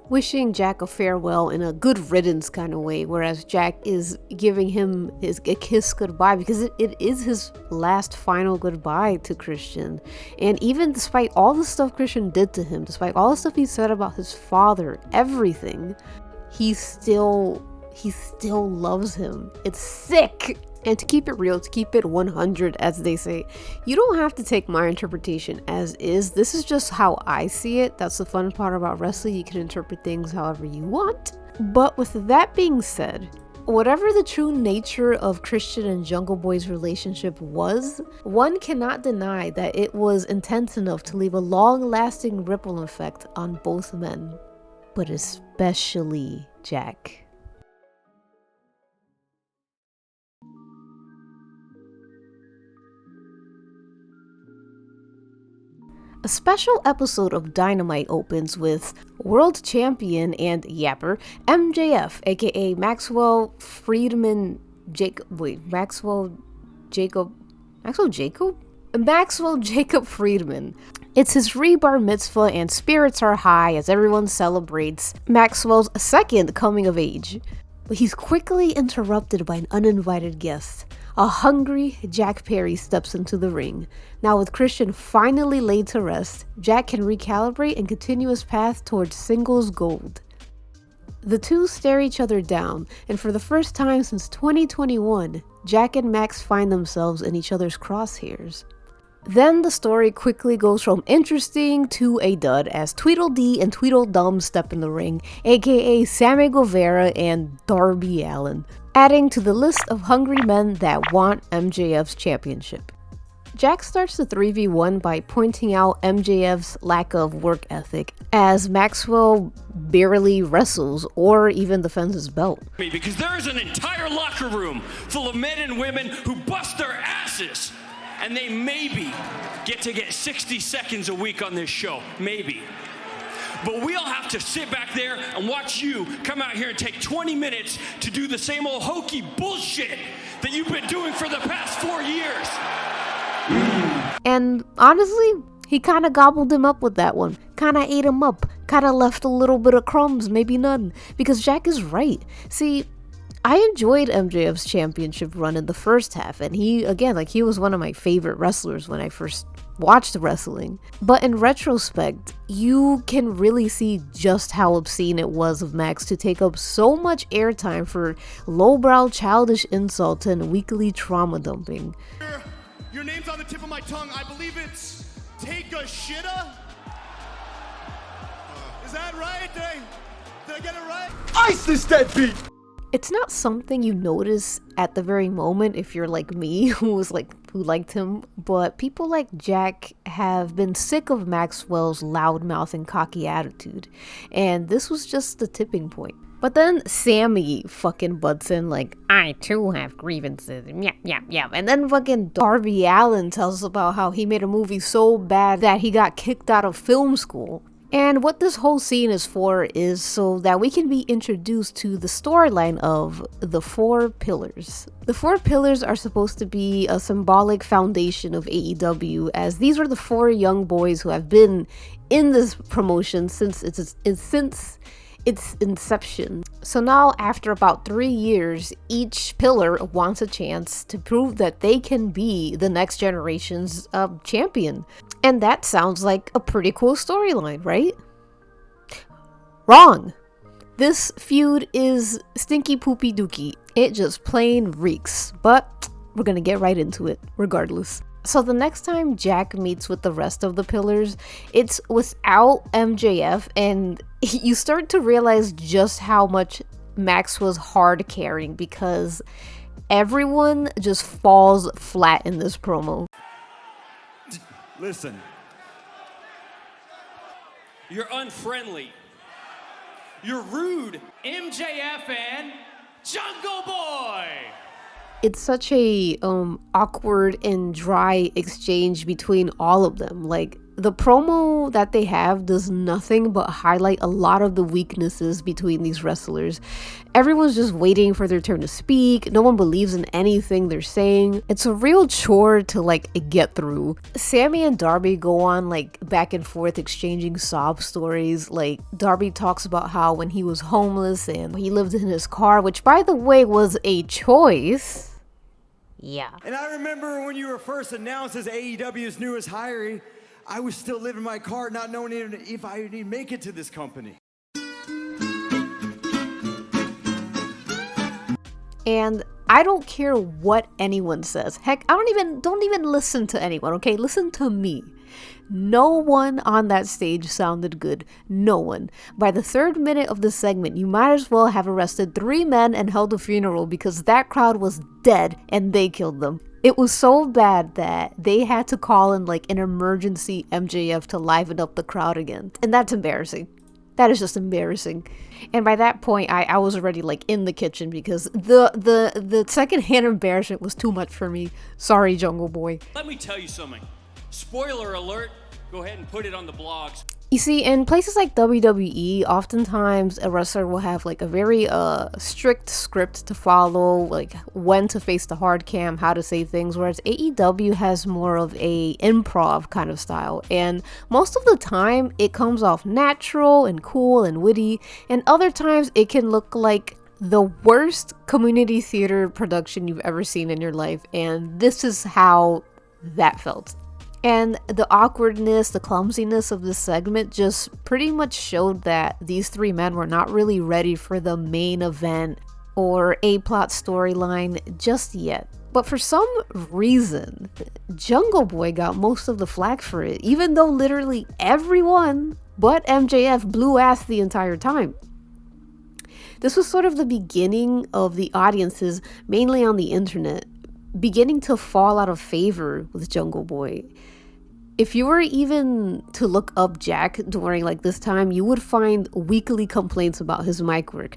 wishing Jack a farewell in a good riddance kind of way, whereas Jack is giving him a kiss goodbye because it is his last final goodbye to Christian. And even despite all the stuff Christian did to him, despite all the stuff he said about his father, everything, he still loves him. It's sick. And to keep it real, to keep it 100, as they say, you don't have to take my interpretation as is. This is just how I see it. That's the fun part about wrestling. You can interpret things however you want. But with that being said, whatever the true nature of Christian and Jungle Boy's relationship was, one cannot deny that it was intense enough to leave a long-lasting ripple effect on both men, but especially Jack. A special episode of Dynamite opens with world champion and yapper MJF, aka Maxwell Jacob Friedman. It's his rebar mitzvah and spirits are high as everyone celebrates Maxwell's second coming of age. But he's quickly interrupted by an uninvited guest. A hungry Jack Perry steps into the ring. Now with Christian finally laid to rest, Jack can recalibrate and continue his path towards singles gold. The two stare each other down, and for the first time since 2021, Jack and Max find themselves in each other's crosshairs. Then the story quickly goes from interesting to a dud as Tweedledee and Tweedledum step in the ring, aka Sammy Guevara and Darby Allin, adding to the list of hungry men that want MJF's championship. Jack starts the 3v1 by pointing out MJF's lack of work ethic, as Maxwell barely wrestles or even defends his belt. Because there is an entire locker room full of men and women who bust their asses, and they maybe get to get 60 seconds a week on this show, maybe. But we'll have to sit back there and watch you come out here and take 20 minutes to do the same old hokey bullshit that you've been doing for the past 4 years. And honestly, he kind of gobbled him up with that one. Kind of ate him up. Kind of left a little bit of crumbs, maybe none. Because Jack is right. See, I enjoyed MJF's championship run in the first half, and he was one of my favorite wrestlers when I first watched wrestling. But in retrospect, you can really see just how obscene it was of Max to take up so much airtime for lowbrow childish insults and weekly trauma dumping. Your name's on the tip of my tongue. I believe it's Take a Shitta? Is that right? Did I get it right? Ice this deadbeat! It's not something you notice at the very moment if you're like me, who liked him, but people like Jack have been sick of Maxwell's loudmouth and cocky attitude, and this was just the tipping point. But then Sammy fucking butts in like, I too have grievances, yeah. And then fucking Darby Allin tells us about how he made a movie so bad that he got kicked out of film school. And what this whole scene is for is so that we can be introduced to the storyline of the 4 pillars. The 4 pillars are supposed to be a symbolic foundation of AEW, as these are the 4 young boys who have been in this promotion since its inception. So now, after about 3 years, each pillar wants a chance to prove that they can be the next generation's champion. And that sounds like a pretty cool storyline, right? Wrong! This feud is stinky poopy dookie. It just plain reeks. But we're gonna get right into it, regardless. So the next time Jack meets with the rest of the pillars, it's without MJF, and you start to realize just how much Max was hard carrying, because everyone just falls flat in this promo. Listen. You're unfriendly. You're rude. MJF and Jungle Boy. It's such a awkward and dry exchange between all of them. Like, the promo that they have does nothing but highlight a lot of the weaknesses between these wrestlers. Everyone's just waiting for their turn to speak. No one believes in anything they're saying. It's a real chore to like get through. Sammy and Darby go on like back and forth exchanging sob stories. Like, Darby talks about how when he was homeless and he lived in his car, which by the way was a choice. Yeah. And I remember when you were first announced as AEW's newest hiree, I was still living in my car, not knowing even if I would even make it to this company. And I don't care what anyone says. Heck, don't even listen to anyone, okay? Listen to me. No one on that stage sounded good. No one. By the 3rd minute of the segment, you might as well have arrested 3 men and held a funeral, because that crowd was dead and they killed them. It was so bad that they had to call in like an emergency MJF to liven up the crowd again. And that's embarrassing. That is just embarrassing. And by that point, I was already like in the kitchen, because the secondhand embarrassment was too much for me. Sorry, Jungle Boy. Let me tell you something. Spoiler alert. Go ahead and put it on the blogs. You see, in places like WWE, oftentimes a wrestler will have like a very strict script to follow, like when to face the hard cam, how to say things, whereas AEW has more of a improv kind of style, and most of the time it comes off natural and cool and witty, and other times it can look like the worst community theater production you've ever seen in your life, and this is how that felt. And the awkwardness, the clumsiness of this segment just pretty much showed that these 3 men were not really ready for the main event or A-plot storyline just yet. But for some reason, Jungle Boy got most of the flack for it, even though literally everyone but MJF blew ass the entire time. This was sort of the beginning of the audiences, mainly on the internet, beginning to fall out of favor with Jungle Boy. If you were even to look up Jack during like this time, you would find weekly complaints about his mic work,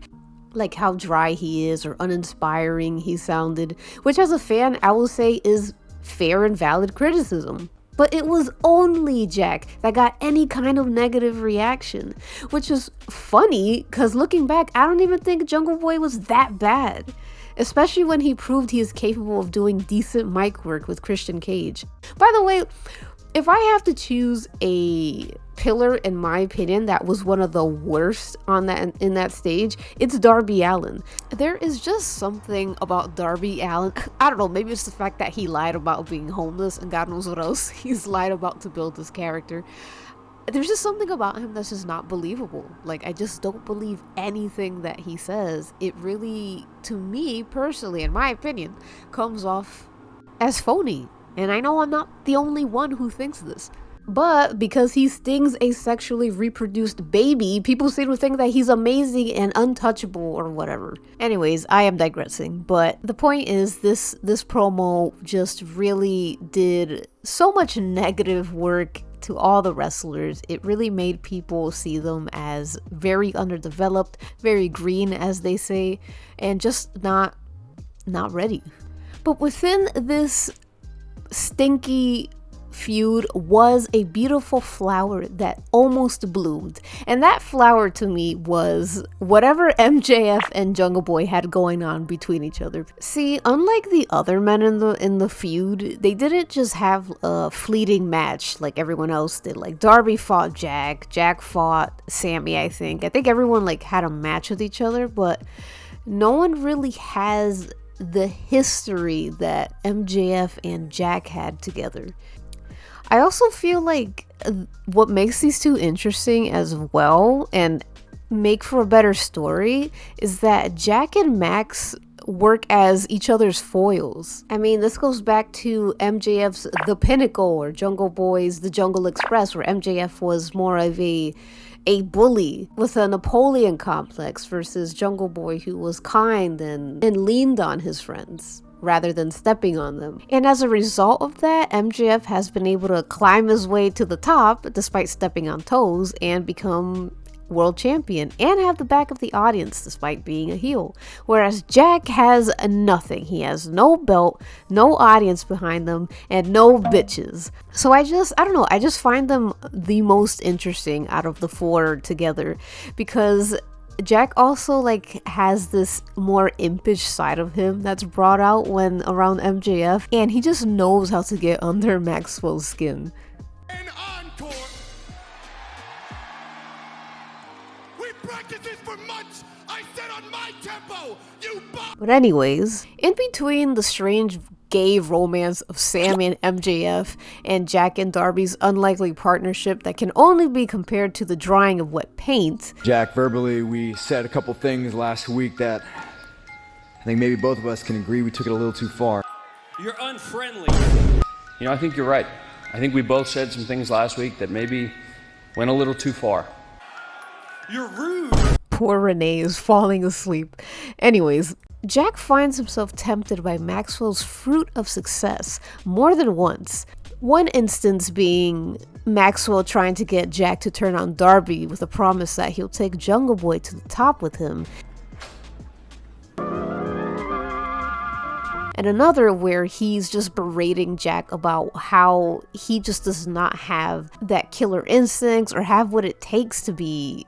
like how dry he is or uninspiring he sounded, which as a fan I will say is fair and valid criticism. But it was only Jack that got any kind of negative reaction, which is funny because looking back, I don't even think Jungle Boy was that bad, especially when he proved he is capable of doing decent mic work with Christian Cage. By the way, if I have to choose a pillar, in my opinion, that was one of the worst on that in that stage, it's Darby Allin. There is just something about Darby Allin. I don't know, maybe it's the fact that he lied about being homeless and God knows what else he's lied about to build this character. There's just something about him that's just not believable. Like, I just don't believe anything that he says. It really, to me personally, in my opinion, comes off as phony. And I know I'm not the only one who thinks this. But because he stings a sexually reproduced baby, people seem to think that he's amazing and untouchable or whatever. Anyways, I am digressing. But the point is, this promo just really did so much negative work to all the wrestlers. It really made people see them as very underdeveloped, very green, as they say, and just not ready. But within this stinky feud was a beautiful flower that almost bloomed, and that flower to me was whatever MJF and Jungle Boy had going on between each other. See, unlike the other men in the feud, they didn't just have a fleeting match like everyone else did. Like Darby fought Jack fought Sammy. I think everyone like had a match with each other, but no one really has the history that MJF and Jack had together. I also feel like what makes these two interesting as well and make for a better story is that Jack and Max work as each other's foils. I mean, this goes back to MJF's The Pinnacle or Jungle Boy's The Jungle Express, where MJF was more of a bully with a Napoleon complex versus Jungle Boy, who was kind and leaned on his friends rather than stepping on them. And as a result of that, MJF has been able to climb his way to the top despite stepping on toes and become world champion and have the back of the audience despite being a heel. Whereas Jack has nothing. He has no belt, no audience behind them, and no bitches. So I don't know, I just find them the most interesting out of the four together, because Jack also like has this more impish side of him that's brought out when around MJF, and he just knows how to get under Maxwell's skin. And encore. We practiced this for months. I said on my tempo, you But anyways, in between the strange gay romance of Sam and MJF and Jack and Darby's unlikely partnership that can only be compared to the drying of wet paint. Jack, verbally, we said a couple things last week that I think maybe both of us can agree we took it a little too far. You're unfriendly. You know, I think you're right. I think we both said some things last week that maybe went a little too far. You're rude. Poor Renee is falling asleep. Anyways, Jack finds himself tempted by Maxwell's fruit of success more than once. One instance being Maxwell trying to get Jack to turn on Darby with a promise that he'll take Jungle Boy to the top with him. And another where he's just berating Jack about how he just does not have that killer instincts or have what it takes to be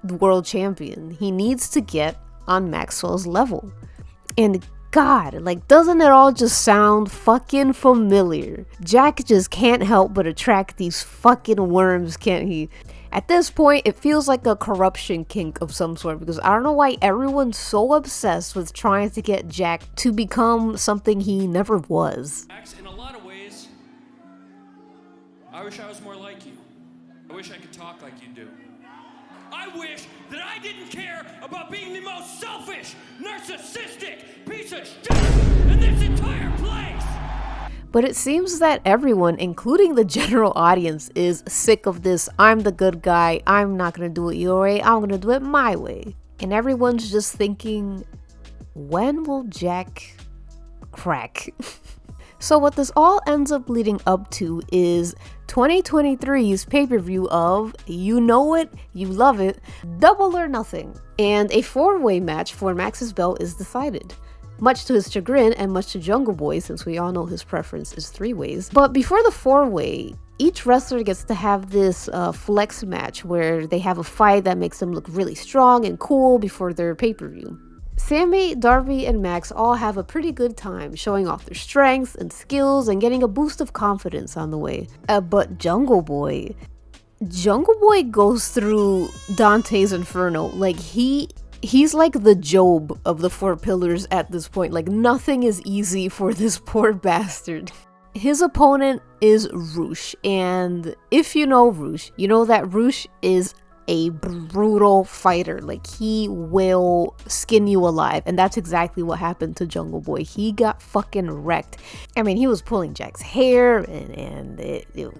the world champion. He needs to get on Maxwell's level. And God, like, doesn't it all just sound fucking familiar? Jack just can't help but attract these fucking worms, can't he? At this point, it feels like a corruption kink of some sort, because I don't know why everyone's so obsessed with trying to get Jack to become something he never was. In a lot of ways, I wish I was more like you. I wish I could talk like you do. I wish that I didn't care about being the most selfish, narcissistic piece of shit in this entire place! But it seems that everyone, including the general audience, is sick of this I'm the good guy, I'm not gonna do it your way, I'm gonna do it my way. And everyone's just thinking, when will Jack crack? So what this all ends up leading up to is 2023's pay-per-view of You Know It, You Love It, Double or Nothing. And a 4-way match for Max's belt is decided. Much to his chagrin and much to Jungle Boy, since we all know his preference is 3 ways. But before the 4-way, each wrestler gets to have this flex match where they have a fight that makes them look really strong and cool before their pay-per-view. Sammy, Darby, and Max all have a pretty good time showing off their strengths and skills and getting a boost of confidence on the way. But Jungle Boy Jungle Boy goes through Dante's Inferno. Like he's like the Job of the Four Pillars at this point. Like nothing is easy for this poor bastard. His opponent is Roosh, and if you know Roosh, you know that Roosh is a brutal fighter. Like he will skin you alive, and that's exactly what happened to Jungle Boy. He got fucking wrecked. I mean, he was pulling Jack's hair and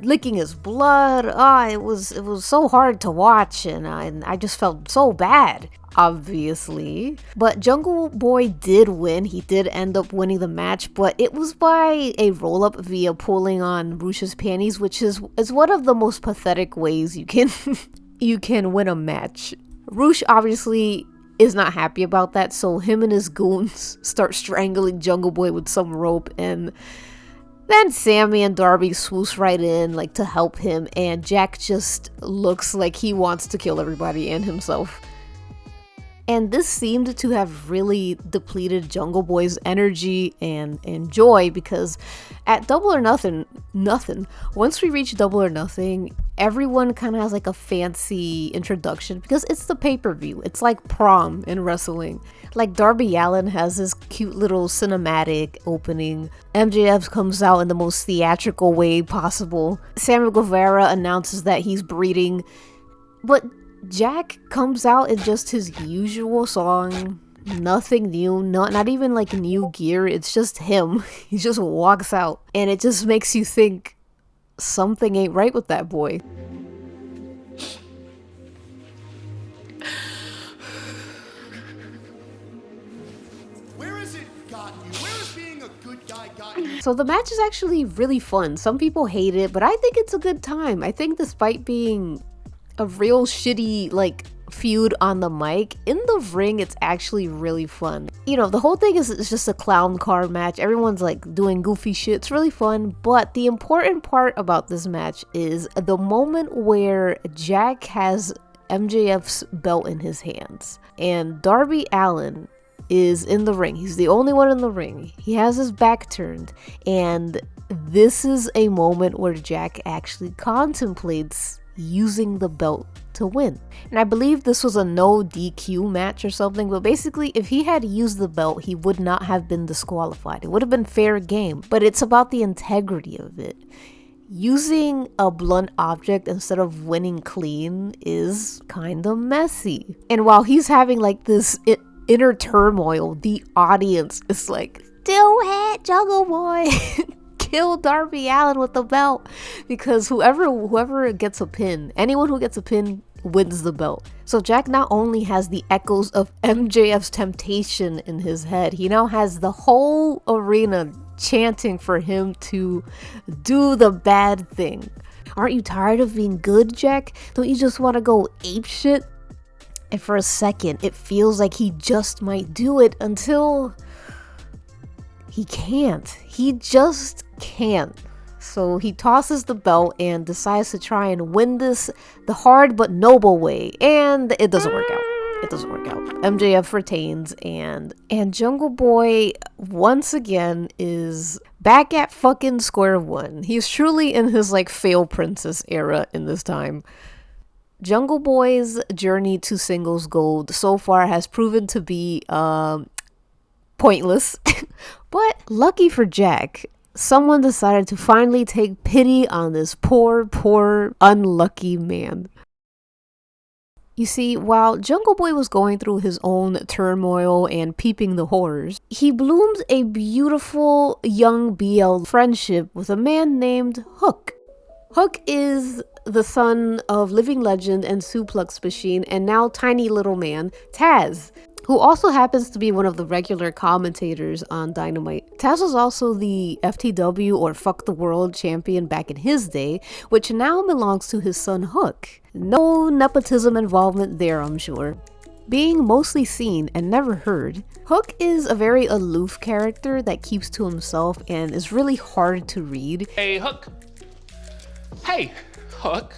licking his blood. It was so hard to watch, and I just felt so bad, obviously. But Jungle Boy did win. He did end up winning the match, but it was by a roll-up via pulling on Roosh's panties, which is one of the most pathetic ways you can you can win a match. Roosh obviously is not happy about that, so him and his goons start strangling Jungle Boy with some rope, and then Sammy and Darby swoosh right in like to help him, and Jack just looks like he wants to kill everybody and himself. And this seemed to have really depleted Jungle Boy's energy and joy, because at Double or Nothing, once we reach Double or Nothing, everyone kind of has like a fancy introduction because it's the pay-per-view. It's like prom in wrestling. Like Darby Allin has this cute little cinematic opening. MJF comes out in the most theatrical way possible. Sammy Guevara announces that he's breeding, but Jack comes out in just his usual song. Nothing new, not even like new gear. It's just him. He just walks out, and it just makes you think something ain't right with that boy. Where is it gotten you? Where is being a good guy gotten you? So the match is actually really fun. Some people hate it, but I think it's a good time. I think despite being a real shitty like feud on the mic, in the ring it's actually really fun. You know, the whole thing is it's just a clown car match. Everyone's like doing goofy shit. It's really fun, but the important part about this match is the moment where Jack has MJF's belt in his hands and Darby Allin is in the ring. He's the only one in the ring. He has his back turned, and this is a moment where Jack actually contemplates using the belt to win. And I believe this was a no DQ match or something, but basically if he had used the belt, he would not have been disqualified. It would have been fair game, but it's about the integrity of it. Using a blunt object instead of winning clean is kind of messy. And while he's having like this inner turmoil, the audience is like, do it, Jungle Boy. Kill Darby Allin with the belt, because whoever gets a pin, anyone who gets a pin wins the belt. So Jack not only has the echoes of MJF's temptation in his head, he now has the whole arena chanting for him to do the bad thing. Aren't you tired of being good, Jack? Don't you just want to go apeshit? And for a second, it feels like he just might do it until he can't. He just can't. So he tosses the belt and decides to try and win this the hard but noble way, and it doesn't work out. It doesn't work out. MJF retains, and Jungle Boy once again is back at fucking square one. He's truly in his like fail princess era in this time. Jungle Boy's journey to singles gold so far has proven to be pointless. But lucky for Jack, someone decided to finally take pity on this poor, unlucky man. You see, while Jungle Boy was going through his own turmoil and peeping the horrors, he bloomed a beautiful young BL friendship with a man named Hook. Hook is the son of living legend and suplex machine and now tiny little man Taz, who also happens to be one of the regular commentators on Dynamite. Taz was also the FTW or Fuck the World champion back in his day, which now belongs to his son Hook. No nepotism involvement there, I'm sure. Being mostly seen and never heard, Hook is a very aloof character that keeps to himself and is really hard to read. Hey, Hook. Hey, Hook.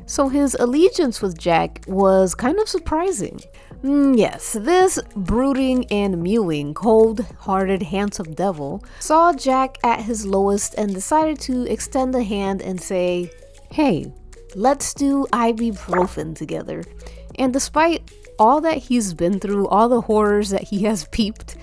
So his allegiance with Jack was kind of surprising. Yes, this brooding and mewing, cold-hearted, handsome devil saw Jack at his lowest and decided to extend a hand and say, "Hey, let's do ibuprofen together." And despite all that he's been through, all the horrors that he has peeped,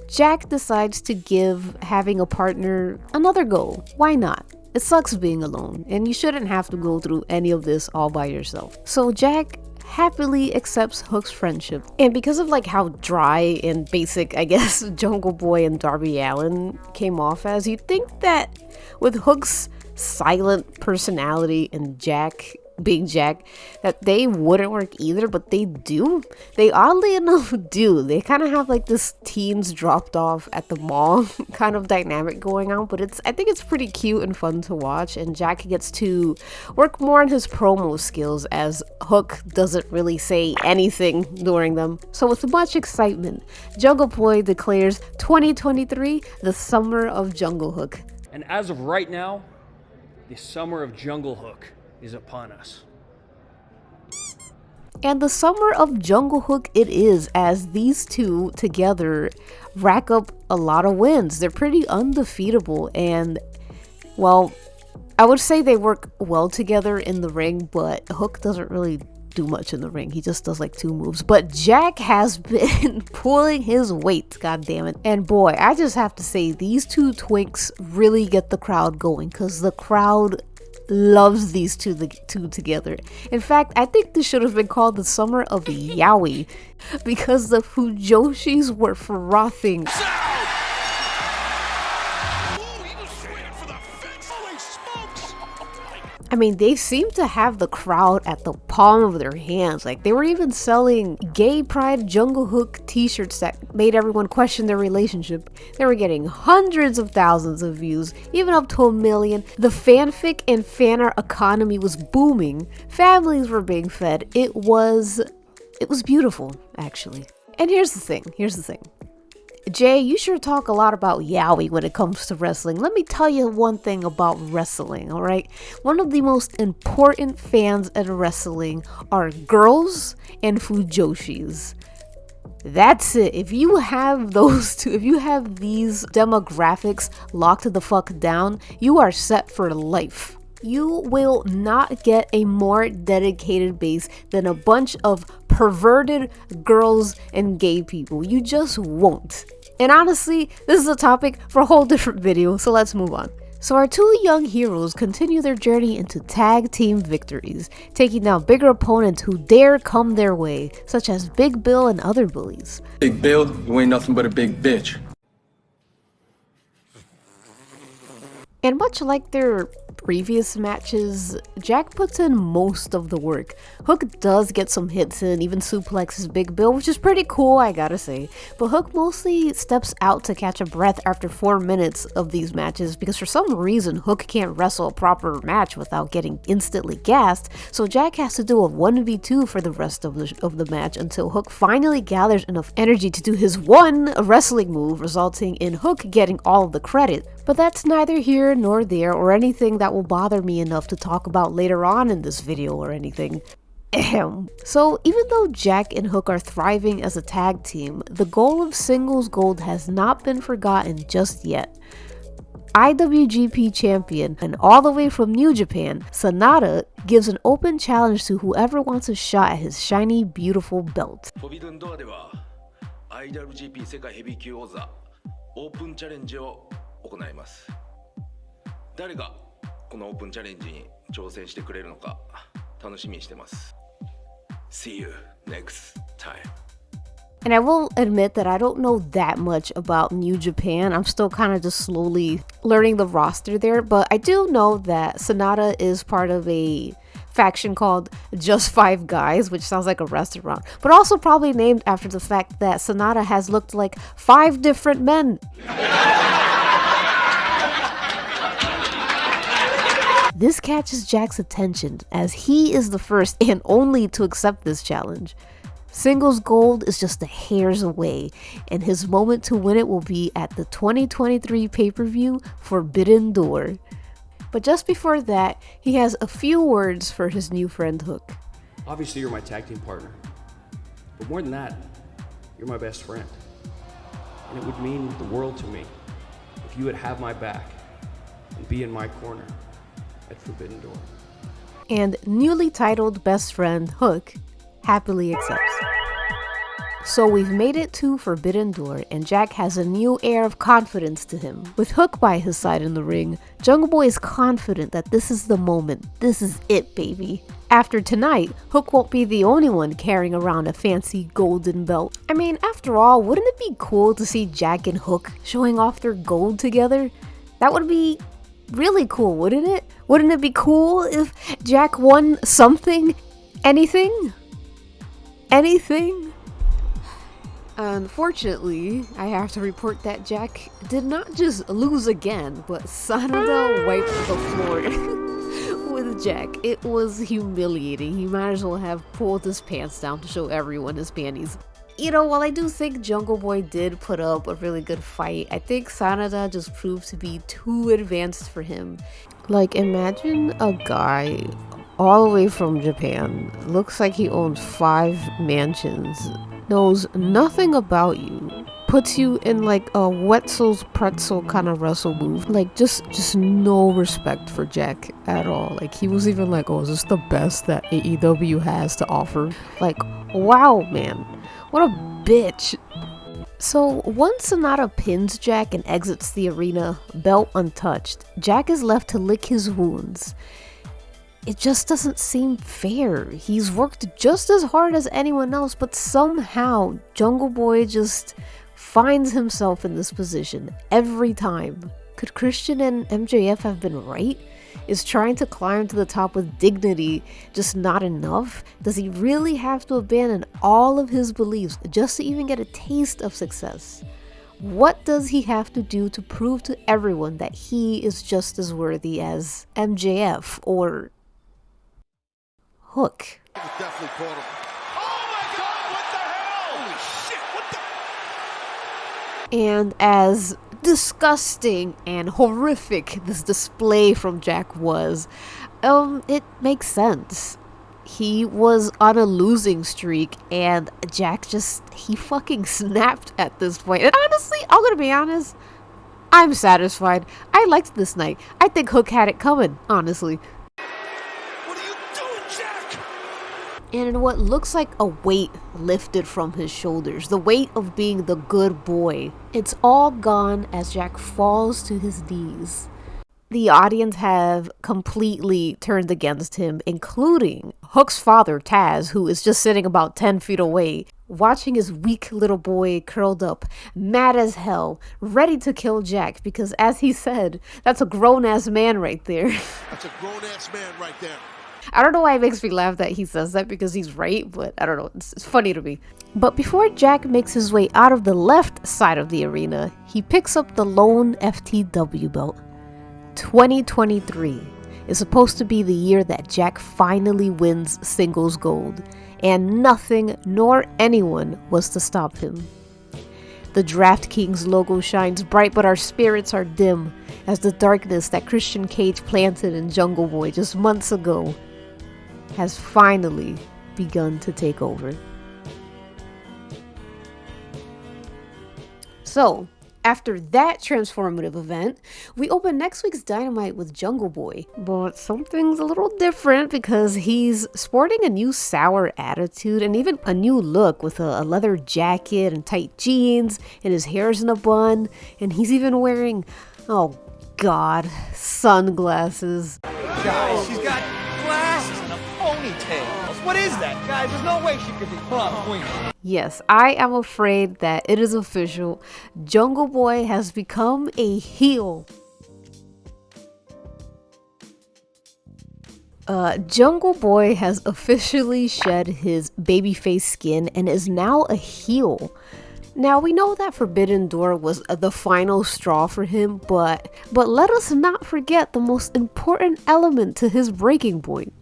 Jack decides to give having a partner another go. Why not? It sucks being alone, and you shouldn't have to go through any of this all by yourself. So Jack happily accepts Hook's friendship. And because of like how dry and basic, I guess, Jungle Boy and Darby Allin came off as, you'd think that with Hook's silent personality and Jack being Jack, that they wouldn't work either, but they do. They oddly enough do. They kind of have like this teens dropped off at the mall kind of dynamic going on, but I think it's pretty cute and fun to watch, and Jack gets to work more on his promo skills as Hook doesn't really say anything during them. So with much excitement, Jungle Boy declares 2023 the summer of Jungle Hook. And as of right now, the summer of Jungle Hook is upon us. And the summer of Jungle Hook it is, as these two together rack up a lot of wins. They're pretty undefeatable, and well, I would say they work well together in the ring, but Hook doesn't really do much in the ring. He just does like 2 moves. But Jack has been pulling his weight, god damn it. And boy, I just have to say, these two twinks really get the crowd going, because the crowd loves these two together. In fact, I think this should have been called the summer of Yaoi, because the Fujoshis were frothing. I mean, they seem to have the crowd at the palm of their hands. Like, they were even selling gay pride Jungle Hook t-shirts that made everyone question their relationship. They were getting hundreds of thousands of views, even up to 1 million. The fanfic and fan art economy was booming. Families were being fed. It was beautiful, actually. And here's the thing. Jay, you sure talk a lot about yaoi when it comes to wrestling. Let me tell you one thing about wrestling, alright? One of the most important fans in wrestling are girls and fujoshis. That's it. If you have those two, if you have these demographics locked the fuck down, you are set for life. You will not get a more dedicated base than a bunch of perverted girls and gay people. You just won't. And honestly, this is a topic for a whole different video, so let's move on. So our two young heroes continue their journey into tag team victories, taking down bigger opponents who dare come their way, such as Big Bill and other bullies. Big Bill, you ain't nothing but a big bitch. And much like their previous matches, Jack puts in most of the work. Hook does get some hits in, even suplexes Big Bill, which is pretty cool, I gotta say. But Hook mostly steps out to catch a breath after 4 minutes of these matches, because for some reason Hook can't wrestle a proper match without getting instantly gassed, so Jack has to do a 1v2 for the rest of the match until Hook finally gathers enough energy to do his one wrestling move, resulting in Hook getting all of the credit. But that's neither here nor there, or anything that will bother me enough to talk about later on in this video or anything. So even though Jack and Hook are thriving as a tag team, the goal of singles gold has not been forgotten just yet. IWGP champion and all the way from New Japan, Sanada gives an open challenge to whoever wants a shot at his shiny, beautiful belt. IWGP 世界ヘビー級王座オープンチャレンジを行います。誰がこのオープンチャレンジに挑戦してくれるのか楽しみにしてます。See you next time. And I will admit that I don't know that much about New Japan. I'm still kind of just slowly learning the roster there, but I do know that Sanada is part of a faction called Just Five Guys, which sounds like a restaurant, but also probably named after the fact that Sanada has looked like 5 different men. This catches Jack's attention as he is the first and only to accept this challenge. Singles gold is just a hair's away, and his moment to win it will be at the 2023 pay-per-view Forbidden Door. But just before that, he has a few words for his new friend Hook. Obviously, you're my tag team partner. But more than that, you're my best friend. And it would mean the world to me if you would have my back and be in my corner at Forbidden Door. And newly titled best friend Hook happily accepts. So we've made it to Forbidden Door, and Jack has a new air of confidence to him. With Hook by his side in the ring, Jungle Boy is confident that this is the moment. This is it, baby. After tonight, Hook won't be the only one carrying around a fancy golden belt. I mean, after all, wouldn't it be cool to see Jack and Hook showing off their gold together? That would be really cool, wouldn't it? Wouldn't it be cool if Jack won something? Anything? Anything? Unfortunately, I have to report that Jack did not just lose again, but Sanada wiped the floor with Jack. It was humiliating. He might as well have pulled his pants down to show everyone his panties. You know, while I do think Jungle Boy did put up a really good fight, I think Sanada just proved to be too advanced for him. Like, imagine a guy all the way from Japan, looks like he owns 5 mansions, knows nothing about you, puts you in like a Wetzel's pretzel kind of wrestle move. Like, just no respect for Jack at all. Like, he was even like, oh, is this the best that AEW has to offer? Like, wow, man, what a bitch. So once Sanada pins Jack and exits the arena, belt untouched, Jack is left to lick his wounds. It just doesn't seem fair. He's worked just as hard as anyone else, but somehow Jungle Boy just finds himself in this position every time. Could Christian and MJF have been right? Is trying to climb to the top with dignity just not enough? Does he really have to abandon all of his beliefs just to even get a taste of success? What does he have to do to prove to everyone that he is just as worthy as MJF or Hook? Definitely caught him. Oh my God! What the hell? Holy shit! What the? And as disgusting and horrific this display from Jack was, it makes sense. He was on a losing streak, and Jack he fucking snapped at this point. And honestly, I'm gonna be honest, I'm satisfied. I liked this night. I think Hook had it coming, honestly. And in what looks like a weight lifted from his shoulders, the weight of being the good boy, it's all gone as Jack falls to his knees. The audience have completely turned against him, including Hook's father, Taz, who is just sitting about 10 feet away, watching his weak little boy curled up, mad as hell, ready to kill Jack, because as he said, that's a grown-ass man right there. That's a grown-ass man right there. I don't know why it makes me laugh that he says that, because he's right, but I don't know, it's funny to me. But before Jack makes his way out of the left side of the arena, he picks up the lone FTW belt. 2023 is supposed to be the year that Jack finally wins singles gold, and nothing nor anyone was to stop him. The DraftKings logo shines bright, but our spirits are dim as the darkness that Christian Cage planted in Jungle Boy just months ago has finally begun to take over. So, after that transformative event, we open next week's Dynamite with Jungle Boy. But something's a little different because he's sporting a new sour attitude and even a new look with a leather jacket and tight jeans, and his hair's in a bun, and he's even wearing, oh god, sunglasses. Guys, she's got glasses and a ponytail. What is that? Guys, there's no way she could be prom queen. Yes, I am afraid that it is official. Jungle Boy has become a heel. Jungle Boy has officially shed his babyface skin and is now a heel. Now, we know that Forbidden Door was the final straw for him, but let us not forget the most important element to his breaking point.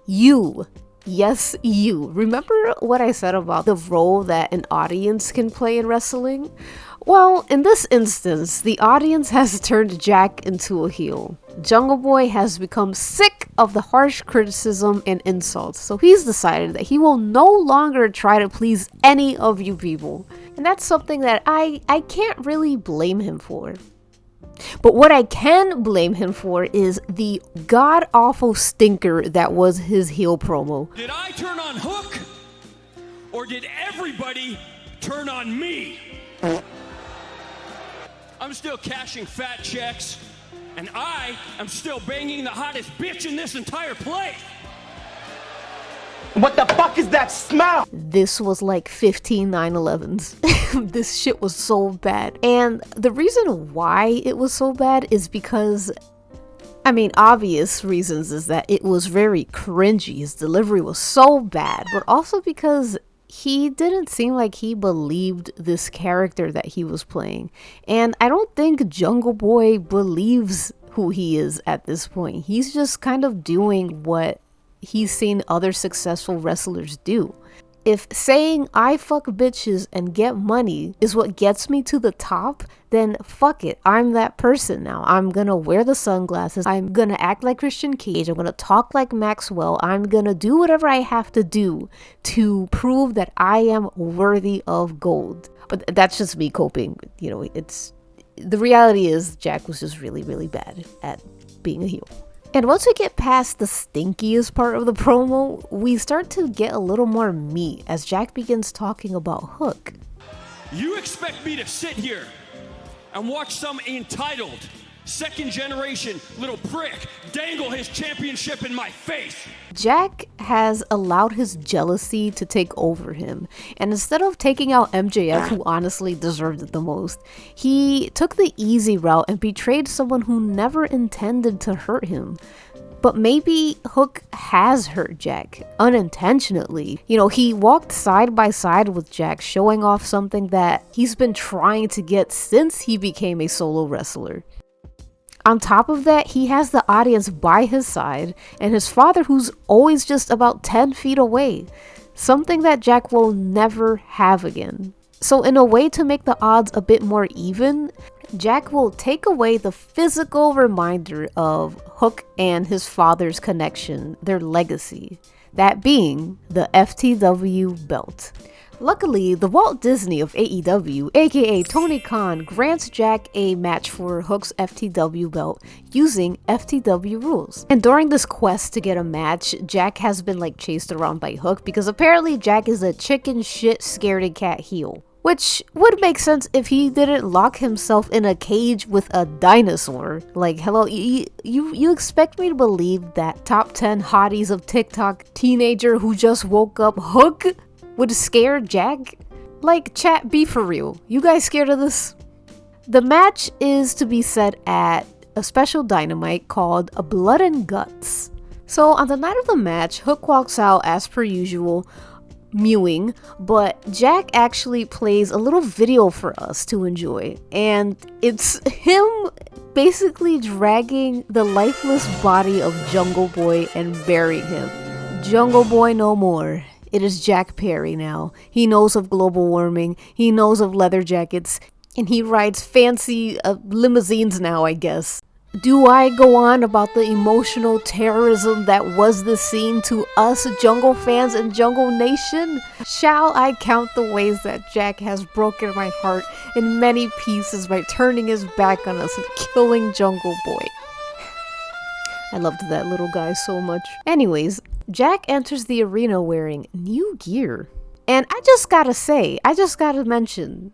You. Yes, you. Remember what I said about the role that an audience can play in wrestling? Well, in this instance, the audience has turned Jack into a heel. Jungle Boy has become sick of the harsh criticism and insults, so he's decided that he will no longer try to please any of you people. And that's something that I can't really blame him for. But what I can blame him for is the god-awful stinker that was his heel promo. Did I turn on Hook? Or did everybody turn on me? I'm still cashing fat checks, and I am still banging the hottest bitch in this entire place. What the fuck is that smell? This was like 15 9/11s. This shit was so bad. And the reason why it was so bad is because, I mean, obvious reasons is that it was very cringy. His delivery was so bad, but also because he didn't seem like he believed this character that he was playing. And I don't think Jungle Boy believes who he is at this point. He's just kind of doing what he's seen other successful wrestlers do. If saying I fuck bitches and get money is what gets me to the top, then fuck it, I'm that person now. I'm gonna wear the sunglasses, I'm gonna act like Christian Cage, I'm gonna talk like Maxwell, I'm gonna do whatever I have to do to prove that I am worthy of gold. But that's just me coping, you know, it's, the reality is Jack was just really, really bad at being a heel. And once we get past the stinkiest part of the promo, we start to get a little more meat as Jack begins talking about Hook. You expect me to sit here and watch some entitled, second generation little prick dangle his championship in my face? Jack has allowed his jealousy to take over him, and instead of taking out MJF, who honestly deserved it the most, he took the easy route and betrayed someone who never intended to hurt him. But maybe Hook has hurt Jack, unintentionally. You know, he walked side by side with Jack, showing off something that he's been trying to get since he became a solo wrestler. On top of that, he has the audience by his side, and his father who's always just about 10 feet away. Something that Jack will never have again. So in a way to make the odds a bit more even, Jack will take away the physical reminder of Hook and his father's connection, their legacy. That being the FTW belt. Luckily, the Walt Disney of AEW, aka Tony Khan, grants Jack a match for Hook's FTW belt using FTW rules. And during this quest to get a match, Jack has been like chased around by Hook because apparently Jack is a chicken shit scaredy cat heel. Which would make sense if he didn't lock himself in a cage with a dinosaur. Like, hello, you expect me to believe that top 10 hotties of TikTok teenager who just woke up Hook would scare Jack? Like, chat, be for real. You guys scared of this? The match is to be set at a special Dynamite called Blood and Guts. So on the night of the match, Hook walks out as per usual, mewing, but Jack actually plays a little video for us to enjoy. And it's him basically dragging the lifeless body of Jungle Boy and burying him. Jungle Boy no more. It is Jack Perry now. He knows of global warming, he knows of leather jackets, and he rides fancy limousines now, I guess. Do I go on about the emotional terrorism that was this scene to us Jungle fans and Jungle Nation? Shall I count the ways that Jack has broken my heart in many pieces by turning his back on us and killing Jungle Boy? I loved that little guy so much. Anyways, Jack enters the arena wearing new gear. And I just gotta mention,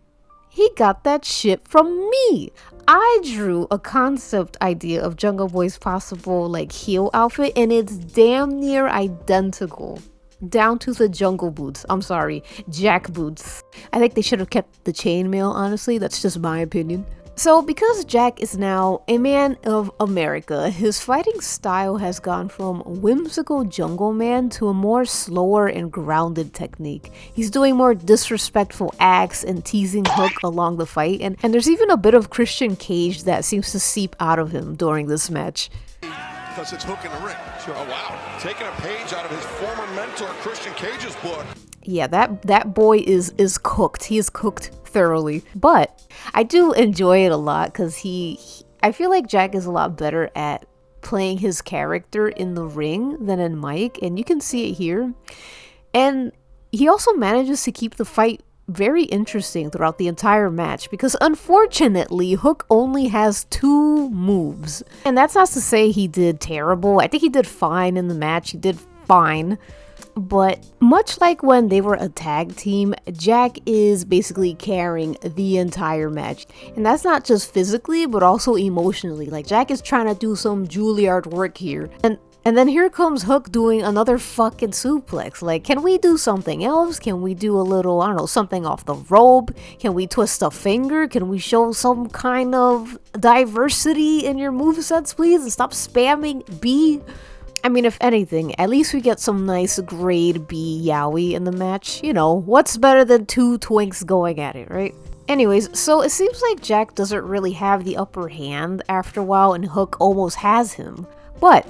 he got that shit from me. I drew a concept idea of Jungle Boy's possible like heel outfit, and it's damn near identical. Down to the jungle boots. I'm sorry, Jack boots. I think they should have kept the chainmail, honestly. That's just my opinion. So because Jack is now a man of America, his fighting style has gone from whimsical jungle man to a more slower and grounded technique. He's doing more disrespectful acts and teasing Hook along the fight, and there's even a bit of Christian Cage that seems to seep out of him during this match. Because it's Hook in the ring. Oh wow, taking a page out of his former mentor Christian Cage's book. Yeah, that boy is cooked. He is cooked thoroughly. But I do enjoy it a lot because I feel like Jack is a lot better at playing his character in the ring than in mic, and you can see it here. And he also manages to keep the fight very interesting throughout the entire match because unfortunately Hook only has 2 moves. And that's not to say he did terrible. I think he did fine in the match. He did fine. But much like when they were a tag team, Jack is basically carrying the entire match. And that's not just physically, but also emotionally. Like, Jack is trying to do some Juilliard work here. And then here comes Hook doing another fucking suplex. Like, can we do something else? Can we do a little, I don't know, something off the rope? Can we twist a finger? Can we show some kind of diversity in your movesets, please? And stop spamming B? I mean, if anything, at least we get some nice grade B yaoi in the match. You know, what's better than 2 twinks going at it, right? Anyways, so it seems like Jack doesn't really have the upper hand after a while and Hook almost has him. But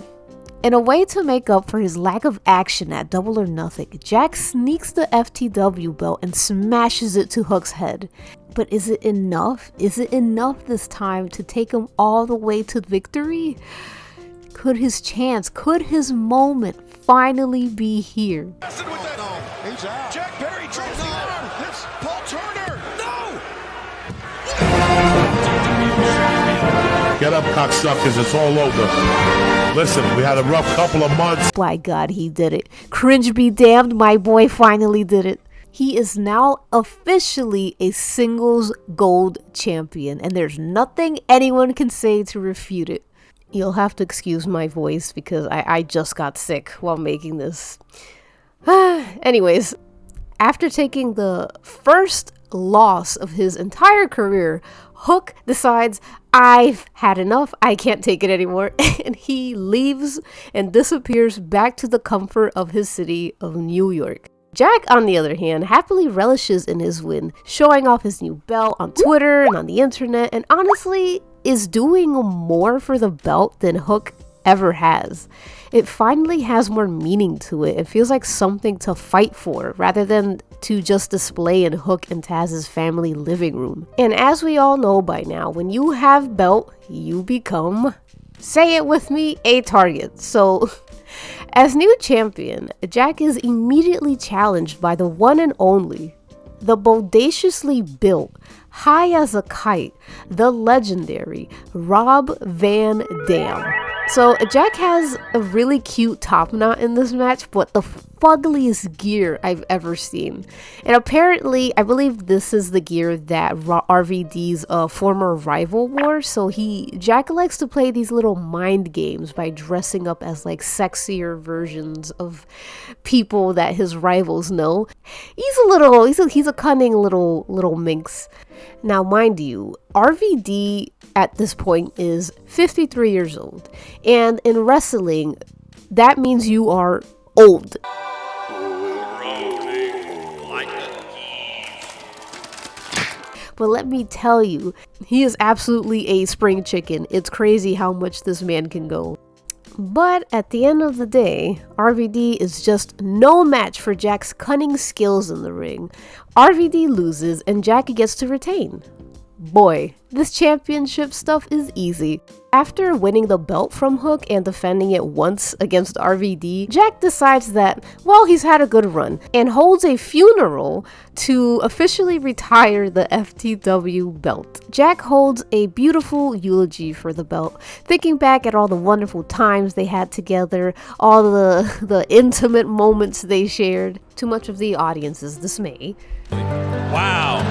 in a way to make up for his lack of action at Double or Nothing, Jack sneaks the FTW belt and smashes it to Hook's head. But is it enough? Is it enough this time to take him all the way to victory? Could his chance, could his moment finally be here? He's out. Jack Perry drops the arm. It's Paul Turner. No! Get up, cocksuckers. It's all over. Listen, we had a rough couple of months. By God, he did it. Cringe be damned, my boy finally did it. He is now officially a singles gold champion, and there's nothing anyone can say to refute it. You'll have to excuse my voice because I just got sick while making this. Anyways, after taking the first loss of his entire career, Hook decides, I've had enough, I can't take it anymore, and he leaves and disappears back to the comfort of his city of New York. Jack, on the other hand, happily relishes in his win, showing off his new belt on Twitter and on the internet, and honestly is doing more for the belt than Hook ever has. It finally has more meaning to it. It feels like something to fight for rather than to just display in Hook and Taz's family living room. And as we all know by now, when you have belt, you become, say it with me, a target. So as new champion, Jack is immediately challenged by the one and only, the bodaciously built, high as a kite, the legendary Rob Van Dam. So Jack has a really cute top knot in this match, but the fuggliest gear I've ever seen. And apparently, I believe this is the gear that RVD's former rival wore. So Jack likes to play these little mind games by dressing up as like sexier versions of people that his rivals know. He's a cunning little minx. Now, mind you, RVD at this point is 53 years old. And in wrestling, that means you are old. But let me tell you, he is absolutely a spring chicken. It's crazy how much this man can go. But at the end of the day, RVD is just no match for Jack's cunning skills in the ring. RVD loses and Jack gets to retain. Boy, this championship stuff is easy. After winning the belt from Hook and defending it once against RVD, Jack decides that, well, he's had a good run and holds a funeral to officially retire the FTW belt. Jack holds a beautiful eulogy for the belt, thinking back at all the wonderful times they had together, all the intimate moments they shared, to much of the audience's dismay. Wow.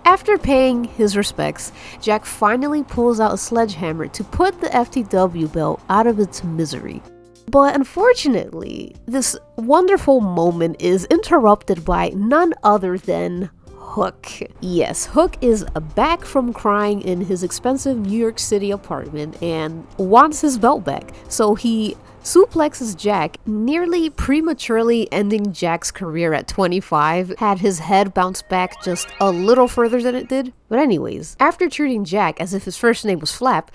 After paying his respects, Jack finally pulls out a sledgehammer to put the FTW belt out of its misery. But unfortunately, this wonderful moment is interrupted by none other than Hook. Yes, Hook is back from crying in his expensive New York City apartment and wants his belt back. So he suplexes Jack, nearly prematurely ending Jack's career at 25, had his head bounce back just a little further than it did. But anyways, after treating Jack as if his first name was Flap,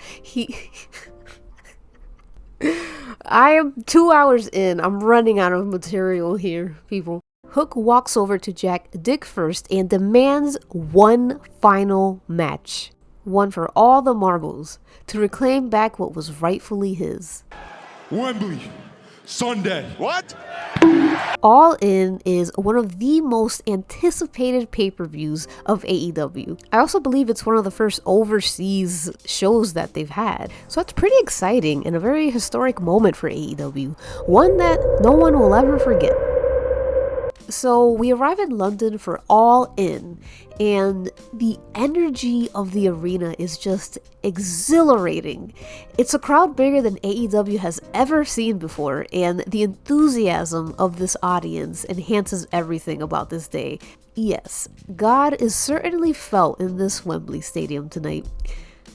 I am 2 hours in. I'm running out of material here, people. Hook walks over to Jack dick first and demands one final match. One for all the marbles, to reclaim back what was rightfully his. Wembley, Sunday. What? All In is one of the most anticipated pay-per-views of AEW. I also believe it's one of the first overseas shows that they've had. So it's pretty exciting and a very historic moment for AEW. One that no one will ever forget. So we arrive in London for All In, and the energy of the arena is just exhilarating. It's a crowd bigger than AEW has ever seen before, and the enthusiasm of this audience enhances everything about this day. Yes, God is certainly felt in this Wembley Stadium tonight.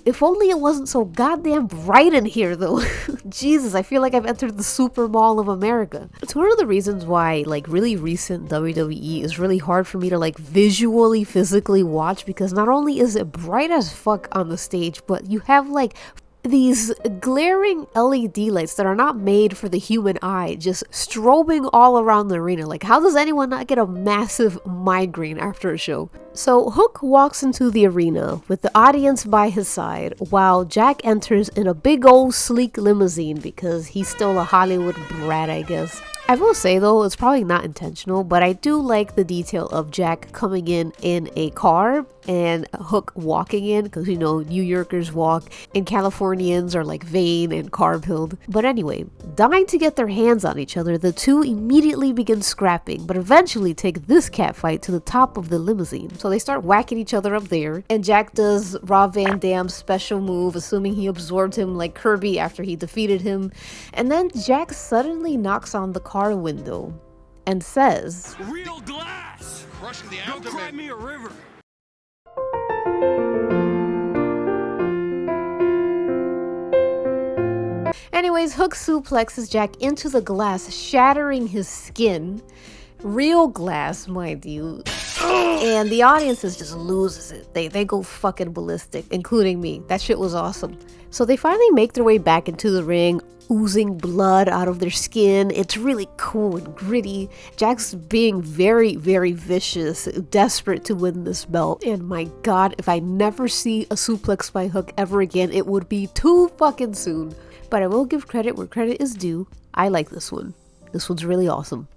If only it wasn't so goddamn bright in here though. Jesus, I feel like I've entered the Super Mall of America. It's one of the reasons why like really recent WWE is really hard for me to like visually, physically watch, because not only is it bright as fuck on the stage, but you have like these glaring LED lights that are not made for the human eye just strobing all around the arena. Like, how does anyone not get a massive migraine after a show? So Hook walks into the arena with the audience by his side while Jack enters in a big old sleek limousine because he's still a Hollywood brat, I guess. I will say though, it's probably not intentional, but I do like the detail of Jack coming in a car and Hook walking in, because you know, New Yorkers walk and Californians are like vain and carb-pilled. But anyway, dying to get their hands on each other, the two immediately begin scrapping, but eventually take this catfight to the top of the limousine. So they start whacking each other up there, and Jack does Rob Van Dam's special move, assuming he absorbed him like Kirby after he defeated him. And then Jack suddenly knocks on the car window and says, Real glass! Crushing the Go abdomen. cry me a river. Anyways, Hook suplexes Jack into the glass, shattering his skin. Real glass, mind you. And the audience just loses it. They go fucking ballistic, including me. That shit was awesome. So they finally make their way back into the ring, oozing blood out of their skin. It's really cool and gritty. Jack's being very, very vicious, desperate to win this belt. And my god, if I never see a suplex by Hook ever again, it would be too fucking soon. But I will give credit where credit is due. I like this one. This one's really awesome.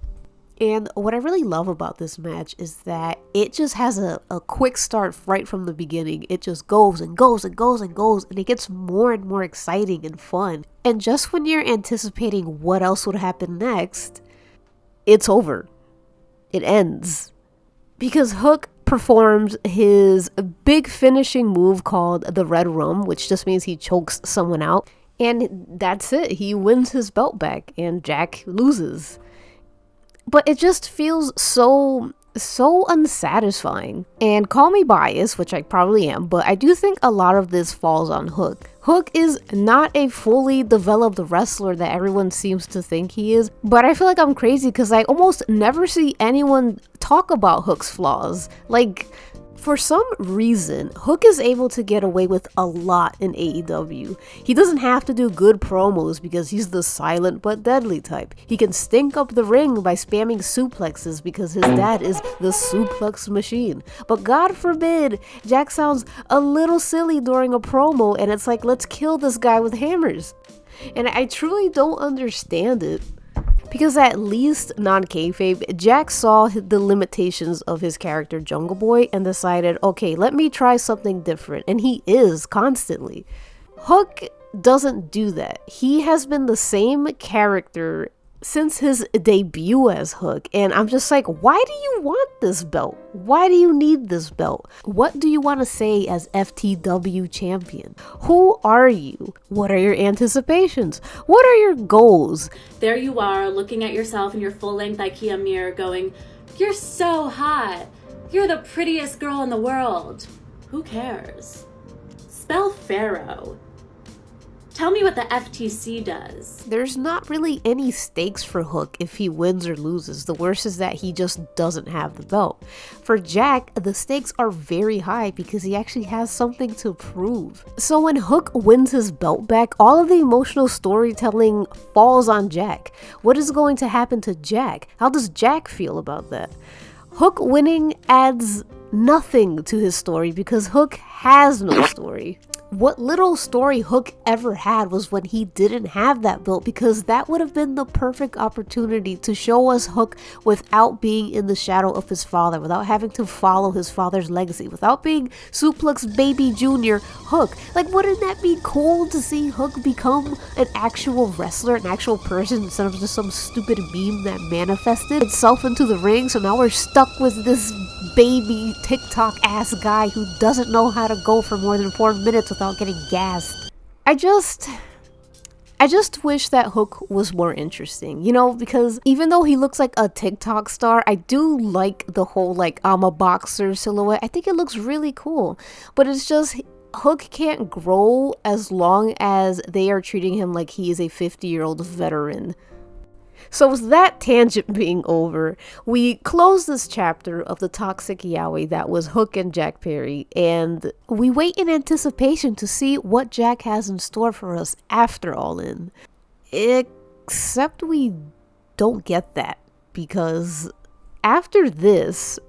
And what I really love about this match is that it just has a quick start right from the beginning. It just goes and goes and goes and goes, and it gets more and more exciting and fun. And just when you're anticipating what else would happen next, it's over. It ends. Because Hook performs his big finishing move called the Red Rum, which just means he chokes someone out. And that's it. He wins his belt back, and Jack loses. But it just feels so unsatisfying. And call me biased, which I probably am, but I do think a lot of this falls on Hook. Hook is not a fully developed wrestler that everyone seems to think he is, but I feel like I'm crazy because I almost never see anyone talk about Hook's flaws. Like, for some reason, Hook is able to get away with a lot in AEW. He doesn't have to do good promos because he's the silent but deadly type. He can stink up the ring by spamming suplexes because his dad is the suplex machine. But God forbid, Jack sounds a little silly during a promo and it's like, let's kill this guy with hammers. And I truly don't understand it. Because at least non-kayfabe, Jack saw the limitations of his character Jungle Boy and decided, okay, let me try something different. And he is constantly. Hook doesn't do that. He has been the same character since his debut as Hook, and I'm just like, why do you want this belt? Why do you need this belt? What do you want to say as FTW champion? Who are you? What are your anticipations? What are your goals? There you are, looking at yourself in your full-length IKEA mirror going, you're so hot. You're the prettiest girl in the world. Who cares? Spell Pharaoh. Tell me what the FTC does. There's not really any stakes for Hook if he wins or loses. The worst is that he just doesn't have the belt. For Jack, the stakes are very high because he actually has something to prove. So when Hook wins his belt back, all of the emotional storytelling falls on Jack. What is going to happen to Jack? How does Jack feel about that? Hook winning adds nothing to his story because Hook has no story. What little story Hook ever had was when he didn't have that belt, because that would have been the perfect opportunity to show us Hook without being in the shadow of his father, without having to follow his father's legacy, without being Suplex Baby Jr. Hook. Like, wouldn't that be cool to see Hook become an actual wrestler, an actual person, instead of just some stupid meme that manifested itself into the ring? So now we're stuck with this baby TikTok ass guy who doesn't know how to go for more than 4 minutes without getting gassed. I just wish that Hook was more interesting, you know, because even though he looks like a TikTok star, I do like the whole like I'm a boxer silhouette. I think it looks really cool, but it's just Hook can't grow as long as they are treating him like he is a 50-year-old veteran. So with that tangent being over, we close this chapter of the toxic yaoi that was Hook and Jack Perry, and we wait in anticipation to see what Jack has in store for us after All In. Except we don't get that, because after this,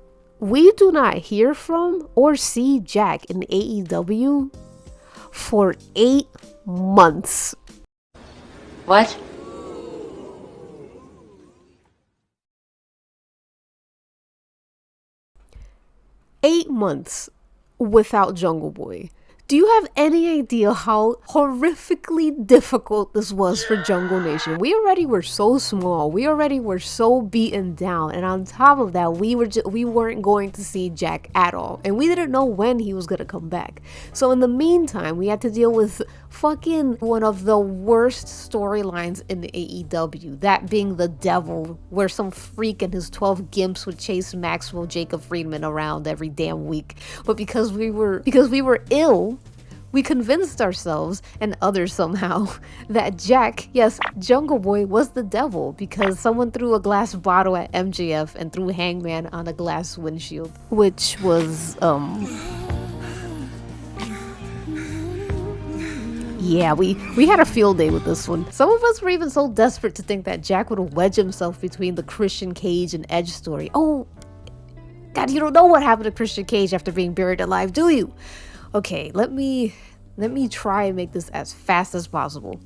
we do not hear from or see Jack in AEW for 8 months. What? 8 months without Jungle Boy. Do you have any idea how horrifically difficult this was for Jungle Nation? We already were so small. We already were so beaten down. And on top of that, we weren't going to see Jack at all. And we didn't know when he was going to come back. So in the meantime, we had to deal with fucking one of the worst storylines in the AEW. That being the Devil, where some freak and his 12 gimps would chase Maxwell Jacob Friedman around every damn week. But because we were ill, we convinced ourselves and others somehow that Jack, yes, Jungle Boy, was the devil because someone threw a glass bottle at MJF and threw Hangman on a glass windshield, which was, yeah, we had a field day with this one. Some of us were even so desperate to think that Jack would wedge himself between the Christian Cage and Edge story. Oh, God, you don't know what happened to Christian Cage after being buried alive, do you? Okay, let me try and make this as fast as possible.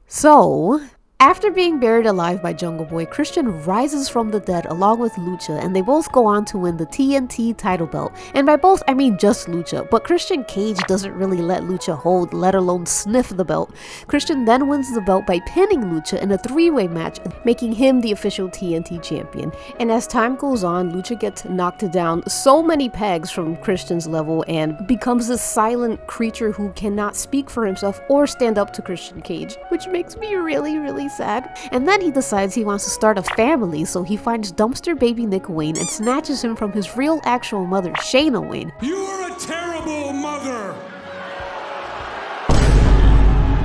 So, after being buried alive by Jungle Boy, Christian rises from the dead along with Lucha, and they both go on to win the TNT title belt. And by both, I mean just Lucha, but Christian Cage doesn't really let Lucha hold, let alone sniff the belt. Christian then wins the belt by pinning Lucha in a 3-way match, making him the official TNT champion. And as time goes on, Lucha gets knocked down so many pegs from Christian's level and becomes this silent creature who cannot speak for himself or stand up to Christian Cage, which makes me really sad. And then he decides he wants to start a family, so he finds dumpster baby Nick Wayne and snatches him from his real actual mother, Shayna Wayne. You're a terrible mother!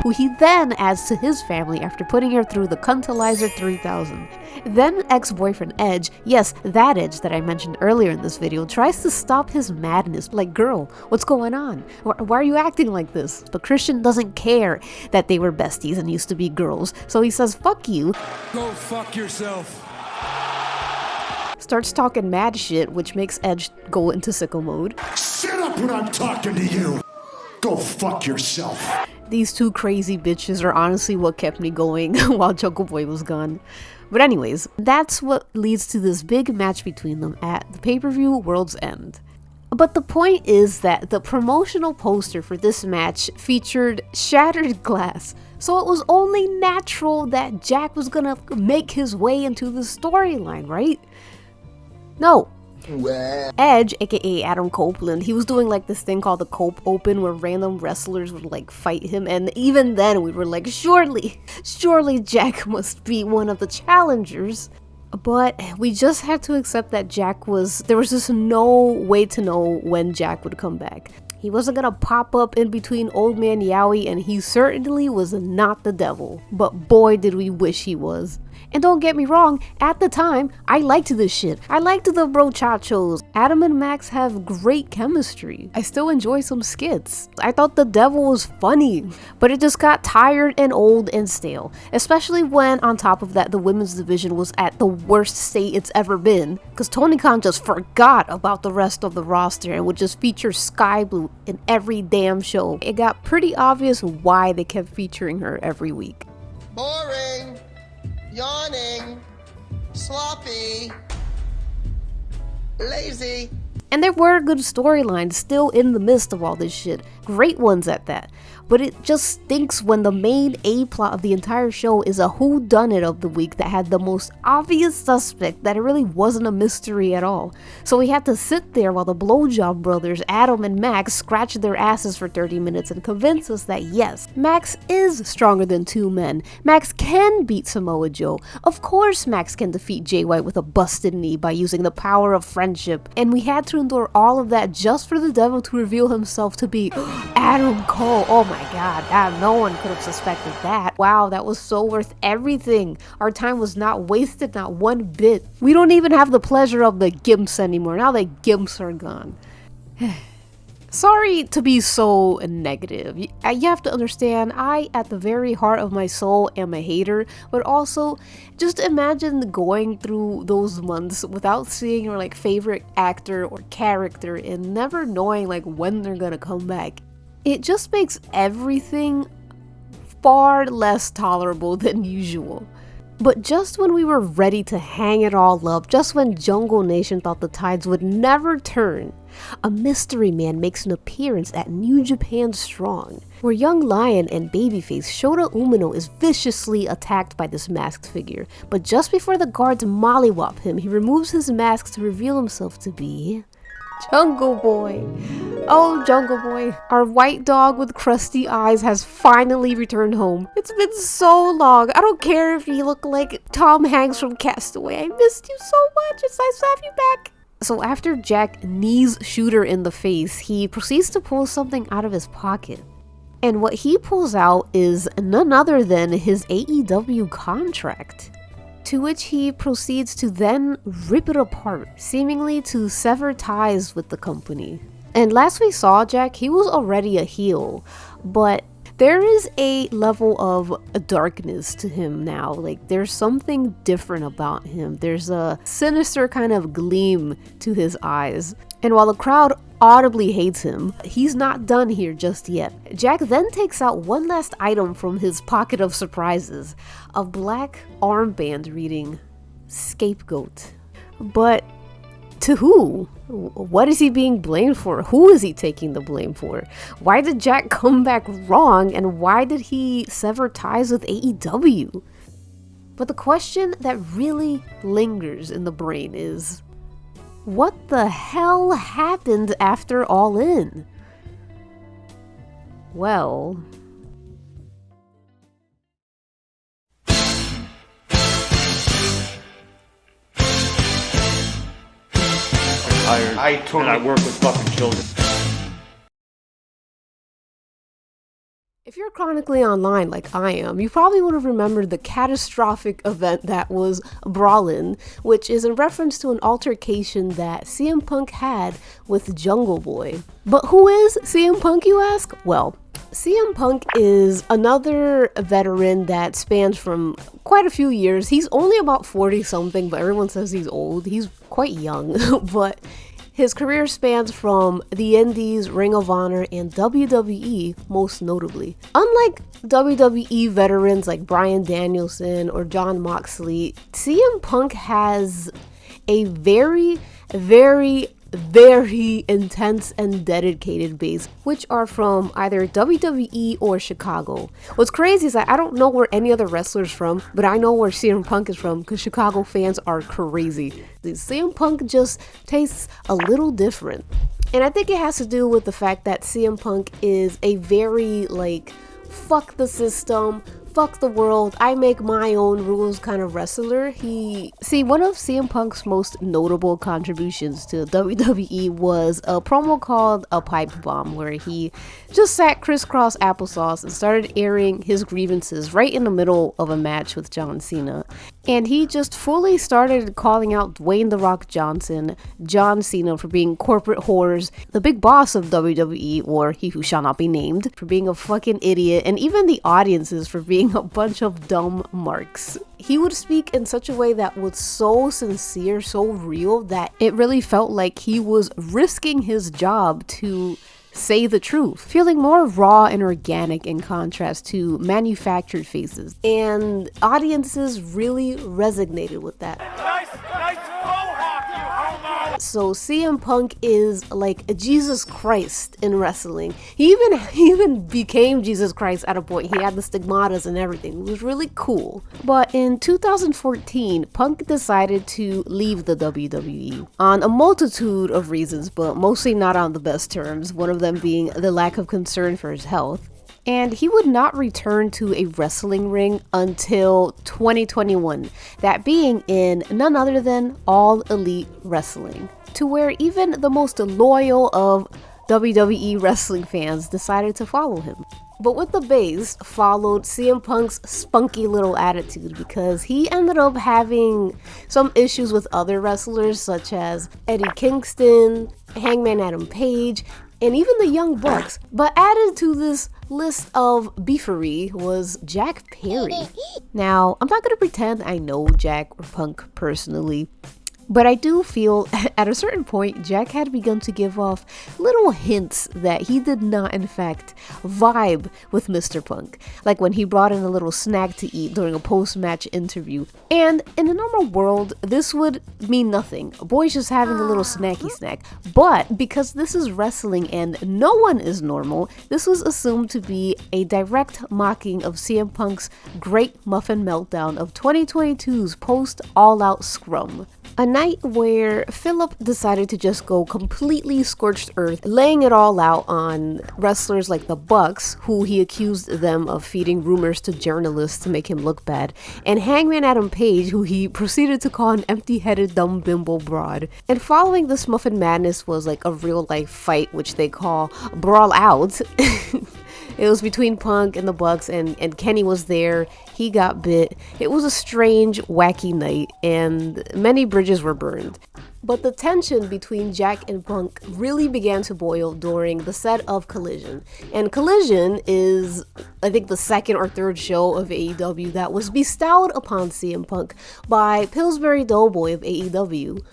Who he then adds to his family after putting her through the Cuntalizer 3000. Then ex-boyfriend Edge, yes, that Edge that I mentioned earlier in this video, tries to stop his madness. Like, girl, what's going on? Why are you acting like this? But Christian doesn't care that they were besties and used to be girls, so he says, fuck you. Go fuck yourself. Starts talking mad shit, which makes Edge go into sicko mode. Shut up when I'm talking to you! Go fuck yourself. These two crazy bitches are honestly what kept me going while Jungle Boy was gone. But anyways, that's what leads to this big match between them at the pay-per-view World's End. But the point is that the promotional poster for this match featured shattered glass, so it was only natural that Jack was gonna make his way into the storyline, right? No. Edge, aka Adam Copeland, he was doing like this thing called the Cope Open where random wrestlers would like fight him, and even then we were like, surely Jack must be one of the challengers. But we just had to accept that there was just no way to know when Jack would come back. He wasn't gonna pop up in between Old Man Yowie, and he certainly was not the devil. But boy did we wish he was. And don't get me wrong, at the time, I liked this shit. I liked the brochachos. Adam and Max have great chemistry. I still enjoy some skits. I thought the devil was funny, but it just got tired and old and stale. Especially when, on top of that, the women's division was at the worst state it's ever been. Because Tony Khan just forgot about the rest of the roster and would just feature Sky Blue in every damn show. It got pretty obvious why they kept featuring her every week. Boring. Yawning. Sloppy. Lazy. And there were good storylines still in the midst of all this shit. Great ones at that. But it just stinks when the main A-plot of the entire show is a whodunit of the week that had the most obvious suspect that it really wasn't a mystery at all. So we had to sit there while the Blowjob brothers, Adam and Max, scratched their asses for 30 minutes and convince us that yes, Max is stronger than two men. Max can beat Samoa Joe. Of course Max can defeat Jay White with a busted knee by using the power of friendship. And we had to endure all of that just for the devil to reveal himself to be Adam Cole. Oh my god, no one could have suspected that. Wow, that was so worth everything. Our time was not wasted, not one bit. We don't even have the pleasure of the gimps anymore. Now the gimps are gone. Sorry to be so negative. You have to understand, I, at the very heart of my soul, am a hater, but also, just imagine going through those months without seeing your favorite actor or character and never knowing when they're gonna come back. It just makes everything far less tolerable than usual. But just when we were ready to hang it all up, just when Jungle Nation thought the tides would never turn, a mystery man makes an appearance at New Japan Strong, where young Lion and babyface Shota Umino is viciously attacked by this masked figure. But just before the guards mollywop him, he removes his mask to reveal himself to be Jungle Boy. Oh, Jungle Boy. Our white dog with crusty eyes has finally returned home. It's been so long. I don't care if you look like Tom Hanks from Castaway. I missed you so much. It's nice to have you back. So after Jack knees Shooter in the face, he proceeds to pull something out of his pocket. And what he pulls out is none other than his AEW contract, to which he proceeds to then rip it apart, seemingly to sever ties with the company. And last we saw Jack, he was already a heel, but there is a level of darkness to him now. There's something different about him. There's a sinister kind of gleam to his eyes. And while the crowd audibly hates him, he's not done here just yet. Jack then takes out one last item from his pocket of surprises, a black armband reading Scapegoat. But to who? What is he being blamed for? Who is he taking the blame for? Why did Jack come back wrong, and why did he sever ties with AEW? But the question that really lingers in the brain is, what the hell happened after All In? Well, I work with fucking children. if you're chronically online like I am, you probably would have remembered the catastrophic event that was Brawlin', which is in reference to an altercation that CM Punk had with Jungle Boy. But who is CM Punk, you ask? Well, CM Punk is another veteran that spans from quite a few years. He's only about 40 something, but everyone says he's old. He's quite young, but his career spans from the Indies, Ring of Honor, and WWE most notably. Unlike WWE veterans like Bryan Danielson or Jon Moxley, CM Punk has a very intense and dedicated base, which are from either WWE or Chicago. What's crazy is that I don't know where any other wrestlers from, but I know where CM Punk is from because Chicago fans are crazy. CM Punk just tastes a little different. And I think it has to do with the fact that CM Punk is a very fuck the system, fuck the world, I make my own rules kind of wrestler. One of CM Punk's most notable contributions to WWE was a promo called A Pipe Bomb, where he just sat crisscross applesauce and started airing his grievances right in the middle of a match with John Cena. And he just fully started calling out Dwayne "The Rock" Johnson, John Cena for being corporate whores, the big boss of WWE, or he who shall not be named, for being a fucking idiot, and even the audiences for being a bunch of dumb marks. He would speak in such a way that was so sincere, so real, that it really felt like he was risking his job to say the truth, feeling more raw and organic in contrast to manufactured faces. And audiences really resonated with that. Nice mohawk, you homo! So CM Punk is like a Jesus Christ in wrestling. He even became Jesus Christ at a point. He had the stigmatas and everything. It was really cool. But in 2014, Punk decided to leave the WWE on a multitude of reasons, but mostly not on the best terms, one of them being the lack of concern for his health. And he would not return to a wrestling ring until 2021, that being in none other than All Elite Wrestling, to where even the most loyal of WWE wrestling fans decided to follow him. But with the base followed CM Punk's spunky little attitude, because he ended up having some issues with other wrestlers such as Eddie Kingston, Hangman Adam Page, and even the Young Bucks. But added to this list of beefery was Jack Perry. Now, I'm not gonna pretend I know Jack or Punk personally, but I do feel at a certain point, Jack had begun to give off little hints that he did not, in fact, vibe with Mr. Punk. Like when he brought in a little snack to eat during a post-match interview. And in a normal world, this would mean nothing. A boy's just having a little snacky snack. But because this is wrestling and no one is normal, this was assumed to be a direct mocking of CM Punk's Great Muffin Meltdown of 2022's post-all-out scrum. A night where Philip decided to just go completely scorched earth, laying it all out on wrestlers like the Bucks, who he accused them of feeding rumors to journalists to make him look bad, and Hangman Adam Page, who he proceeded to call an empty-headed dumb bimbo broad. And following this Muffin Madness was like a real-life fight, which they call Brawl Out. It was between Punk and the Bucks, and Kenny was there. He got bit. It was a strange, wacky night, and many bridges were burned. But the tension between Jack and Punk really began to boil during the set of Collision. And Collision is, I think, the second or third show of AEW that was bestowed upon CM Punk by Pillsbury Doughboy of AEW,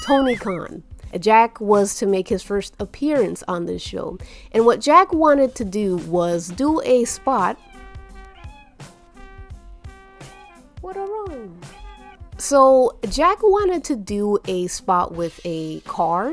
Tony Khan. Jack was to make his first appearance on this show. And what Jack wanted to do was do a spot. What a wrong. So Jack wanted to do a spot with a car,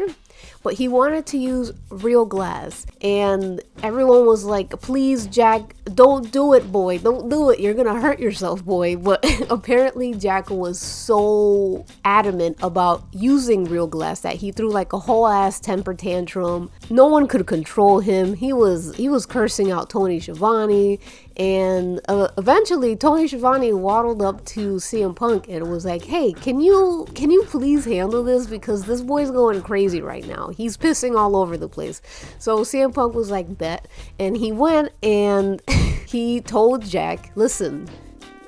but he wanted to use real glass. And everyone was like, please, Jack, don't do it, boy. Don't do it. You're gonna hurt yourself, boy. But apparently Jack was so adamant about using real glass that he threw like a whole ass temper tantrum. No one could control him. He was cursing out Tony Schiavone. And eventually Tony Schiavone waddled up to CM Punk and was like, hey, can you please handle this? Because this boy's going crazy right now. He's pissing all over the place. So CM Punk was like, bet. And he went and he told Jack, listen,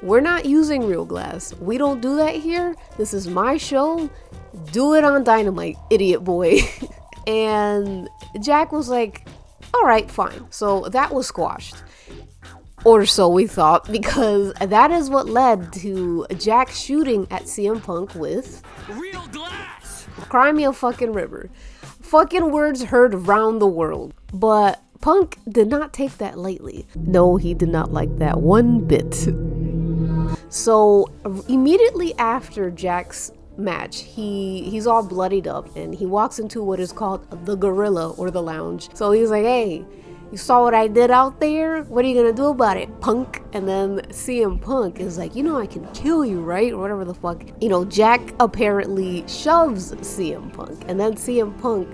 we're not using real glass. We don't do that here. This is my show. Do it on Dynamite, idiot boy. And Jack was like, all right, fine. So that was squashed. Or so we thought, because that is what led to Jack shooting at CM Punk with Real glass! Cry me a fucking river. Fucking words heard around the world. But Punk did not take that lightly. No, he did not like that one bit. So immediately after Jack's match, he's all bloodied up and he walks into what is called the Gorilla or the Lounge. So he's like, hey, you saw what I did out there? What are you gonna do about it, punk? And then CM Punk is like, you know I can kill you, right? Or whatever the fuck. You know, Jack apparently shoves CM Punk. And then CM Punk,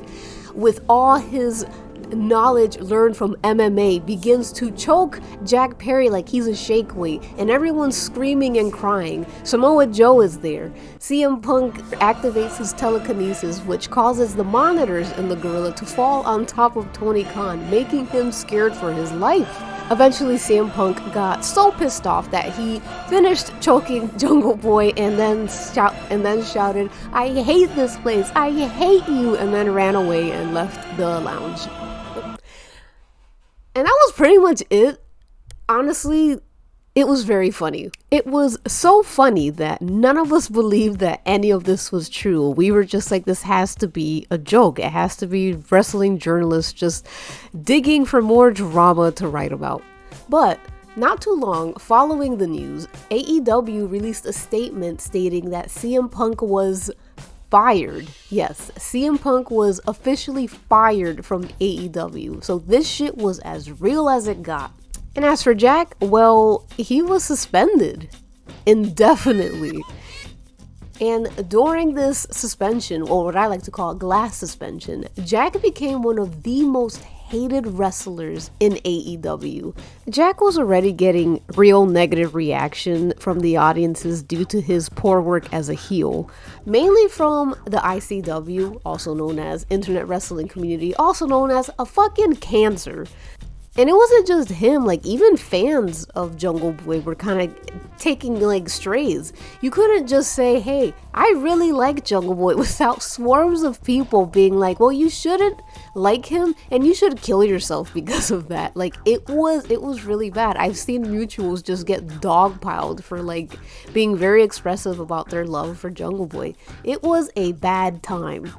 with all his knowledge learned from MMA begins to choke Jack Perry like he's a shake weight, and everyone's screaming and crying. Samoa Joe is there. CM Punk activates his telekinesis, which causes the monitors in the gorilla to fall on top of Tony Khan, making him scared for his life. Eventually, CM Punk got so pissed off that he finished choking Jungle Boy and then shouted, "I hate this place, I hate you," and then ran away and left the lounge. And that was pretty much it. Honestly, it was very funny. It was so funny that none of us believed that any of this was true. We were just like, this has to be a joke. It has to be wrestling journalists just digging for more drama to write about. But not too long following the news, AEW released a statement stating that CM Punk was fired. Yes, CM Punk was officially fired from AEW. So this shit was as real as it got. And as for Jack, well, he was suspended indefinitely. And during this suspension, or what I like to call glass suspension, Jack became one of the most hated wrestlers in AEW. Jack was already getting real negative reaction from the audiences due to his poor work as a heel, mainly from the ICW, also known as Internet Wrestling Community, also known as a fucking cancer. And it wasn't just him, like even fans of Jungle Boy were kind of taking like strays. You couldn't just say, "Hey, I really like Jungle Boy," without swarms of people being like, "Well, you shouldn't like him and you should kill yourself because of that." Like it was really bad. I've seen mutuals just get dogpiled for like being very expressive about their love for Jungle Boy. It was a bad time.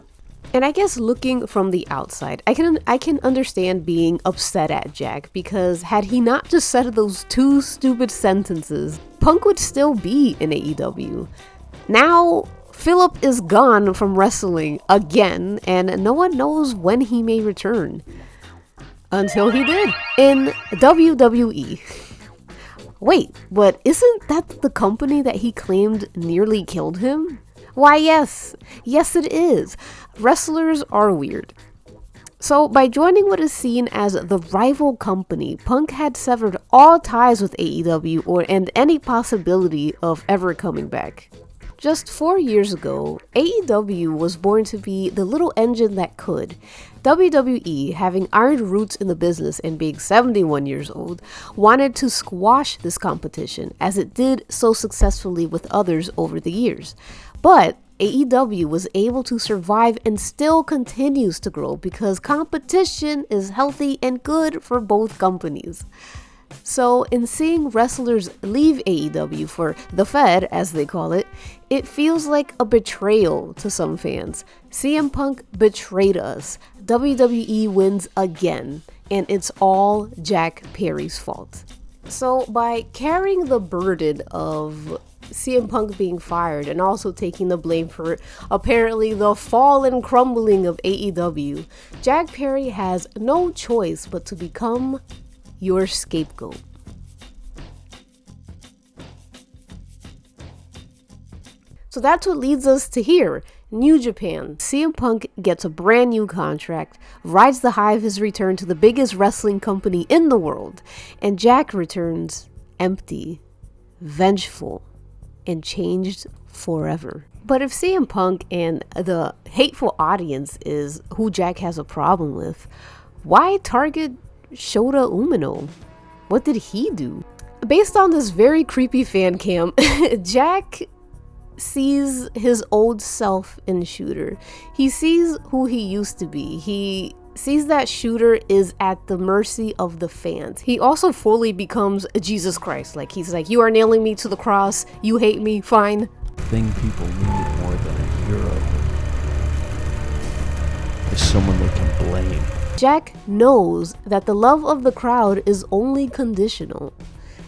And I guess looking from the outside, I can understand being upset at Jack, because had he not just said those two stupid sentences, Punk would still be in AEW. Now, Philip is gone from wrestling again, and no one knows when he may return. Until he did, in WWE. Wait, but isn't that the company that he claimed nearly killed him? Why, yes it is. Wrestlers are weird. So by joining what is seen as the rival company, Punk had severed all ties with AEW and any possibility of ever coming back. Just 4 years ago, AEW was born to be the little engine that could. WWE, having iron roots in the business and being 71 years old, wanted to squash this competition, as it did so successfully with others over the years. But AEW was able to survive and still continues to grow because competition is healthy and good for both companies. So in seeing wrestlers leave AEW for the Fed, as they call it, it feels like a betrayal to some fans. CM Punk betrayed us. WWE wins again, and it's all Jack Perry's fault. So by carrying the burden of CM Punk being fired and also taking the blame for apparently the fall and crumbling of AEW, Jack Perry has no choice but to become your scapegoat. So that's what leads us to here, New Japan. CM Punk gets a brand new contract, rides the high of his return to the biggest wrestling company in the world, and Jack returns empty, vengeful, and changed forever. But if CM Punk and the hateful audience is who Jack has a problem with, why target Shota Umino? What did he do? Based on this very creepy fan cam, Jack sees his old self in Shooter. He sees who he used to be. He sees that Shooter is at the mercy of the fans. He also fully becomes Jesus Christ. Like he's like, "You are nailing me to the cross. You hate me. Fine." The thing people need more than a hero is someone they can blame. Jack knows that the love of the crowd is only conditional.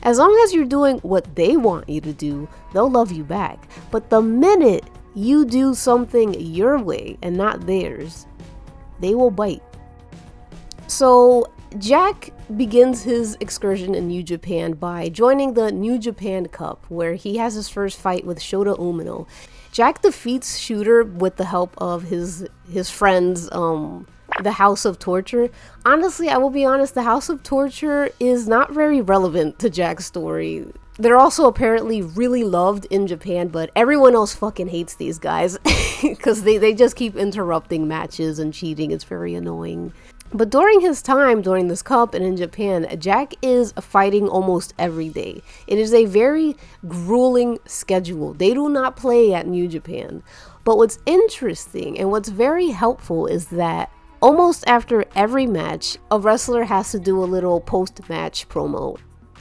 As long as you're doing what they want you to do, they'll love you back. But the minute you do something your way and not theirs, they will bite. So Jack begins his excursion in New Japan by joining the New Japan Cup, where he has his first fight with Shota Umino. Jack defeats Shooter with the help of his friends, the House of Torture. Honestly, I will be honest, the House of Torture is not very relevant to Jack's story. They're also apparently really loved in Japan, but everyone else fucking hates these guys because they just keep interrupting matches and cheating. It's very annoying. But during his time during this cup and in Japan, Jack is fighting almost every day. It is a very grueling schedule. They do not play at New Japan. But what's interesting and what's very helpful is that almost after every match, a wrestler has to do a little post-match promo.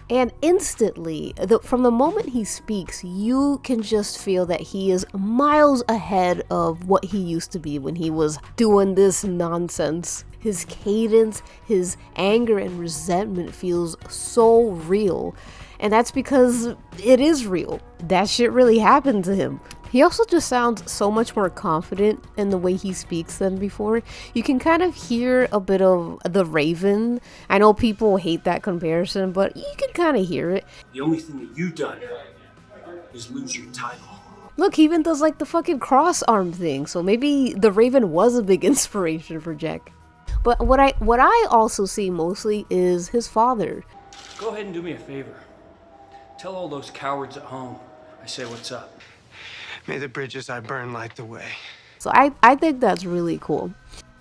And instantly, from the moment he speaks, you can just feel that he is miles ahead of what he used to be when he was doing this nonsense. His cadence, his anger and resentment feels so real. And that's because it is real. That shit really happened to him. He also just sounds so much more confident in the way he speaks than before. You can kind of hear a bit of the Raven. I know people hate that comparison, but you can kind of hear it. The only thing that you've done is lose your title. Look, he even does like the fucking cross arm thing. So maybe the Raven was a big inspiration for Jack. But what I also see mostly is his father. Go ahead and do me a favor. Tell all those cowards at home I say what's up. May the bridges I burn light the way. So I think that's really cool.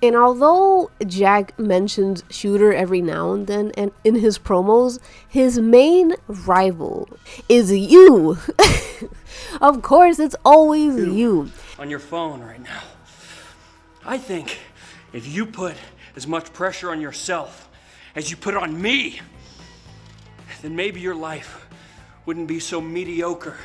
And although Jack mentions Shooter every now and then and in his promos, his main rival is you. Of course, it's always you. On your phone right now. I think if you put as much pressure on yourself as you put on me, then maybe your life wouldn't be so mediocre.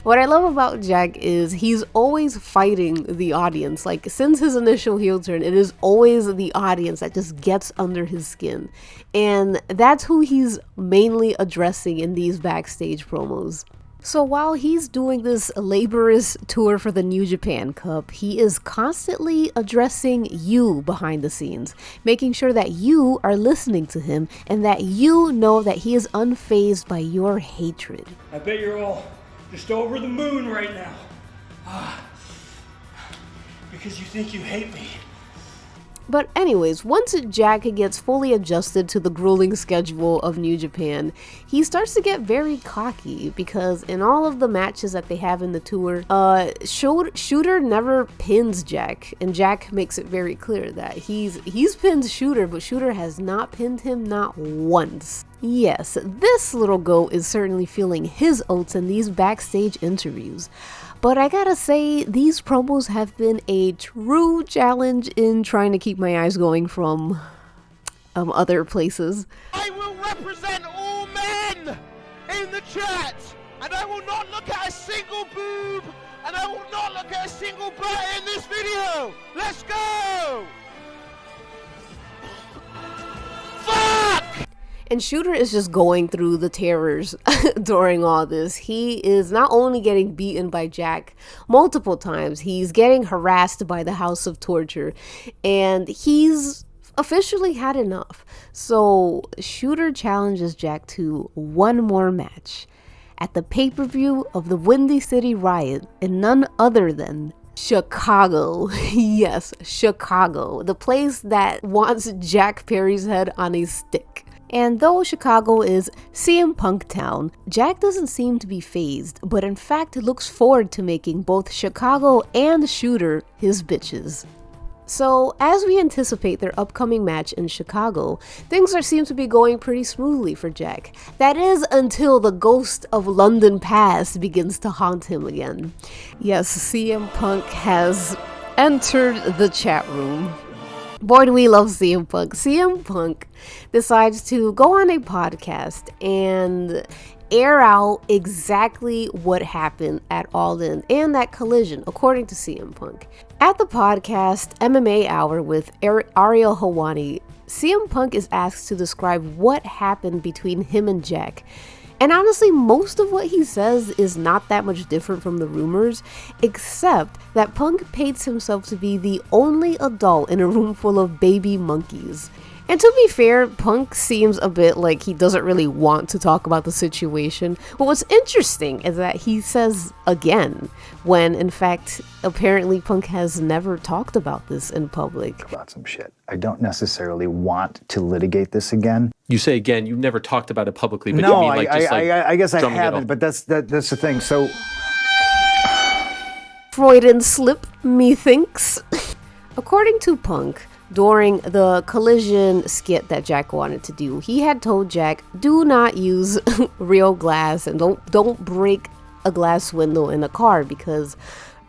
What I love about Jack is he's always fighting the audience. Like, since his initial heel turn, it is always the audience that just gets under his skin. And that's who he's mainly addressing in these backstage promos. So while he's doing this laborious tour for the New Japan Cup, he is constantly addressing you behind the scenes, making sure that you are listening to him and that you know that he is unfazed by your hatred. I bet you're all just over the moon right now. Because you think you hate me. But anyways, once Jack gets fully adjusted to the grueling schedule of New Japan, he starts to get very cocky because in all of the matches that they have in the tour, Shooter never pins Jack, and Jack makes it very clear that he's pinned Shooter, but Shooter has not pinned him not once. Yes, this little goat is certainly feeling his oats in these backstage interviews. But I gotta say, these promos have been a true challenge in trying to keep my eyes going from other places. I will represent all men in the chat, and I will not look at a single boob, and I will not look at a single butt in this video. Let's go! Fuck! And Shooter is just going through the terrors during all this. He is not only getting beaten by Jack multiple times, he's getting harassed by the House of Torture, and he's officially had enough. So Shooter challenges Jack to one more match at the pay-per-view of the Windy City Riot in none other than Chicago. Yes, Chicago. The place that wants Jack Perry's head on a stick. And though Chicago is CM Punk town, Jack doesn't seem to be fazed, but in fact looks forward to making both Chicago and Shooter his bitches. So as we anticipate their upcoming match in Chicago, things seem to be going pretty smoothly for Jack. That is until the ghost of London past begins to haunt him again. Yes, CM Punk has entered the chat room. Boy, do we love CM Punk. CM Punk decides to go on a podcast and air out exactly what happened at All In and that collision, according to CM Punk. At the podcast MMA Hour with Ariel Helwani, CM Punk is asked to describe what happened between him and Jack. And honestly, most of what he says is not that much different from the rumors, except that Punk paints himself to be the only adult in a room full of baby monkeys. And to be fair, Punk seems a bit like he doesn't really want to talk about the situation. But what's interesting is that he says again, when in fact, apparently Punk has never talked about this in public. About some shit. I don't necessarily want to litigate this again. You say again, you've never talked about it publicly, but no, you mean like I guess I drumming it haven't, off. but that's the thing. So Freudian slip, methinks. According to Punk, during the collision skit that Jack wanted to do, he had told Jack, do not use real glass and don't break a glass window in a car because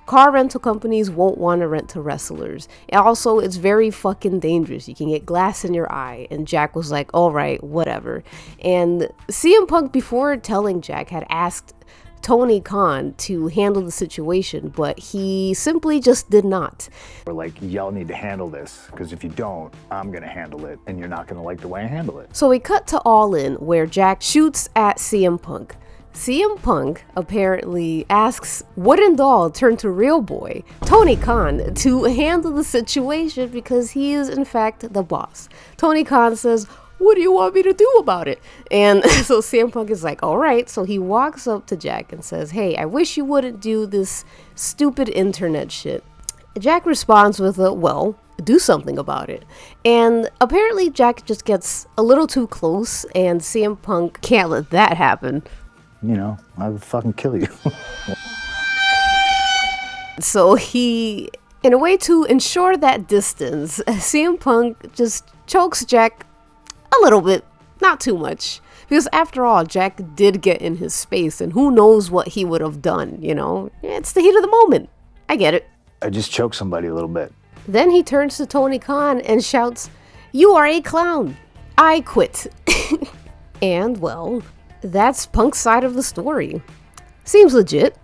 car rental companies won't want to rent to wrestlers. And also, it's very fucking dangerous. You can get glass in your eye. And Jack was like, all right, whatever. And CM Punk, before telling Jack, had asked Tony Khan to handle the situation, but he simply just did not. we're like, y'all need to handle this, because if you don't, I'm gonna handle it, and you're not gonna like the way I handle it. So we cut to All In, where Jack shoots at CM Punk. CM Punk apparently asks Wooden Doll turned to Real Boy, Tony Khan, to handle the situation because he is in fact the boss. Tony Khan says, what do you want me to do about it? And so CM Punk is like, all right. So he walks up to Jack and says, hey, I wish you wouldn't do this stupid internet shit. Jack responds with a, well, do something about it. And apparently Jack just gets a little too close and CM Punk can't let that happen. You know, I would fucking kill you. So he, in a way to ensure that distance, CM Punk just chokes Jack a little bit, not too much. Because after all, Jack did get in his space and who knows what he would have done, you know? It's the heat of the moment. I get it. I just choked somebody a little bit. Then he turns to Tony Khan and shouts, you are a clown. I quit. And well, that's Punk's side of the story. Seems legit.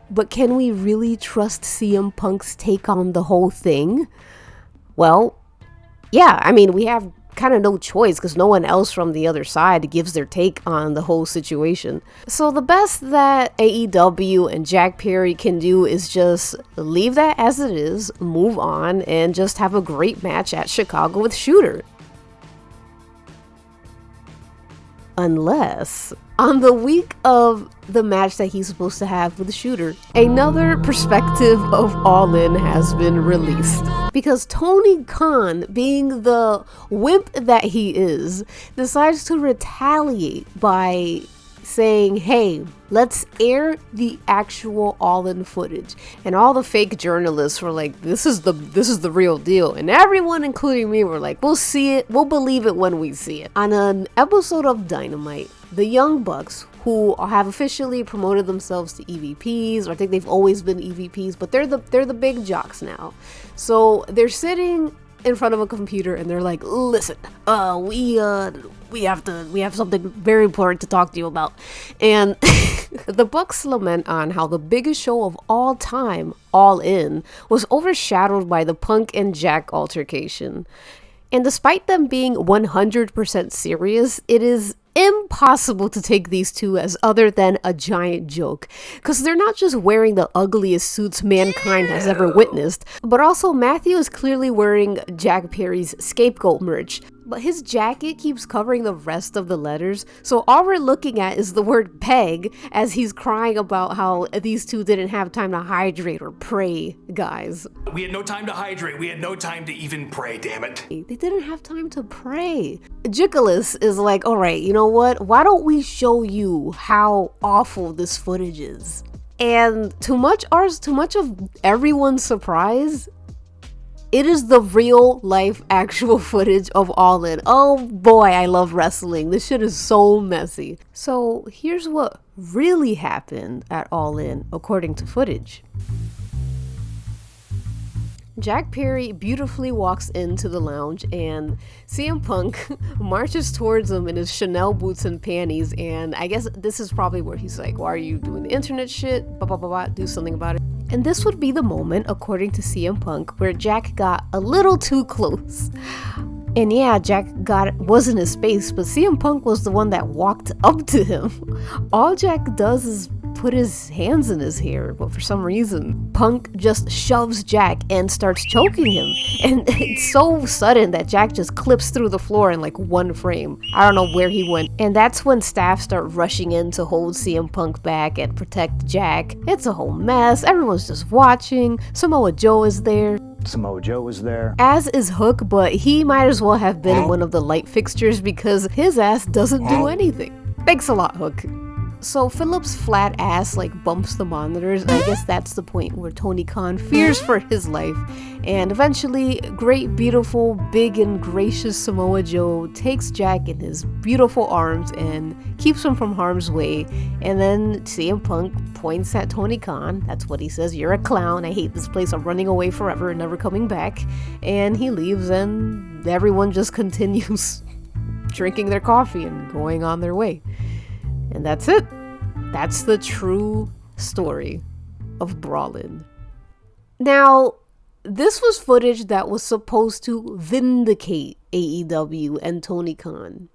But can we really trust CM Punk's take on the whole thing? Well, yeah, I mean, we have kind of no choice because no one else from the other side gives their take on the whole situation. So the best that AEW and Jack Perry can do is just leave that as it is, move on, and just have a great match at Chicago with Shooter. Unless, on the week of the match that he's supposed to have with the Shooter, another perspective of All In has been released. Because Tony Khan, being the wimp that he is, decides to retaliate by saying, hey, let's air the actual All In footage. And all the fake journalists were like, this is the real deal. And everyone, including me, were like, we'll see it, we'll believe it when we see it. On an episode of Dynamite, the Young Bucks, who have officially promoted themselves to EVPs, or I think they've always been EVPs, but they're the big jocks now. So they're sitting in front of a computer and they're like, listen, we have something very important to talk to you about. And the Bucks lament on how the biggest show of all time, All In, was overshadowed by the Punk and Jack altercation. And despite them being 100% serious, it is impossible to take these two as other than a giant joke, because they're not just wearing the ugliest suits mankind has ever witnessed, but also Matthew is clearly wearing Jack Perry's scapegoat merch, but his jacket keeps covering the rest of the letters, so all we're looking at is the word peg as he's crying about how these two didn't have time to hydrate or pray, guys. We had no time to hydrate. We had no time to even pray, damn it. They didn't have time to pray. Jicolis is like, all right, you know what? Why don't we show you how awful this footage is? And to much of everyone's surprise, it is the real life actual footage of All In. Oh boy, I love wrestling. This shit is so messy. So here's what really happened at All In according to footage. Jack Perry beautifully walks into the lounge and CM Punk marches towards him in his Chanel boots and panties, and I guess this is probably where he's like, why are you doing the internet shit? Blah, blah, blah, blah. Do something about it. And this would be the moment, according to CM Punk, where Jack got a little too close. And yeah, Jack was in his space, but CM Punk was the one that walked up to him. All Jack does is put his hands in his hair, but for some reason, Punk just shoves Jack and starts choking him. And it's so sudden that Jack just clips through the floor in like one frame. I don't know where he went. And that's when staff start rushing in to hold CM Punk back and protect Jack. It's a whole mess. Everyone's just watching. Samoa Joe is there. Samoa Joe was there. As is Hook, but he might as well have been one of the light fixtures because his ass doesn't do anything. Thanks a lot, Hook. So Philip's flat ass like bumps the monitors, and I guess that's the point where Tony Khan fears for his life. And eventually, great, beautiful, big and gracious Samoa Joe takes Jack in his beautiful arms and keeps him from harm's way. And then CM Punk points at Tony Khan. That's what he says, "You're a clown. I hate this place. I'm running away forever and never coming back." And he leaves, and everyone just continues drinking their coffee and going on their way. And that's it. That's the true story of Brawlin. Now, this was footage that was supposed to vindicate AEW and Tony Khan.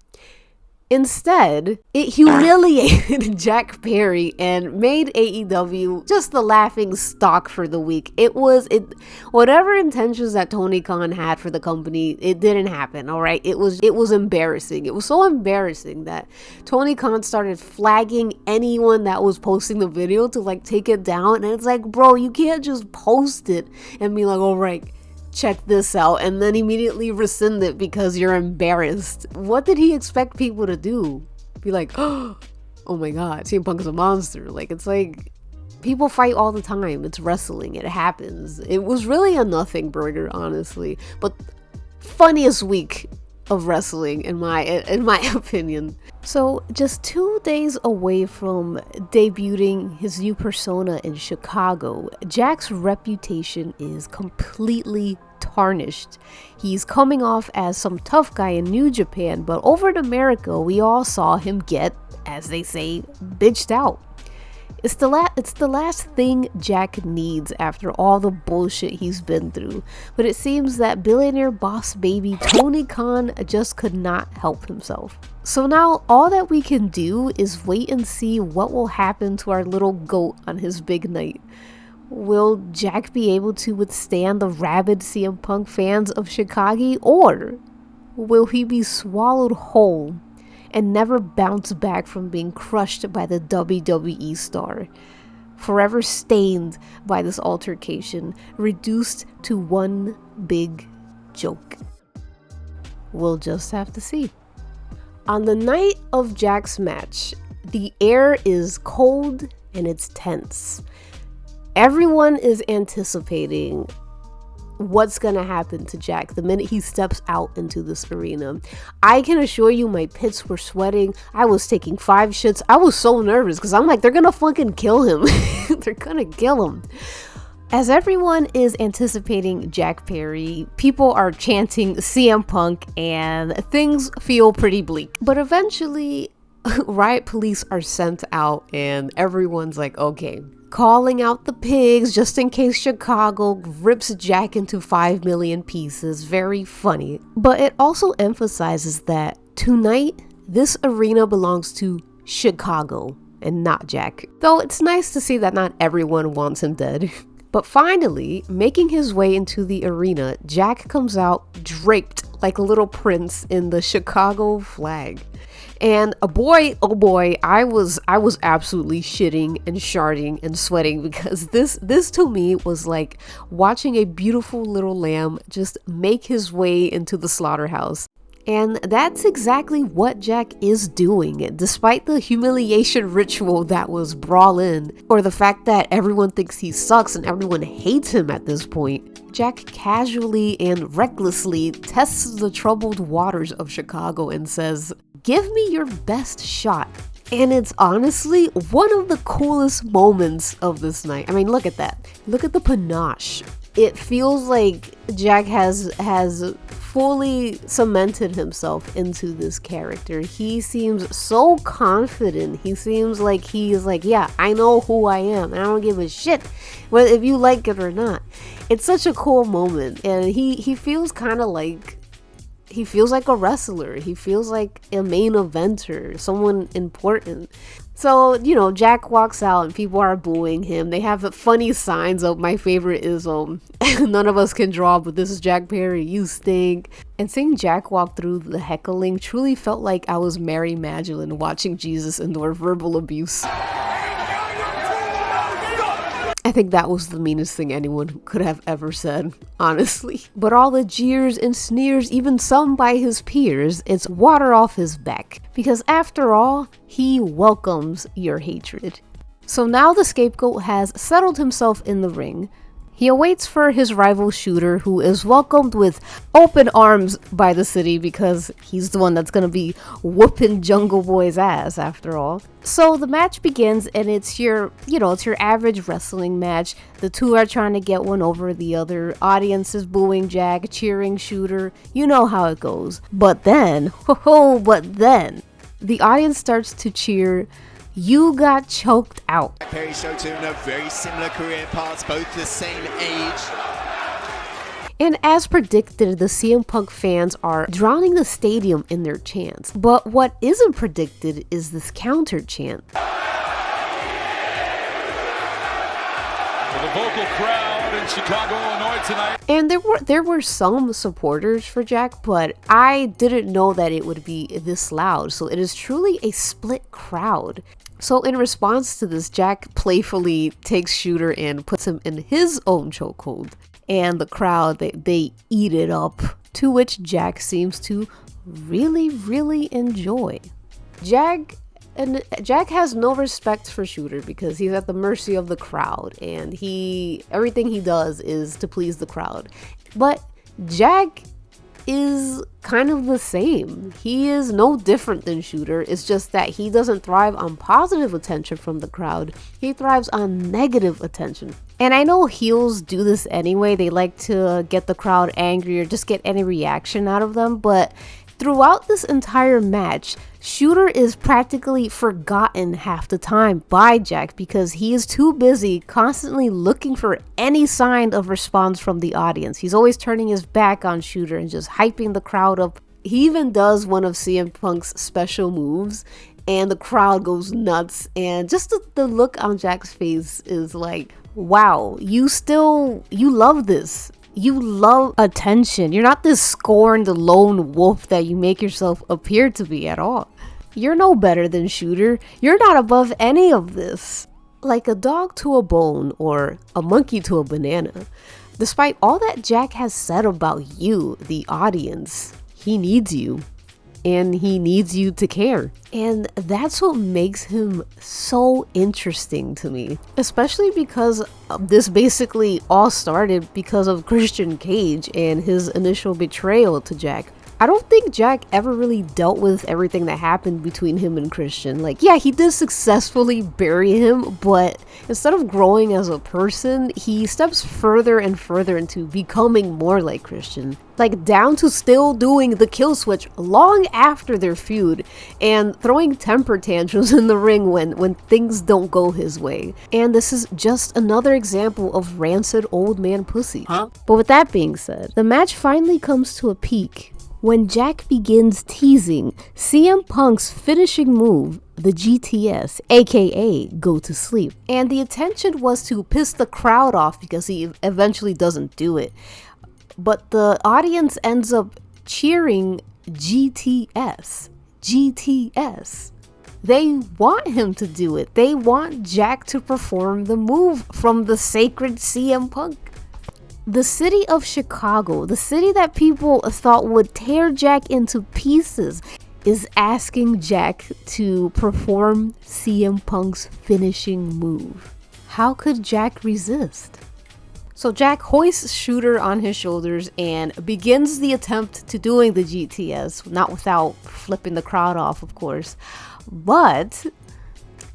Instead, it humiliated Jack Perry and made AEW just the laughing stock for the week. Whatever intentions that Tony Khan had for the company, it didn't happen, all right? It was embarrassing. It was so embarrassing that Tony Khan started flagging anyone that was posting the video to like take it down. And it's like, bro, you can't just post it and be like, all right, check this out, and then immediately rescind it because you're embarrassed. What did he expect people to do? Be like, oh my god, CM Punk is a monster. Like, it's like, people fight all the time. It's wrestling. It happens. It was really a nothing burger, honestly. But funniest week of wrestling in my opinion. So just 2 days away from debuting his new persona in Chicago, Jack's reputation is completely tarnished. He's coming off as some tough guy in New Japan, but over in America, we all saw him get, as they say, bitched out. It's the last thing Jack needs after all the bullshit he's been through. But it seems that billionaire boss baby Tony Khan just could not help himself. So now all that we can do is wait and see what will happen to our little goat on his big night. Will Jack be able to withstand the rabid CM Punk fans of Chicago, or will he be swallowed whole and never bounce back from being crushed by the WWE star, forever stained by this altercation, reduced to one big joke? We'll just have to see. On the night of Jack's match, the air is cold and it's tense. Everyone is anticipating what's gonna happen to Jack the minute he steps out into this arena. I can assure you my pits were sweating. I was taking 5 shits. I was so nervous because I'm like, they're gonna fucking kill him. They're gonna kill him. As everyone is anticipating Jack Perry, people are chanting CM Punk and things feel pretty bleak. But eventually, riot police are sent out and everyone's like, okay, calling out the pigs just in case Chicago rips Jack into 5 million pieces. Very funny. But it also emphasizes that tonight, this arena belongs to Chicago and not Jack. Though it's nice to see that not everyone wants him dead. But finally, making his way into the arena, Jack comes out draped like a little prince in the Chicago flag. And oh boy, I was absolutely shitting and sharting and sweating because this to me was like watching a beautiful little lamb just make his way into the slaughterhouse. And that's exactly what Jack is doing, despite the humiliation ritual that was Brawlin, or the fact that everyone thinks he sucks and everyone hates him at this point. Jack casually and recklessly tests the troubled waters of Chicago and says, "Give me your best shot." And it's honestly one of the coolest moments of this night. I mean, look at that. Look at the panache. It feels like Jack has fully cemented himself into this character. He seems so confident. He seems like he's like, yeah, I know who I am and I don't give a shit whether if you like it or not. It's such a cool moment, and he feels kind of like he feels like a wrestler. He feels like a main eventer, someone important. So, you know, Jack walks out and people are booing him. They have funny signs up. My favorite is none of us can draw, but this is Jack Perry, you stink. And seeing Jack walk through the heckling truly felt like I was Mary Magdalene watching Jesus endure verbal abuse. I think that was the meanest thing anyone could have ever said, honestly. But all the jeers and sneers, even some by his peers, it's water off his back. Because after all, he welcomes your hatred. So now the scapegoat has settled himself in the ring. He awaits for his rival Shooter, who is welcomed with open arms by the city because he's the one that's gonna be whooping Jungle Boy's ass after all. So the match begins and it's your average wrestling match. The two are trying to get one over the other. Audience is booing Jack, cheering Shooter. You know how it goes. But then, the audience starts to cheer, "You got choked out." Perry showed to him a very similar career paths, both the same age. And as predicted, the CM Punk fans are drowning the stadium in their chants. But what isn't predicted is this counter chant. For the vocal crowd in Chicago, Illinois tonight. And there were some supporters for Jack, but I didn't know that it would be this loud. So it is truly a split crowd. So in response to this, Jack playfully takes Shooter and puts him in his own chokehold. And the crowd, they eat it up, to which Jack seems to really, really enjoy. Jack has no respect for Shooter because he's at the mercy of the crowd, and everything he does is to please the crowd. But Jack is kind of the same. He is no different than Shooter. It's just that he doesn't thrive on positive attention from the crowd. He thrives on negative attention. And I know heels do this anyway. They like to get the crowd angry or just get any reaction out of them. But throughout this entire match, Shooter is practically forgotten half the time by Jack because he is too busy constantly looking for any sign of response from the audience. He's always turning his back on Shooter and just hyping the crowd up. He even does one of CM Punk's special moves and the crowd goes nuts, and just the look on Jack's face is like, wow, you love this. You love attention. You're not this scorned lone wolf that you make yourself appear to be at all. You're no better than Shooter. You're not above any of this. Like a dog to a bone or a monkey to a banana. Despite all that Jack has said about you, the audience, he needs you. And he needs you to care. And that's what makes him so interesting to me. Especially because this basically all started because of Christian Cage and his initial betrayal to Jack. I don't think Jack ever really dealt with everything that happened between him and Christian. Like, yeah, he did successfully bury him, but instead of growing as a person, he steps further and further into becoming more like Christian. Like, down to still doing the kill switch long after their feud and throwing temper tantrums in the ring when things don't go his way. And this is just another example of rancid old man pussy. But with that being said, the match finally comes to a peak when Jack begins teasing CM Punk's finishing move, the GTS, aka go to sleep. And the intention was to piss the crowd off because he eventually doesn't do it. But the audience ends up cheering GTS. GTS. They want him to do it. They want Jack to perform the move from the sacred CM Punk. The city of Chicago, the city that people thought would tear Jack into pieces, is asking Jack to perform CM Punk's finishing move. How could Jack resist? So Jack hoists Shooter on his shoulders and begins the attempt to doing the GTS, not without flipping the crowd off, of course. But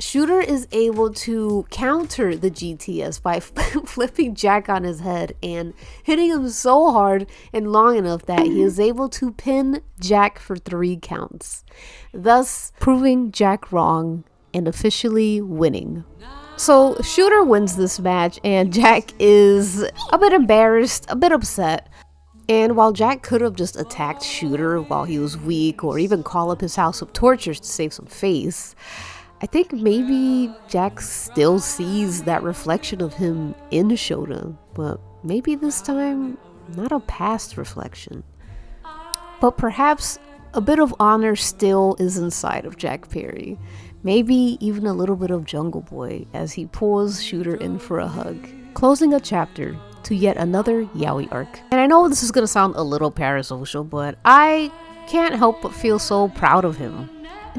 Shooter is able to counter the GTS by flipping Jack on his head and hitting him so hard and long enough that he is able to pin Jack for 3 counts, thus proving Jack wrong and officially winning. So Shooter wins this match and Jack is a bit embarrassed, a bit upset. And while Jack could have just attacked Shooter while he was weak, or even call up his house of tortures to save some face, I think maybe Jack still sees that reflection of him in Shota, but maybe this time not a past reflection. But perhaps a bit of honor still is inside of Jack Perry. Maybe even a little bit of Jungle Boy as he pulls Shooter in for a hug, closing a chapter to yet another Yaoi arc. And I know this is gonna sound a little parasocial, but I can't help but feel so proud of him.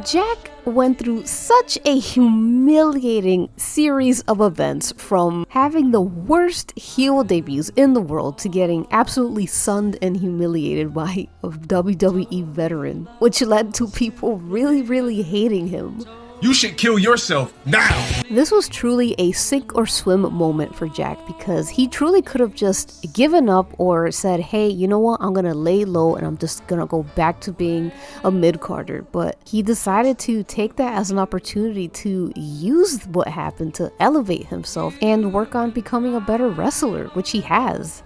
Jack went through such a humiliating series of events, from having the worst heel debuts in the world to getting absolutely sunned and humiliated by a WWE veteran, which led to people really hating him. You should kill yourself now. This was truly a sink or swim moment for Jack, because he truly could have just given up or said, hey, you know what, I'm gonna lay low and I'm just gonna go back to being a mid-carder. But he decided to take that as an opportunity to use what happened to elevate himself and work on becoming a better wrestler, which he has.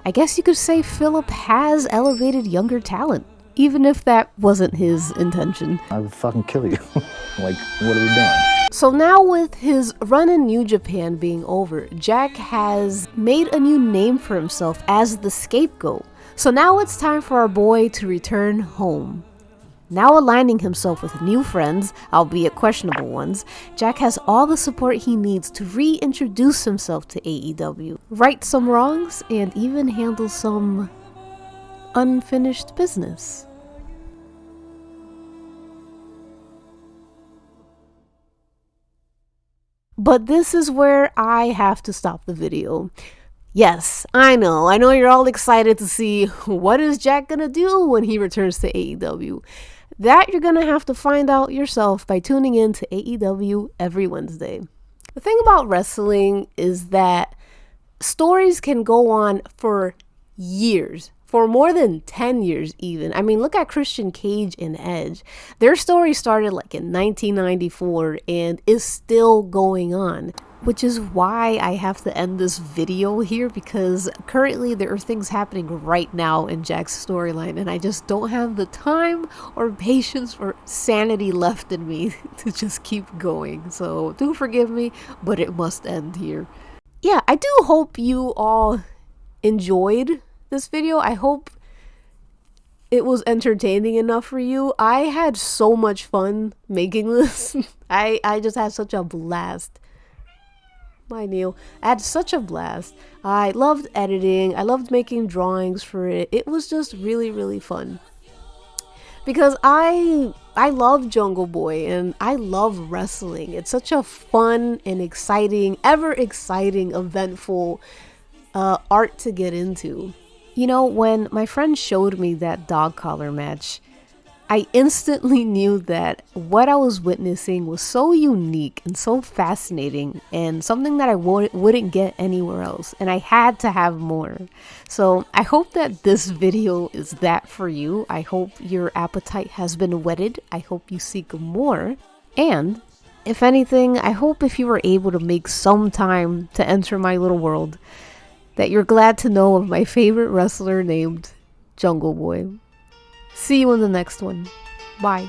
I guess you could say Philip has elevated younger talent, even if that wasn't his intention. I would fucking kill you. Like, what are we doing? So now, with his run in New Japan being over, Jack has made a new name for himself as the Scapegoat. So now it's time for our boy to return home. Now aligning himself with new friends, albeit questionable ones, Jack has all the support he needs to reintroduce himself to AEW, right some wrongs, and even handle some unfinished business. But this is where I have to stop the video. Yes, I know you're all excited to see what is Jack gonna do when he returns to AEW. That you're gonna have to find out yourself by tuning in to AEW every Wednesday. The thing about wrestling is that stories can go on for years. For more than 10 years even. I mean, look at Christian Cage and Edge. Their story started like in 1994 and is still going on. Which is why I have to end this video here, because currently there are things happening right now in Jack's storyline and I just don't have the time or patience or sanity left in me to just keep going. So do forgive me, but it must end here. Yeah, I do hope you all enjoyed this video. I hope it was entertaining enough for you. I had so much fun making this. I just had such a blast. My Neil. I had such a blast. I loved editing. I loved making drawings for it. It was just really fun. Because I love Jungle Boy and I love wrestling. It's such a fun and exciting, ever exciting, eventful art to get into. You know, when my friend showed me that dog collar match, I instantly knew that what I was witnessing was so unique and so fascinating and something that I wouldn't get anywhere else, and I had to have more. So I hope that this video is that for you. I hope your appetite has been whetted. I hope you seek more. And if anything, I hope if you were able to make some time to enter my little world, that you're glad to know of my favorite wrestler named Jungle Boy. See you in the next one. Bye.